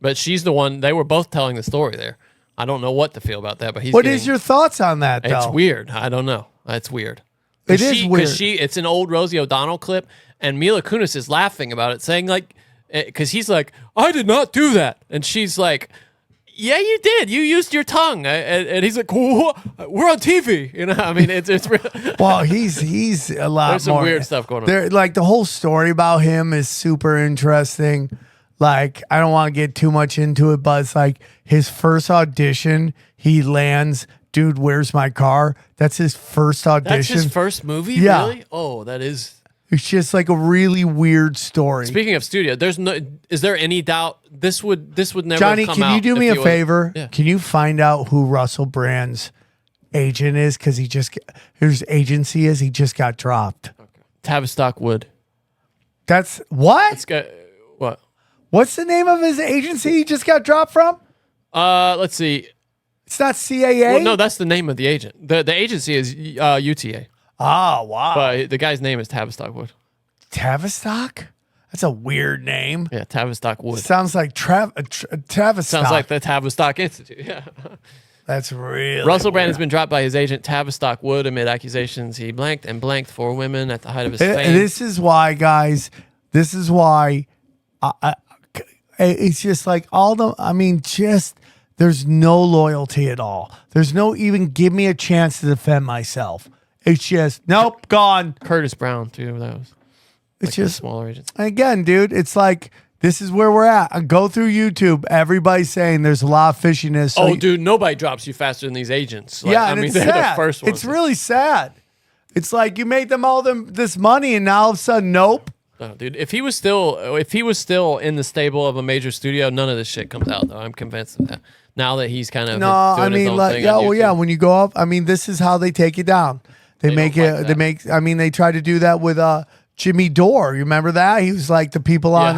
But she's the one. They were both telling the story there. I don't know what to feel about that. But What is your thoughts on that? Though It's weird. I don't know. It's weird. It is weird. Because it's an old Rosie O'Donnell clip, and Mila Kunis is laughing about it, saying like, because he's like, I did not do that, and she's like, yeah, you did. You used your tongue, and he's like, we're on TV. You know, I mean, it's real. Well, he's a lot There's some more weird stuff going on. There, like the whole story about him is super interesting. Like, I don't want to get too much into it, but it's like his first audition, he lands, dude, where's my car? That's his first audition. That's his first movie? Yeah. Really? Oh, that is. It's just like a really weird story. Speaking of studio, is there any doubt this would never Johnny, come can out you do if me he a was- favor? Yeah. Can you find out who Russell Brand's agent is? Because his agency is, he just got dropped. Tavistock Wood. That's what? It's got, what? What's the name of his agency he just got dropped from? Let's see. It's not CAA? Well, no, that's the name of the agent. The agency is UTA. Oh, wow. But the guy's name is Tavistock Wood. Tavistock? That's a weird name. Yeah, Tavistock Wood. Sounds like Tavistock. Sounds like the Tavistock Institute. Yeah. That's really Russell Brand weird. has been dropped by his agent Tavistock Wood amid accusations he blanked for women at the height of his And fame. this is why, guys. This is why. It's just like there's no loyalty at all. There's no even give me a chance to defend myself. It's just nope, gone. Curtis Brown too. That was. It's like the just smaller agents. Again, dude. It's like this is where we're at. I go through YouTube. Everybody's saying there's a lot of fishiness. So Dude, nobody drops you faster than these agents. Like, yeah, I and mean, it's they're sad. the first ones. It's really sad. It's like you made them all this money, and now all of a sudden, nope. No, dude. If he was still in the stable of a major studio, none of this shit comes out. Though I'm convinced of that. Now that he's kind of No, doing I his mean, own like, thing yeah, on well, yeah. YouTube. When you go up, I mean, this is how they take you down. They make don't it. like They that. make. I mean, they tried to do that with Jimmy Dore. You remember that? He was like the people on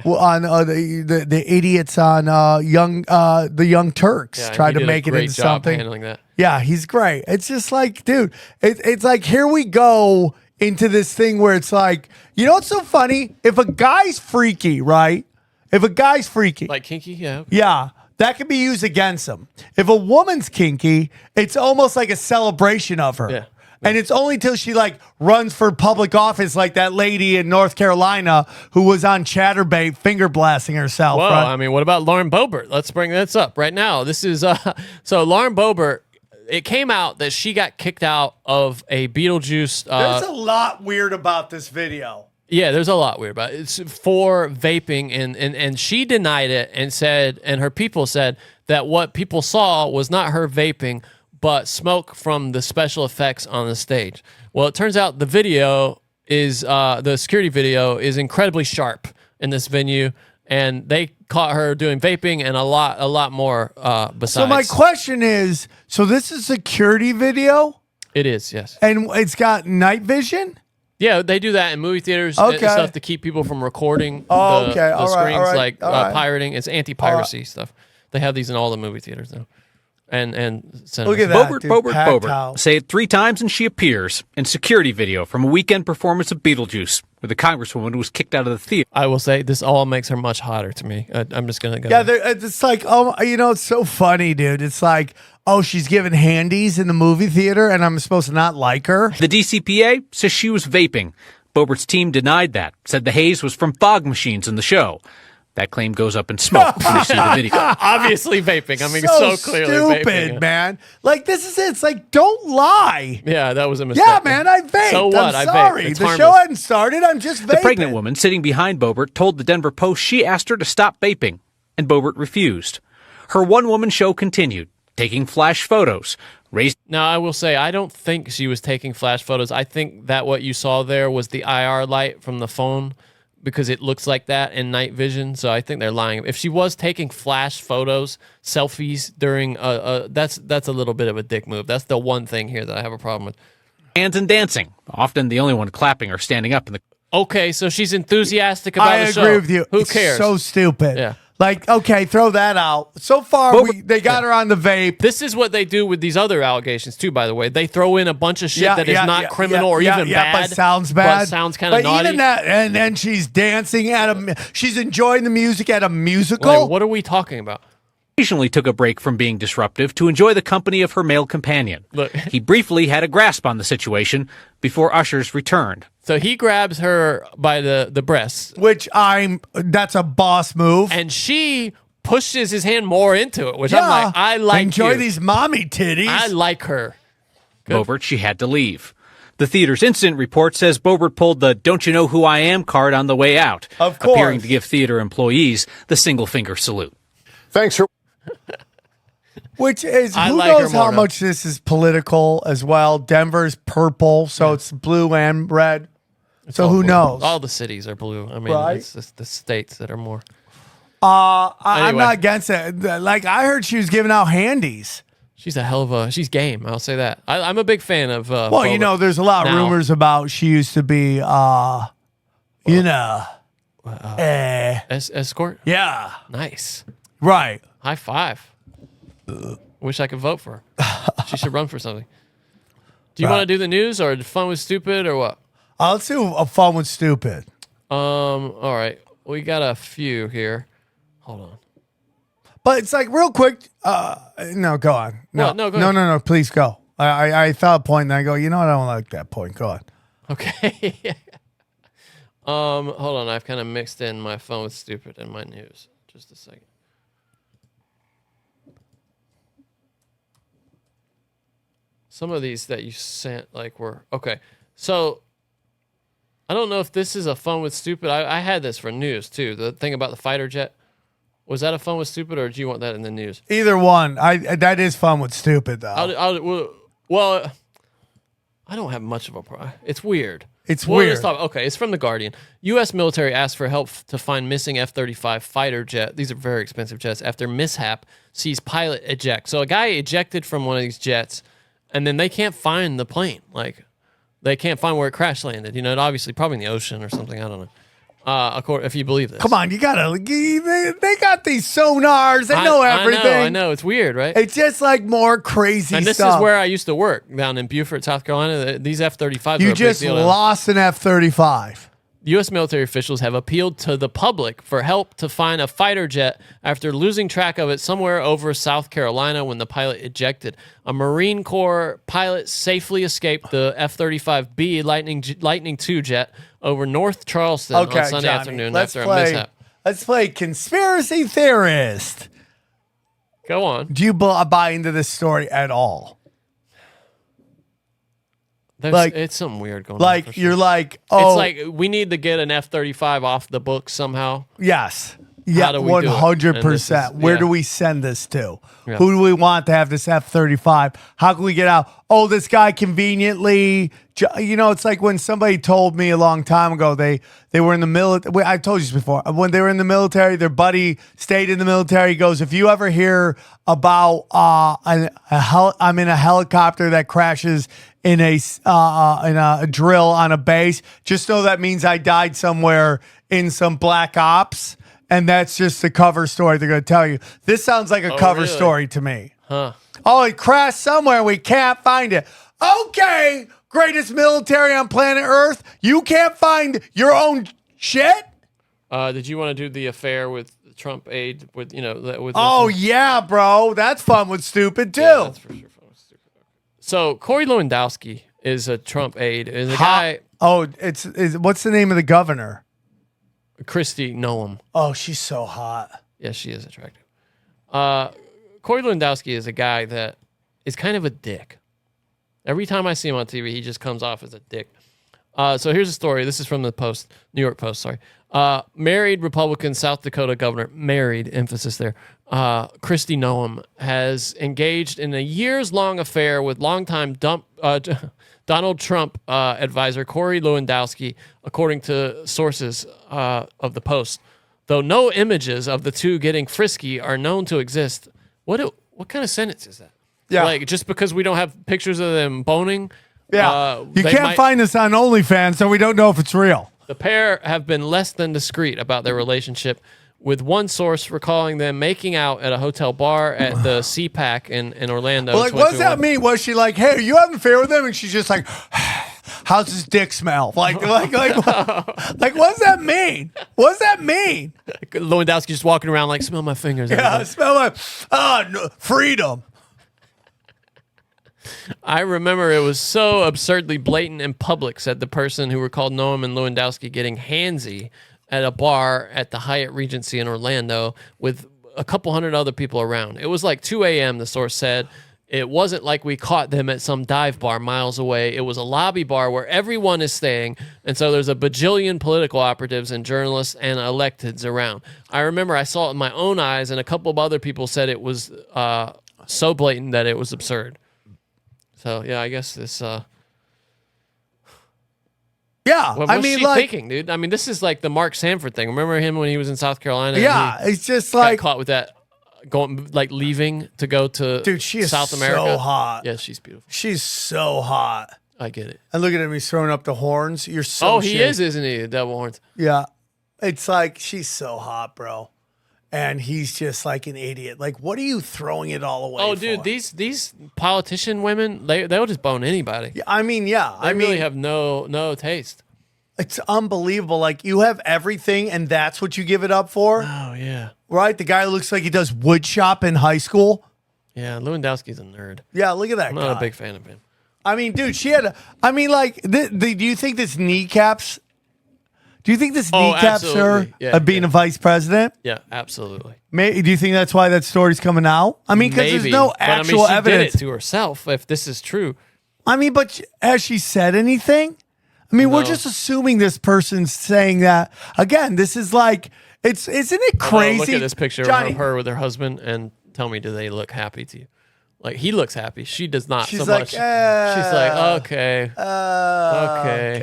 the idiots on the Young Turks Yeah, tried he to did a make it great into job something. handling that. Yeah, he's great. It's just like, dude, it's like here we go into this thing where it's like, you know what's so funny? If a guy's freaky, right? If a guy's freaky, Like kinky, yeah. yeah, that can be used against him. If a woman's kinky, it's almost like a celebration of her. Yeah. And it's only till she like runs for public office, like that lady in North Carolina who was on Chatterbait finger blasting herself. Well, right? I mean, what about Lauren Boebert? Let's bring this up right now. This is so Lauren Boebert. It came out that she got kicked out of a Beetlejuice. There's a lot weird about this video. Yeah, there's a lot weird about it. It's for vaping, and she denied it and said, and her people said that what people saw was not her vaping, but smoke from the special effects on the stage. Well, it turns out the video is the security video is incredibly sharp in this venue, and they caught her doing vaping and a lot more besides. So my question is, so this is security video? It is, yes. And it's got night vision? Yeah, they do that in movie theaters Okay. and stuff to keep people from recording Oh, the, okay. the All right, screens, all right, like all right. pirating. It's anti-piracy stuff. They have these in all the movie theaters now. And cinemas. Look at that. Boebert, dude. Boebert, Packed Boebert. house. Say it 3 times and she appears in security video from a weekend performance of Beetlejuice, where the congresswoman was kicked out of the theater. I will say this all makes her much hotter to me. I'm just gonna go. Yeah, it's like, oh, you know, it's so funny, dude. It's like, oh, she's giving handies in the movie theater, and I'm supposed to not like her. The DCPA says she was vaping. Boebert's team denied that, said the haze was from fog machines in the show. That claim goes up in smoke when you see the video. Obviously vaping. I mean, so clearly stupid, vaping. Yeah. man. Like, this is it. It's like, don't lie. Yeah, that was a mistake. Yeah, man, I vaped. So what? I'm I sorry. vaped. It's The harmless. show hadn't started. I'm just vaping. The pregnant woman sitting behind Boebert told the Denver Post she asked her to stop vaping, and Boebert refused. Her one-woman show continued, taking flash photos, raised. Now, I will say, I don't think she was taking flash photos. I think that what you saw there was the IR light from the phone, because it looks like that in night vision. So I think they're lying. If she was taking flash photos, selfies during that's a little bit of a dick move. That's the one thing here that I have a problem with. Hands and dancing, often the only one clapping or standing up in the. Okay, so she's enthusiastic about I the show. agree with you. Who It's cares? so stupid. Yeah. Like, okay, throw that out. So far, they got her on the vape. This is what they do with these other allegations too. By the way, they throw in a bunch of shit that is not criminal or even bad, but sounds bad, but sounds kind of naughty. Even that, and then she's dancing she's enjoying the music at a musical. Wait, what are we talking about? Occasionally took a break from being disruptive to enjoy the company of her male companion. Look. He briefly had a grasp on the situation before ushers returned. So he grabs her by the breasts, which that's a boss move, and she pushes his hand more into it, which I'm like, I like. Enjoy these mommy titties. I like her. Boebert, she had to leave. The theater's incident report says Boebert pulled the "Don't you know who I am" card on the way out, of course, appearing to give theater employees the single finger salute. Thanks for. Which is, who knows how much this is political as well. Denver's purple, so it's blue and red. So who knows? All the cities are blue. I mean, it's just the states that are more. I'm not against it. Like, I heard she was giving out handies. She's a hell of a. She's game. I'll say that. I'm a big fan of. Well, Boebert. you know, there's a lot of rumors about she used to be, escort. Yeah. Nice. Right. High five. Wish I could vote for her. She should run for something. Do you want to do the news or fun with stupid or what? Let's do a fun with stupid. All right. We got a few here. Hold on. But it's like real quick. No, go on. No, go ahead. No. Please go. I thought a point, and I go. You know what? I don't like that point. Go on. Okay. Hold on. I've kind of mixed in my fun with stupid and my news. Just a second. Some of these that you sent were okay. So I don't know if this is a fun with stupid. I had this for news too. The thing about the fighter jet. Was that a fun with stupid, or do you want that in the news? Either one. That is fun with stupid though. Well, I don't have much of a problem. It's weird. It's weird. Okay, it's from The Guardian. U.S. military asked for help to find missing F-35 fighter jet. These are very expensive jets. After mishap, sees pilot eject. So a guy ejected from one of these jets. And then they can't find the plane. Like, they can't find where it crash landed. You know, it obviously probably in the ocean or something. I don't know. If you believe this. Come on, you gotta. They got these sonars. They know everything. I know. It's weird, right? It's just like more crazy stuff. And this is where I used to work, down in Beaufort, South Carolina. These F-35s You are a just big deal. lost an F-35. U.S. military officials have appealed to the public for help to find a fighter jet after losing track of it somewhere over South Carolina when the pilot ejected. A Marine Corps pilot safely escaped the F-35B Lightning II jet over North Charleston on Sunday afternoon after a mishap. Let's play conspiracy theorist. Go on. Do you buy into this story at all? It's something weird going on. Like, you're like, it's like we need to get an F-35 off the books somehow. Yes. Yeah, 100%. Where do we send this to? Yeah. Who do we want to have this F-35? How can we get out? Oh, this guy conveniently, it's like when somebody told me a long time ago, they were in the military. I told you this before. When they were in the military, their buddy stayed in the military. He goes, if you ever hear about I'm in a helicopter that crashes in a drill on a base, just know that means I died somewhere in some black ops. And that's just the cover story they're going to tell you. This sounds like a cover story to me. Huh. Oh, it crashed somewhere. We can't find it. Okay, greatest military on planet Earth. You can't find your own shit? Did you want to do the affair with Trump aide? Yeah, bro. That's fun with stupid, too. Yeah, that's for sure fun with stupid. So, Corey Lewandowski is a Trump aide. Is a guy. Oh, what's the name of the governor? Kristi Noem. Oh, she's so hot. Yeah, she is attractive. Corey Lewandowski is a guy that is kind of a dick. Every time I see him on TV, he just comes off as a dick. So here's a story. This is from the Post, New York Post, sorry. Married Republican South Dakota governor, married, emphasis there, Kristi Noem, has engaged in a years-long affair with longtime Donald Trump advisor Corey Lewandowski, according to sources of the Post. Though no images of the two getting frisky are known to exist. What kind of sentence is that? Yeah. Like, just because we don't have pictures of them boning? Yeah. You can't find this on OnlyFans, so we don't know if it's real. The pair have been less than discreet about their relationship, with one source recalling them making out at a hotel bar at the CPAC in Orlando. Well, like, what does that mean? Was she like, hey, are you having an affair with him? And she's just like, how's his dick smell? Like, what does that mean? What does that mean? Lewandowski just walking around like, smell my fingers. Yeah, smell my, no, freedom. I remember it was so absurdly blatant and public, said the person who recalled Noam and Lewandowski getting handsy at a bar at the Hyatt Regency in Orlando with a couple hundred other people around. It was like 2 a.m., the source said. It wasn't like we caught them at some dive bar miles away. It was a lobby bar where everyone is staying, and so there's a bajillion political operatives and journalists and electeds around. I remember I saw it in my own eyes, and a couple of other people said it was so blatant that it was absurd. So, yeah, I guess this... Yeah, what was she thinking, dude? I mean, this is like the Mark Sanford thing. Remember him when he was in South Carolina? Yeah, it's just got like... caught with that, leaving to go to Dude, she is South America. so hot. Yeah, she's beautiful. She's so hot. I get it. And look at him, he's throwing up the horns. You're so he is, isn't he? The devil horns. Yeah. It's like, she's so hot, bro. And he's just like an idiot. Like, what are you throwing it all away for? Dude, these politician women, they'll just bone anybody. Yeah, I mean, yeah. They really have no taste. It's unbelievable. Like, you have everything, and that's what you give it up for? Oh, yeah. Right? The guy looks like he does wood shop in high school. Yeah, Lewandowski's a nerd. Yeah, look at that I'm guy. not a big fan of him. I mean, dude, she had do you think this kneecaps... Do you think this kneecaps her being a vice president? Yeah, absolutely. Do you think that's why that story's coming out? I mean, because there's no actual she evidence. did it to herself, if this is true. I mean, but has she said anything? I mean, we're just assuming this person's saying that. Again, this is like, isn't it crazy? Look at this picture Johnny, of her with her husband and tell me, do they look happy to you? Like, he looks happy. She does not she's so like, much. She's like, okay.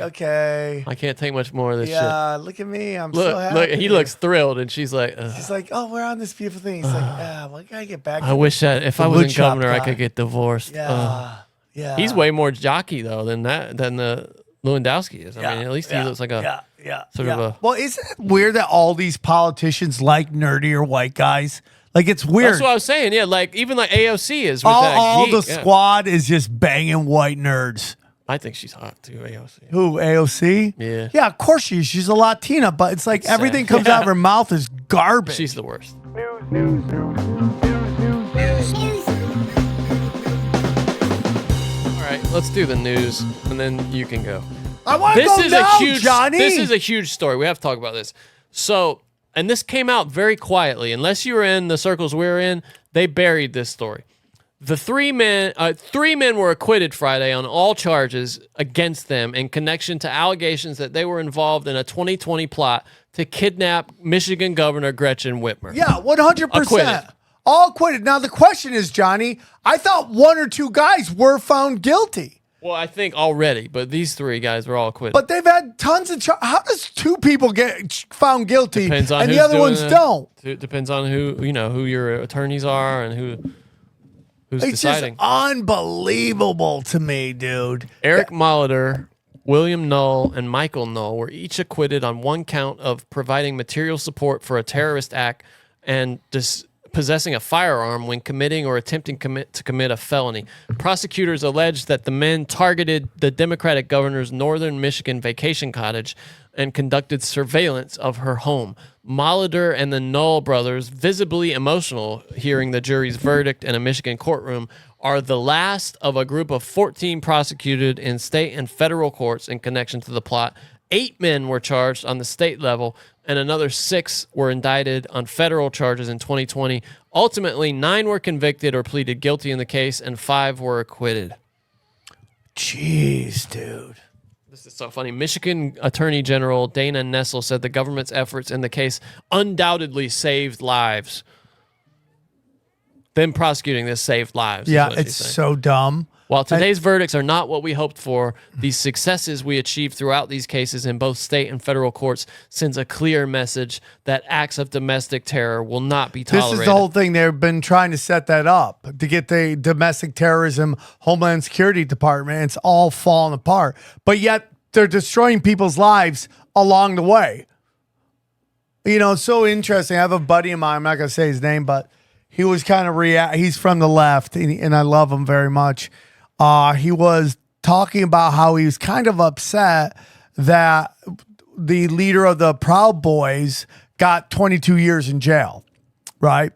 Okay. I can't take much more of this shit. Yeah, look at me. I'm so happy. Look, he looks thrilled, and she's like, she's like, oh, we're on this beautiful thing. He's like, well, I gotta get back. I wish that if I was governor, I could get divorced. Yeah. Yeah. He's way more jockey, though, than the Lewandowski is. I mean, at least he looks like a sort of a... Well, isn't it weird that all these politicians like nerdier white guys? Like, it's weird. That's what I was saying. Yeah, like even like AOC is with all that the geek, squad is just banging white nerds. I think she's hot too, AOC. Who, AOC? Yeah. Yeah, of course she is. She's a Latina, but it's like everything comes out of her mouth is garbage. She's the worst. News. All right, let's do the news, and then you can go. I want to go now, Johnny. This is a huge story. We have to talk about this. So, and this came out very quietly. Unless you were in the circles we're in, they buried this story. The three men were acquitted Friday on all charges against them in connection to allegations that they were involved in a 2020 plot to kidnap Michigan Governor Gretchen Whitmer. Yeah, 100%. Acquitted. All acquitted. Now, the question is, Johnny, I thought one or two guys were found guilty. Well, I think already, but these three guys were all acquitted. But they've had tons of How does two people get found guilty Depends on and the who's other doing ones it. don't? It depends on who your attorneys are and who's It's deciding. just unbelievable to me, dude. Eric Molitor, William Null, and Michael Null were each acquitted on one count of providing material support for a terrorist act and possessing a firearm when committing or attempting to commit a felony. Prosecutors alleged that the men targeted the Democratic governor's northern Michigan vacation cottage and conducted surveillance of her home. Molitor and the Null brothers, visibly emotional hearing the jury's verdict in a Michigan courtroom, are the last of a group of 14 prosecuted in state and federal courts in connection to the plot. 8 men were charged on the state level, and another 6 were indicted on federal charges in 2020. Ultimately, 9 were convicted or pleaded guilty in the case, and 5 were acquitted. Jeez, dude. This is so funny. Michigan Attorney General Dana Nessel said the government's efforts in the case undoubtedly saved lives. Them prosecuting this saved lives. Yeah, it's so dumb. While today's verdicts are not what we hoped for, the successes we achieved throughout these cases in both state and federal courts sends a clear message that acts of domestic terror will not be tolerated. This is the whole thing. They've been trying to set that up to get the domestic terrorism, Homeland Security Department. It's all falling apart. But yet they're destroying people's lives along the way. You know, it's so interesting. I have a buddy of mine. I'm not gonna say his name, but he was kind of he's from the left, and I love him very much. He was talking about how he was kind of upset that the leader of the Proud Boys got 22 years in jail, right?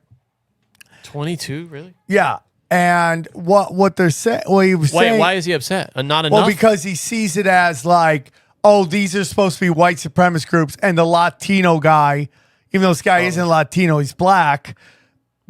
22, really? Yeah. And what they're saying, well, he was saying, why is he upset? Not enough? well, because he sees it as like, oh, these are supposed to be white supremacist groups, and the Latino guy, even though this guy isn't Latino, he's black,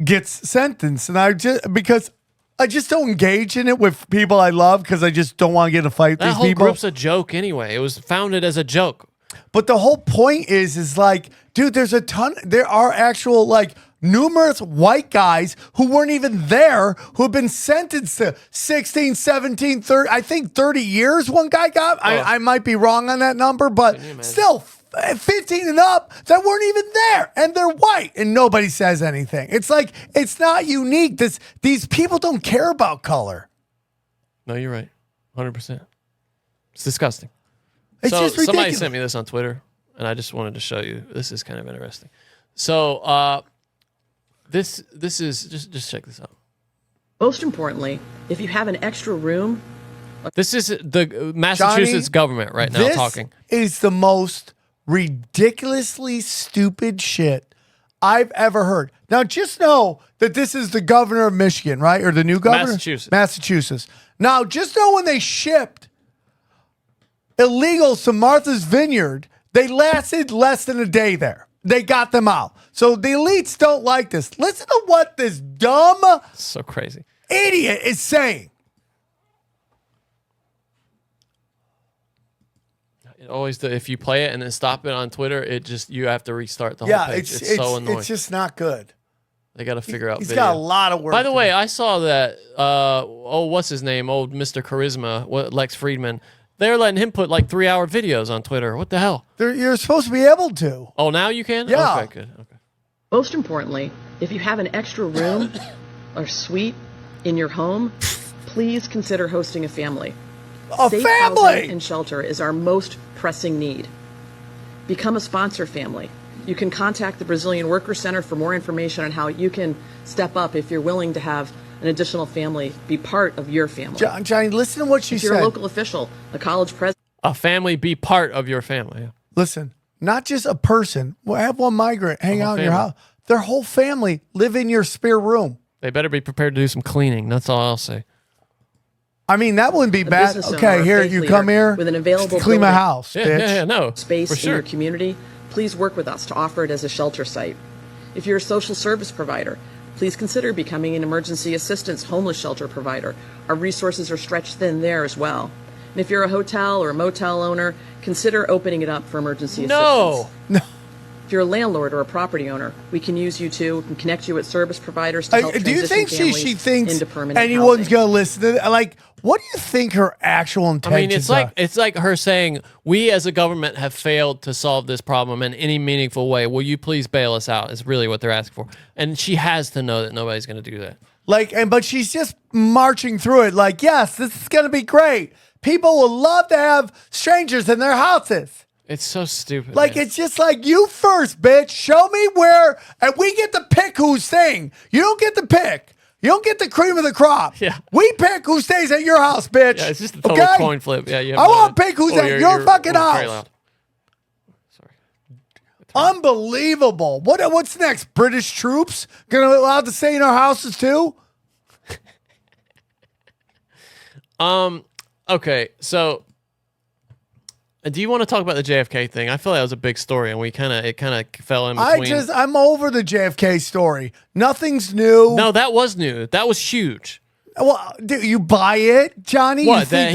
gets sentenced. And because I just don't engage in it with people I love because I just don't want to get in a fight with that these whole people. group's a joke anyway. It was founded as a joke. But the whole point is like, dude, there are actual like numerous white guys who weren't even there who have been sentenced to 16, 17, 30, I think 30 years one guy got. I might be wrong on that number, but still 15 and up that weren't even there, and they're white and nobody says anything. It's like, it's not unique. These people don't care about color. No, you're right. 100%. It's disgusting. It's just ridiculous. Somebody sent me this on Twitter, and I just wanted to show you. This is kind of interesting. So this is just check this out. Most importantly, if you have an extra room, this is the Massachusetts government right now talking. This is the most ridiculously stupid shit I've ever heard. Now, just know that this is the governor of Michigan, right? Or the new governor? Massachusetts. Now, just know when they shipped illegals to Martha's Vineyard, they lasted less than a day there. They got them out. So the elites don't like this. Listen to what this dumb, so crazy idiot is saying. Always, if you play it and then stop it on Twitter, you have to restart the whole page. It's so annoying. It's just not good. They got to figure out. He's video. got a lot of work. By the way, I saw that. What's his name? Old Mr. Charisma, Lex Friedman. They're letting him put like 3-hour videos on Twitter. What the hell? You're supposed to be able to. Oh, now you can? Yeah. Okay, good. Okay. most importantly, if you have an extra room or suite in your home, please consider hosting a family. Safe housing and shelter is our most pressing need. Become a sponsor family. You can contact the Brazilian Worker Center for more information on how you can step up if you're willing to have an additional family be part of your family. Johnny, listen to what she if said. You're a local official, a college president. A family be part of your family. Listen, not just a person. We'll have one migrant hang out in your house. Their whole family live in your spare room. They better be prepared to do some cleaning. That's all I'll say. I mean, that wouldn't be bad. Okay, here, you come here with an available clean my building, house, bitch. no. Space in your community, please work with us to offer it as a shelter site. If you're a social service provider, please consider becoming an emergency assistance homeless shelter provider. Our resources are stretched thin there as well. And if you're a hotel or a motel owner, consider opening it up for emergency assistance. No. If you're a landlord or a property owner, we can use you too and connect you with service providers to help Do you think transition she families thinks into permanent anyone's housing. going to listen to that? Like, what do you think her actual intentions are? It's like her saying, we as a government have failed to solve this problem in any meaningful way. Will you please bail us out? Is really what they're asking for. And she has to know that nobody's going to do that. But she's just marching through it like, yes, this is going to be great. People will love to have strangers in their houses. It's so stupid. Like, it's just like, you first, bitch. Show me where, and we get to pick who's staying. You don't get to pick. You don't get the cream of the crop. Yeah. We pick who stays at your house, bitch. Yeah, it's just a total coin flip. Yeah, I want to pick who's at your fucking very house. loud. Unbelievable. What's next? British troops gonna be allowed to stay in our houses too? Okay, so do you want to talk about the JFK thing? I feel like that was a big story, and it kind of fell in between. I'm over the JFK story. Nothing's new. No, that was new. That was huge. Well, do you buy it, Johnny? What? That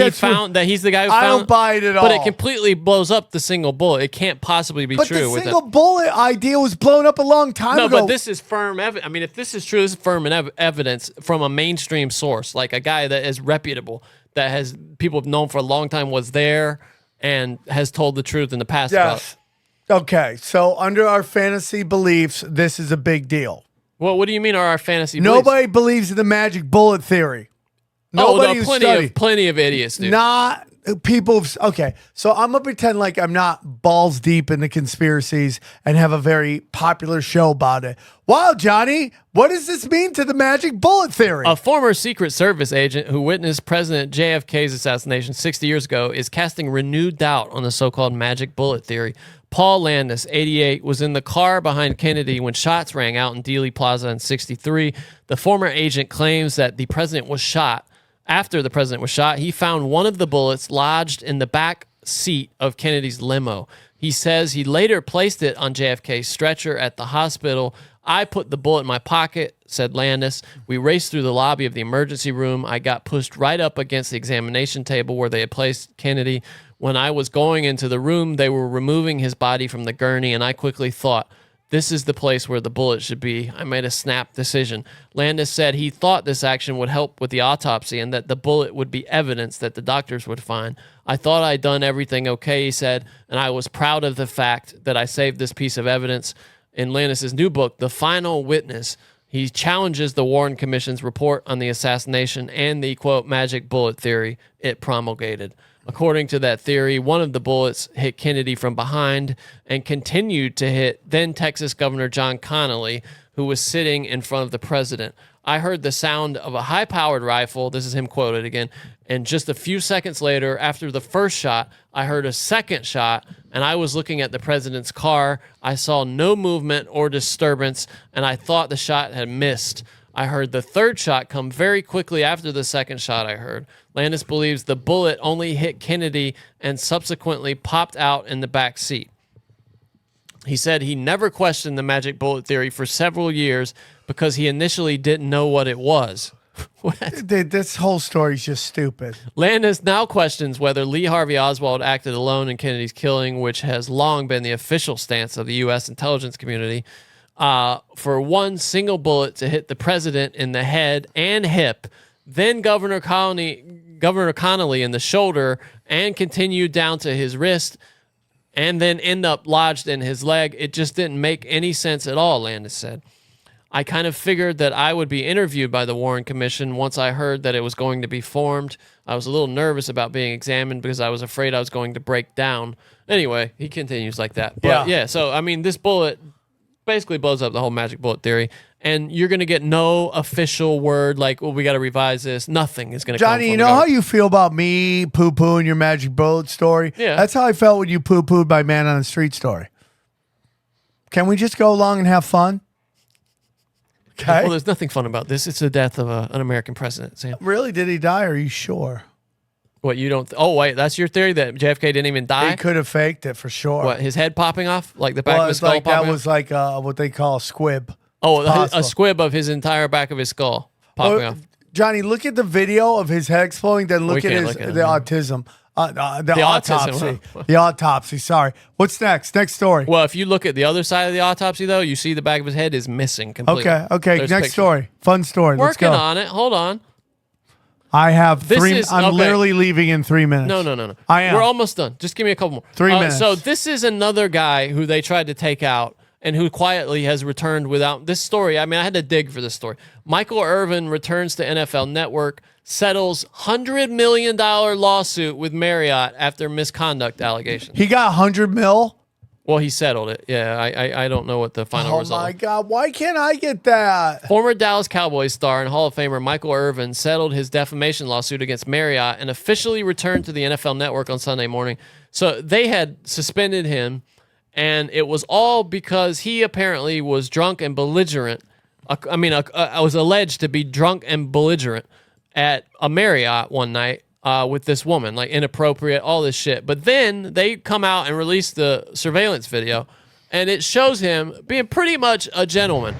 he's the guy who found? I don't buy it at all. But it completely blows up the single bullet. It can't possibly be true. But the single bullet idea was blown up a long time ago. No, but this is firm evidence. I mean, if this is true, this is firm evidence from a mainstream source, like a guy that is reputable, that has people have known for a long time, was there and has told the truth in the past. Yes. Okay, so under our fantasy beliefs, this is a big deal. Well, what do you mean are our fantasy Nobody believes in the magic bullet theory. Nobody plenty of idiots, dude. Okay, so I'm gonna pretend like I'm not balls deep into conspiracies and have a very popular show about it. Wow, Johnny, what does this mean to the magic bullet theory? A former Secret Service agent who witnessed President JFK's assassination 60 years ago is casting renewed doubt on the so-called magic bullet theory. Paul Landis, 88, was in the car behind Kennedy when shots rang out in Dealey Plaza in 63. The former agent claims that the president was shot. After the president was shot, he found one of the bullets lodged in the back seat of Kennedy's limo. He says he later placed it on JFK's stretcher at the hospital. I put the bullet in my pocket, said Landis. We raced through the lobby of the emergency room. I got pushed right up against the examination table where they had placed Kennedy. When I was going into the room, they were removing his body from the gurney, and I quickly thought, this is the place where the bullet should be. I made a snap decision. Landis said he thought this action would help with the autopsy and that the bullet would be evidence that the doctors would find. I thought I'd done everything okay, he said, and I was proud of the fact that I saved this piece of evidence. In Landis' new book, The Final Witness, he challenges the Warren Commission's report on the assassination and the, quote, magic bullet theory it promulgated. According to that theory, one of the bullets hit Kennedy from behind and continued to hit then Texas Governor John Connally, who was sitting in front of the president. I heard the sound of a high-powered rifle, this is him quoted again, and just a few seconds later, after the first shot, I heard a second shot, and I was looking at the president's car. I saw no movement or disturbance, and I thought the shot had missed. I heard the third shot come very quickly after the second shot I heard. Landis believes the bullet only hit Kennedy and subsequently popped out in the back seat. He said he never questioned the magic bullet theory for several years because he initially didn't know what it was. This whole story is just stupid. Landis now questions whether Lee Harvey Oswald acted alone in Kennedy's killing, which has long been the official stance of the U.S. intelligence community. For one single bullet to hit the president in the head and hip, then Governor Connally in the shoulder, and continue down to his wrist, and then end up lodged in his leg. It just didn't make any sense at all, Landis said. I kind of figured that I would be interviewed by the Warren Commission once I heard that it was going to be formed. I was a little nervous about being examined because I was afraid I was going to break down. Anyway, he continues like that. But yeah, so, I mean, this bullet basically blows up the whole magic bullet theory, and you're going to get no official word like, well, we got to revise this. Nothing is going to come from Johnny, you know how you feel about me poo-pooing your magic bullet story? Yeah. That's how I felt when you poo-pooed my man on the street story. Can we just go along and have fun? Okay. Well, there's nothing fun about this. It's the death of an American president, Sam. Really? Did he die? Are you sure? What, you don't... oh, wait, that's your theory that JFK didn't even die? He could have faked it for sure. What, his head popping off? Like the back of his skull popping off? That was like what they call a squib. Oh, a squib of his entire back of his skull popping off. Johnny, look at the video of his head exploding, then look at the autism. The autopsy. The autopsy, sorry. What's next? Next story. Well, if you look at the other side of the autopsy, though, you see the back of his head is missing completely. Okay. There's next story. Fun story. Let's Working go. on it. Hold on. I have I'm literally leaving in 3 minutes. No. I am. We're almost done. Just give me a couple more. 3 minutes. So this is another guy who they tried to take out and who quietly has returned without this story. I mean, I had to dig for this story. Michael Irvin returns to NFL Network, settles $100 million lawsuit with Marriott after misconduct allegations. He got $100 million? Well, he settled it. Yeah, I don't know what the final result. Oh my God, why can't I get that? Former Dallas Cowboys star and Hall of Famer Michael Irvin settled his defamation lawsuit against Marriott and officially returned to the NFL Network on Sunday morning. So they had suspended him, and it was all because he apparently was drunk and belligerent. I was alleged to be drunk and belligerent at a Marriott one night. With this woman, like inappropriate, all this shit. But then they come out and release the surveillance video, and it shows him being pretty much a gentleman,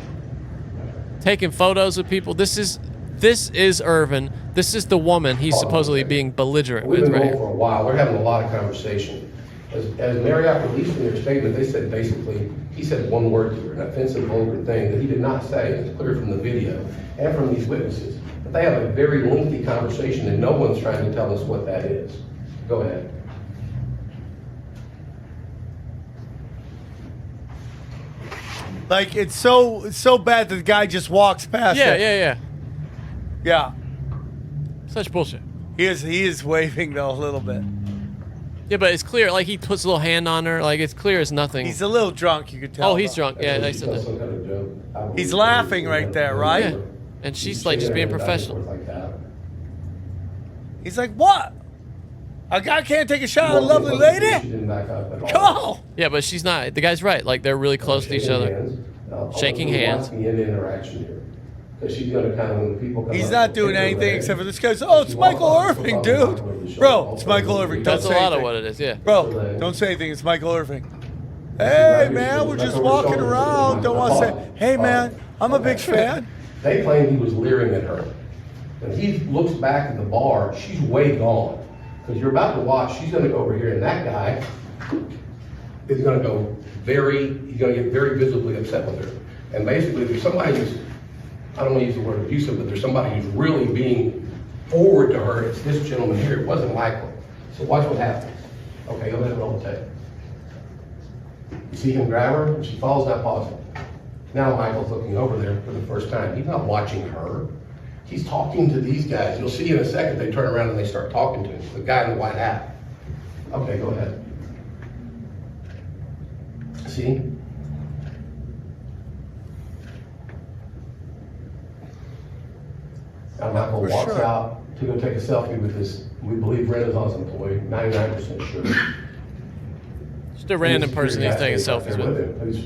taking photos of people. This is Irvin. This is the woman he's supposedly being belligerent with. We've been going for a while. We're having a lot of conversation. As Marriott released in their statement, they said basically he said one word to her, an offensive, vulgar thing that he did not say. It's clear from the video and from these witnesses. They have a very lengthy conversation and no one's trying to tell us what that is. Go ahead. Like, it's so bad that the guy just walks past it. Yeah. Such bullshit. He is waving though a little bit. Yeah, but it's clear. Like he puts a little hand on her. Like it's clear as nothing. He's a little drunk. You could tell. Oh, he's drunk. Yeah, they said that. Some kind of joke. He's laughing right there, right? Yeah. And she's like just being professional. Like that. He's like, what? A guy can't take a shot at a lovely lady? She didn't back up at all. Come on. Yeah, but she's not. The guy's right. Like they're really close to each other. Shaking hands. The interaction here. Because she's going to kind of, when people come He's up not and doing pick her anything leg, except for this guy's, oh, it's Michael Irving, dude. Bro, it's Michael Irving. Don't That's a say lot anything. of what it is. Yeah. Bro, don't say anything. It's Michael Irving. Hey, man, we're just walking around. Don't want to say, hey, man, I'm a big fan. They claim he was leering at her. When he looks back at the bar, she's way gone. Because you're about to watch, she's going to go over here, and that guy is going to go he's going to get very visibly upset with her. And basically, there's somebody who's, I don't want to use the word abusive, but there's somebody who's really being forward to her. It's this gentleman here. It wasn't Michael. So watch what happens. Okay, go ahead and roll the tape. You see him grab her, and she falls, not pausing. Now Michael's looking over there for the first time. He's not watching her. He's talking to these guys. You'll see in a second, they turn around and they start talking to him. The guy in the white hat. Okay, go ahead. See? Now Michael walks out to go take a selfie with this, we believe, Renaissance employee, 99% sure. Just a random person he's taking selfies with. Who's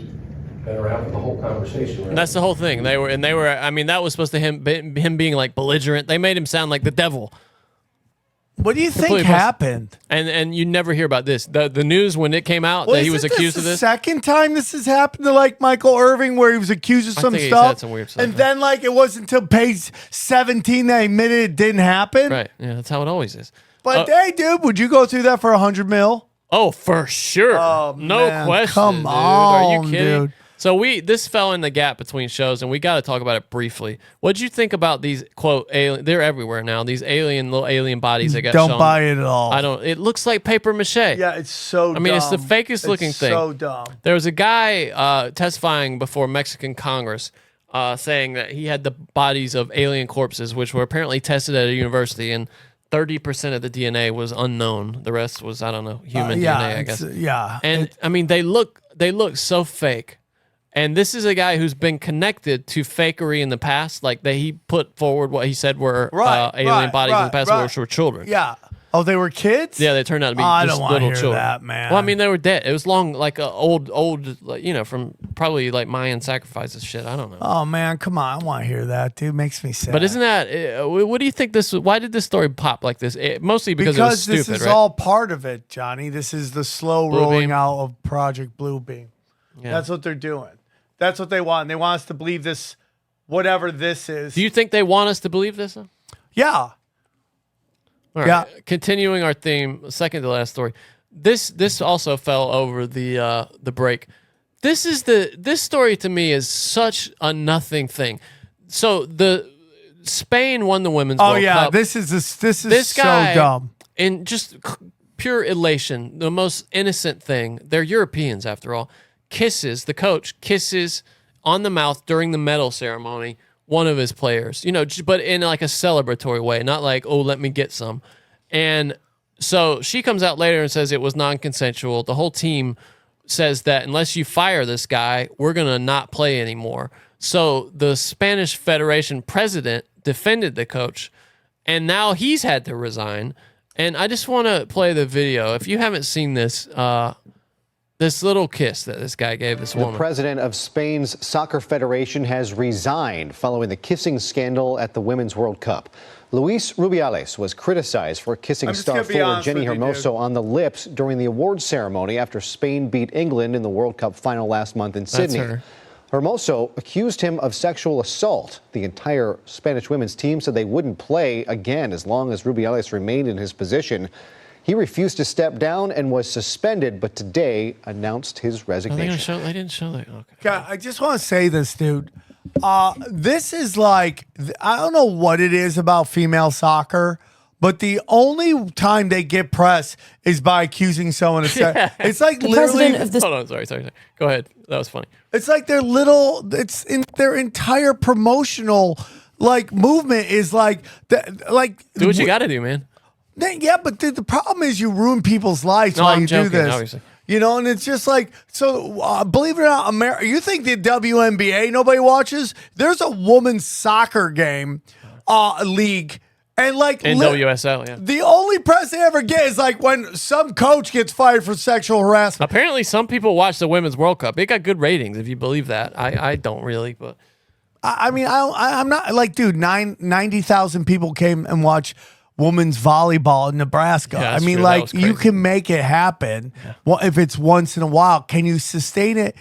been around for the whole conversation. Right? And that's the whole thing. They were. I mean, that was supposed to him being like belligerent. They made him sound like the devil. What do you think happened? And you never hear about this. The news when it came out that he was accused of this. Second time this has happened to like Michael Irving, where he was accused of some think he's stuff, had some weird stuff, and then like it wasn't until page 17 that he admitted it didn't happen. Right. Yeah, that's how it always is. But hey, dude, would you go through that for $100 million? Oh, for sure. Oh, no man, question. come dude. on, Are you kidding? dude. So this fell in the gap between shows, and we got to talk about it briefly. What'd you think about these quote alien? They're everywhere now. These little alien bodies that got Don't shown. buy it at all. I don't. It looks like paper mache. Yeah, it's so. I mean, it's the dumb. fakest looking It's thing. So dumb. There was a guy testifying before Mexican Congress saying that he had the bodies of alien corpses, which were apparently tested at a university, and 30% of the DNA was unknown. The rest was, I don't know, human DNA, I guess. Yeah. And I mean, they look so fake. And this is a guy who's been connected to fakery in the past. Like he put forward what he said were alien bodies in the past, which were children. Yeah. Oh, they were kids? Yeah, they turned out to be I just don't want to little hear children. that, man. Well, I mean, they were dead. It was long, like old, like, from probably like Mayan sacrifices shit. I don't know. Oh man, come on! I want to hear that, dude. Makes me sad. But isn't that? What do you think this? Why did this story pop like this? Mostly because it was stupid, this is right? all part of it, Johnny. This is the slow Blue rolling Beam. out of Project Bluebeam. Yeah. That's what they're doing. That's what they want. They want us to believe this, whatever this is. Do you think they want us to believe this? Yeah. All right. Yeah. Continuing our theme, second to last story. This also fell over the break. This story to me is such a nothing thing. So Spain won the women's World Cup. this is This guy, so dumb. In just pure elation, the most innocent thing. They're Europeans after all. The coach kisses on the mouth during the medal ceremony one of his players, but in like a celebratory way, not like, oh, let me get some. And so she comes out later and says it was non-consensual. The whole team says that unless you fire this guy, we're going to not play anymore. So the Spanish Federation president defended the coach, and now he's had to resign. And I just want to play the video. If you haven't seen this, this little kiss that this guy gave this woman. The president of Spain's Soccer Federation has resigned following the kissing scandal at the Women's World Cup. Luis Rubiales was criticized for kissing star forward Jenny Hermoso on the lips during the awards ceremony after Spain beat England in the World Cup final last month in Sydney. That's her. Hermoso accused him of sexual assault. The entire Spanish women's team said they wouldn't play again as long as Rubiales remained in his position. He refused to step down and was suspended, but today announced his resignation. They didn't show that. Okay. God, I just want to say this, dude. This is like, I don't know what it is about female soccer, but the only time they get press is by accusing someone of sex. It's like literally. Hold on, sorry. Go ahead. That was funny. It's like it's in their entire promotional like movement is like do what you got to do, man. Yeah, but the problem is you ruin people's lives while I'm you joking, do this. obviously. You know, and it's just like, so believe it or not, you think the WNBA nobody watches? There's a women's soccer game league. And like NWSL, yeah. The only press they ever get is like when some coach gets fired for sexual harassment. Apparently, some people watch the Women's World Cup. It got good ratings, if you believe that. I don't really, but I mean, I'm not like, dude. 90,000 people came and watched women's volleyball in Nebraska. Yeah, I mean, true. like, you can make it happen. Yeah. Well, if it's once in a while, can you sustain it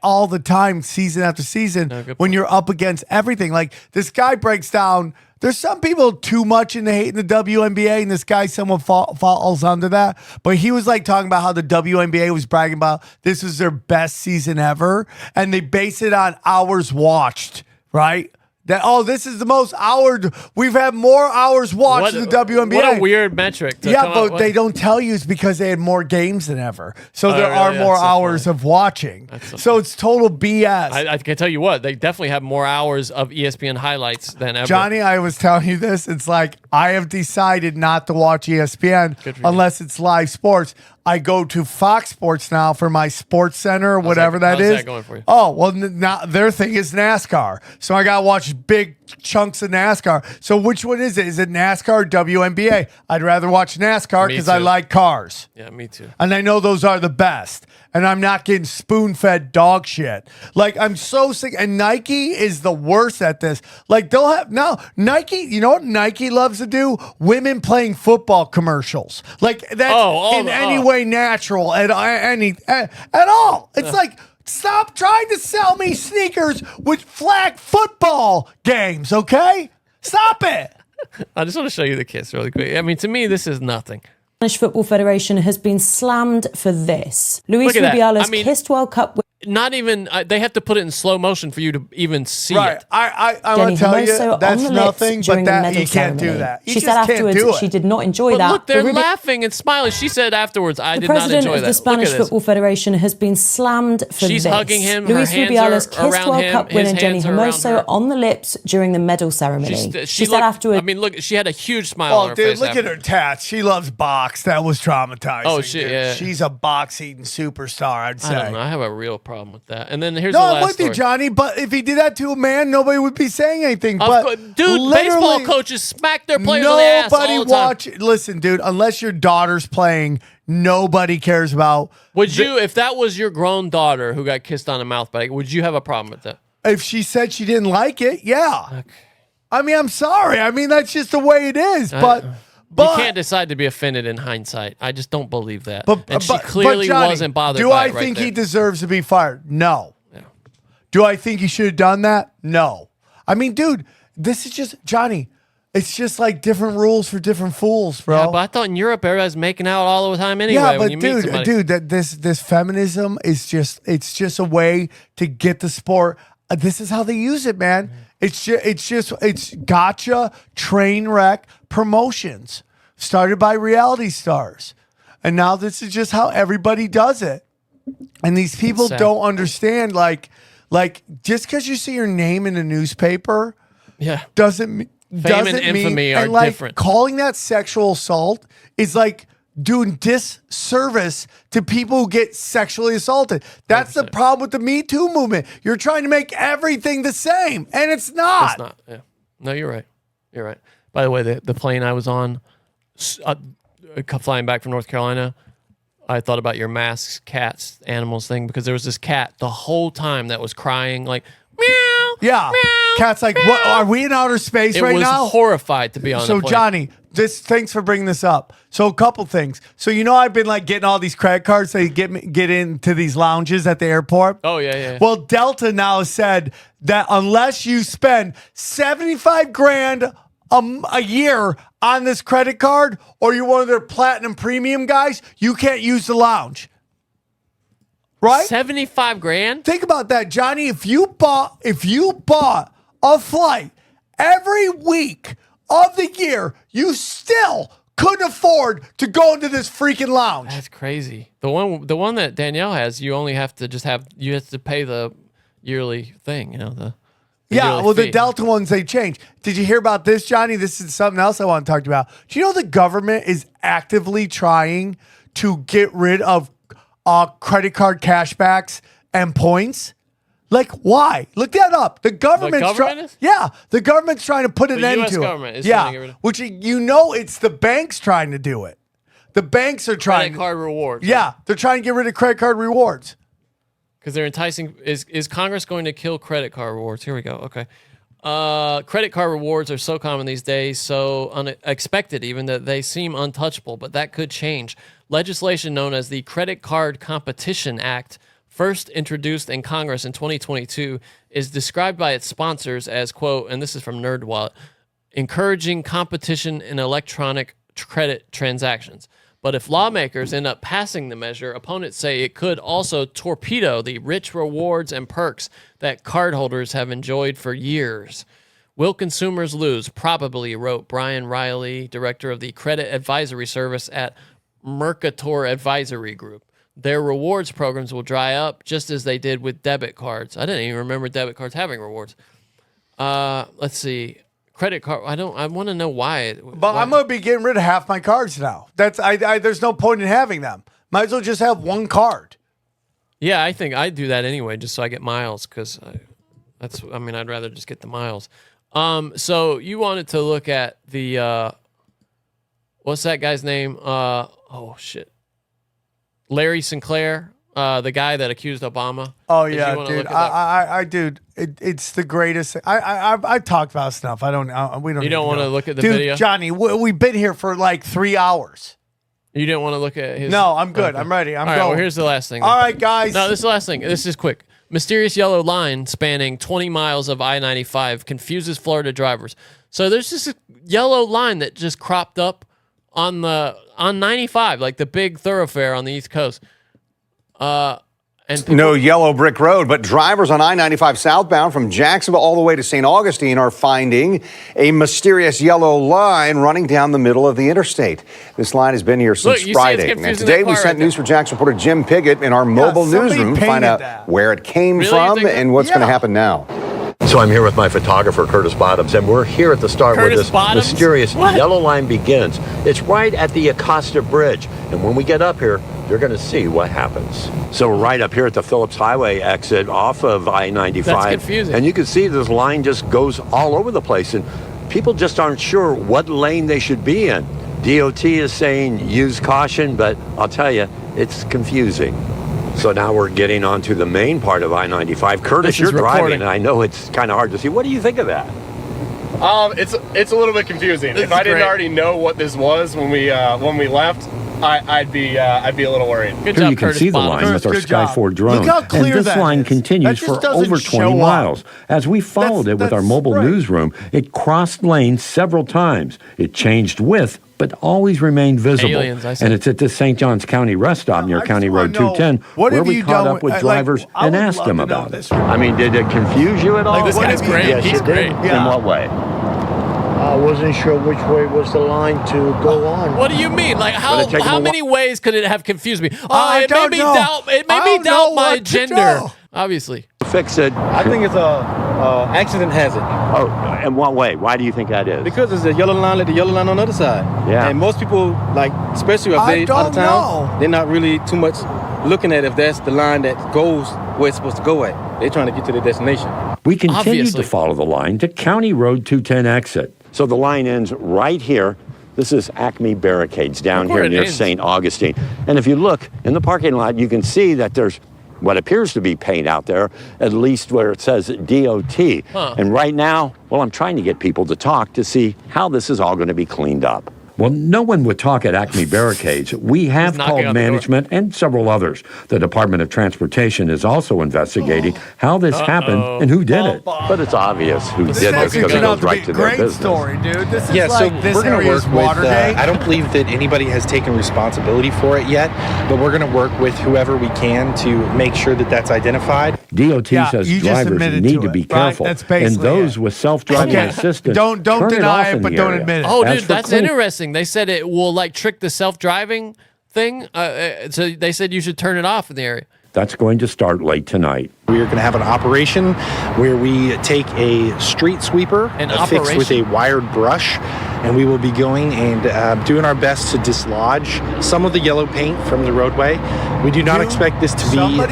all the time, season after season, when you're up against everything? Like, this guy breaks down. There's some people too much into hating the WNBA, and this guy somewhat falls under that. But he was like talking about how the WNBA was bragging about this is their best season ever, and they base it on hours watched, right? That, this is the most hours. We've had more hours watched in the WNBA. What a weird metric. Yeah, but they don't tell you it's because they had more games than ever. So there are more hours of watching. So it's total BS. I can tell you what, they definitely have more hours of ESPN highlights than ever. Johnny, I was telling you this. It's like, I have decided not to watch ESPN unless it's live sports. I go to Fox Sports now for my Sports Center or whatever that is. How's that going for you? Oh, well, now their thing is NASCAR. So I got to watch big chunks of NASCAR. So which one is it? Is it NASCAR or WNBA? I'd rather watch NASCAR because I like cars. Yeah, me too. And I know those are the best. And I'm not getting spoon-fed dog shit. Like, I'm so sick. And Nike is the worst at this. Like, they'll have... Now, Nike... You know what Nike loves to do? Women playing football commercials. Like, that's any way natural at all. It's like... Stop trying to sell me sneakers with flag football games, okay? Stop it. I just want to show you the kiss really quick. I mean, to me, this is nothing. Spanish Football Federation has been slammed for this. Luis Rubiales kissed World Cup. Not even, they have to put it in slow motion for you to even see it. I want to tell you, that's nothing, but that you can't do that. She said afterwards she did not enjoy that. Look, they're laughing and smiling. She said afterwards, I did not enjoy that. The president of the Spanish Football Federation has been slammed for this. She's hugging him. Luis Rubiales kissed World him, Cup winner Jenny Hermoso on the lips during the medal ceremony. She said afterwards. I mean, look, she had a huge smile on her face. Look at her tats. She loves box. That was traumatizing. Oh, shit, yeah. She's a box-eating superstar, I'd say. I don't know. I have a real problem with that. And then here's the last I'm with you, Johnny, but if he did that to a man, nobody would be saying anything. Dude, baseball coaches smack their players on the ass all the time. Listen, dude, unless your daughter's playing, nobody cares about. Would you, if that was your grown daughter who got kissed on the mouth, would you have a problem with that? If she said she didn't like it, yeah. Okay. I mean, I'm sorry. I mean, that's just the way it is. But you can't decide to be offended in hindsight. I just don't believe that. And she clearly Johnny, wasn't bothered by Do I it right think there. he deserves to be fired? No. Do I think he should have done that? No. I mean, dude, this is just, Johnny, it's just like different rules for different fools, bro. Yeah, but I thought in Europe everybody's making out all the time anyway. Yeah, but when you meet somebody. that this feminism is just a way to get the sport. This is how they use it, man. It's gotcha train wreck promotions started by reality stars. And now this is just how everybody does it. And these people don't understand, like just because you see your name in a newspaper, doesn't mean infamy are different. Calling that sexual assault is like doing disservice to people who get sexually assaulted. That's 100%. The problem with the Me Too movement. You're trying to make everything the same, and it's not. It's not. Yeah. No, you're right. You're right. By the way, the plane I was on, flying back from North Carolina, I thought about your masks, cats, animals thing, because there was this cat the whole time that was crying like, meow. Yeah. Meow, cat's like, meow. what? Are we in outer space right now? It was horrified to be on the plane. So, Johnny, thanks for bringing this up. So, a couple things. So, I've been like getting all these credit cards so you get into these lounges at the airport. Oh, yeah. Well, Delta now said that unless you spend $75,000 a year on this credit card, or you're one of their platinum premium guys, you can't use the lounge. Right? $75,000? Think about that, Johnny. If you bought a flight every week of the year, you still couldn't afford to go into this freaking lounge. That's crazy. The one that Danielle has, you only have to you have to pay the yearly thing, Yeah, well, the Delta ones, they changed. Did you hear about this, Johnny? This is something else I want to talk about. Do you know the government is actively trying to get rid of credit card cashbacks and points? Like, why? Look that up. The government's the government's trying to put an end US to government it. is trying to get rid of. Which it's the banks trying to do it. The banks are trying. Credit card rewards. Yeah, they're trying to get rid of credit card rewards. Because they're enticing. Is Congress going to kill credit card rewards? Here we go. Okay. Credit card rewards are so common these days, so unexpected even, that they seem untouchable, but that could change. Legislation known as the Credit Card Competition Act, first introduced in Congress in 2022, is described by its sponsors as, quote, and this is from NerdWallet, encouraging competition in electronic credit transactions. But if lawmakers end up passing the measure, opponents say it could also torpedo the rich rewards and perks that cardholders have enjoyed for years. Will consumers lose? Probably, wrote Brian Riley, director of the credit advisory service at Mercator Advisory Group. Their rewards programs will dry up just as they did with debit cards. I didn't even remember debit cards having rewards. Let's see. Credit card. I want to know why. But I'm going to be getting rid of half my cards now. There's no point in having them. Might as well just have one card. Yeah, I think I do that anyway, just so I get miles. Because I'd rather just get the miles. So you wanted to look at the what's that guy's name? Oh shit, Larry Sinclair, the guy that accused Obama. Oh yeah, dude. It's the greatest. I talked about stuff. We don't. You don't want to look at the dude, video, Johnny. We've been here for like 3 hours. You didn't want to look at his. No, I'm good. Okay. I'm ready. I'm All going. right, well, here's the last thing. All right, guys. No, this is the last thing. This is quick. Mysterious yellow line spanning 20 miles of I-95 confuses Florida drivers. So there's just a yellow line that just cropped up on 95, like the big thoroughfare on the East Coast. No yellow brick road, but drivers on I-95 southbound from Jacksonville all the way to St. Augustine are finding a mysterious yellow line running down the middle of the interstate. This line has been here since Friday. And today we sent News for Jax reporter Jim Piggott in our mobile newsroom to find out where it came from and what's going to happen now. So I'm here with my photographer, Curtis Bottoms, and we're here at the start where this mysterious yellow line begins. It's right at the Acosta Bridge. And when we get up here, you're going to see what happens. So we're right up here at the Phillips Highway exit off of I-95. That's confusing. And you can see this line just goes all over the place. And people just aren't sure what lane they should be in. DOT is saying use caution, but I'll tell you, it's confusing. So now we're getting onto the main part of I-95. Curtis, you're driving, and I know it's kind of hard to see. What do you think of that? It's a little bit confusing. If I didn't already know what this was when we left, I'd be a little worried. Good job, you can see the line with our Sky4 drone. Look how clear and this line continues for over 20 miles. As we followed it with our mobile newsroom, it crossed lanes several times. It changed width, but always remained visible. And it's at the St. Johns County rest stop near County Road 210 where we caught up with drivers and asked them about it. I mean, did it confuse you at all? This guy's great. Yes, He's it great. did. In what way? I wasn't sure which way was the line to go on. What do you mean? Like how many ways could it have confused me? It made me doubt my gender. Obviously. Fix it. I think it's a accident hazard. Oh, in what way? Why do you think that is? Because there's a yellow line, like the yellow line on the other side. Yeah. And most people, like, especially if they out of town, they're not really too much looking at if that's the line that goes where it's supposed to go at. They're trying to get to their destination. We continued to follow the line to County Road 210 exit. So the line ends right here. This is Acme Barricades down here near St. Augustine. And if you look in the parking lot, you can see that there's what appears to be paint out there, at least where it says DOT. And right now, well, I'm trying to get people to talk to see how this is all going to be cleaned up. Well, no one would talk at Acme Barricades. We have called management and several others. The Department of Transportation is also investigating how this happened and who did it. But it's obvious who did it because it goes right to their business. Story, dude. This is yeah, like so this we're going to work with, Watergate. I don't believe that anybody has taken responsibility for it yet, but we're going to work with whoever we can to make sure that that's identified. DOT says drivers need to be careful, and those with self-driving assistance don't deny it, but don't admit it. Oh, dude, that's interesting. They said it will like trick the self-driving thing. So they said you should turn it off in the area. That's going to start late tonight. We are going to have an operation where we take a street sweeper fixed with a wired brush, and we will be going and doing our best to dislodge some of the yellow paint from the roadway. We do not expect this to be the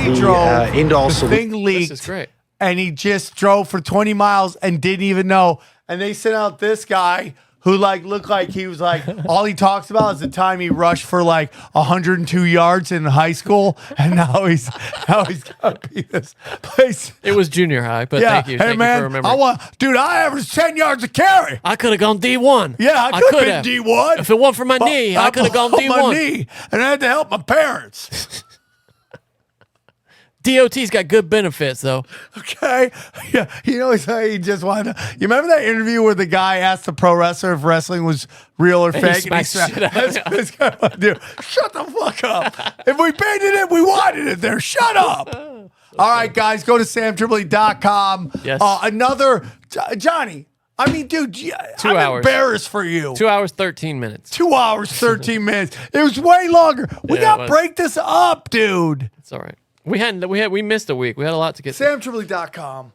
end-all solution. Thing leaked, This is great. and he just drove for 20 miles and didn't even know. And they sent out this guy who looked like he was all he talks about is the time he rushed for 102 yards in high school, and now he's gonna be this place. It was junior high, but thank you. Hey Thank man, you for remembering. I averaged 10 yards a carry. I could have gone D1. Yeah, I could have been D1. If it weren't for my knee, I could have gone broke D1. my knee, and I had to help my parents. DOT's got good benefits, though. Okay. Yeah. He just wanted to. You remember that interview where the guy asked the pro wrestler if wrestling was real or fake? And he smacked the shit out of him. This guy wanted to do, shut the fuck up. If we painted it, we wanted it there. Shut up. All right, guys, go to samtripoli.com. Yes. Another, Johnny, I mean, dude, 2 I'm hours. embarrassed for you. 2 hours, 13 minutes. 2 hours, 13 minutes. It was way longer. We Yeah, got it to was. break this up, dude. It's all right. We missed a week. We had a lot to get to. samtripoli.com.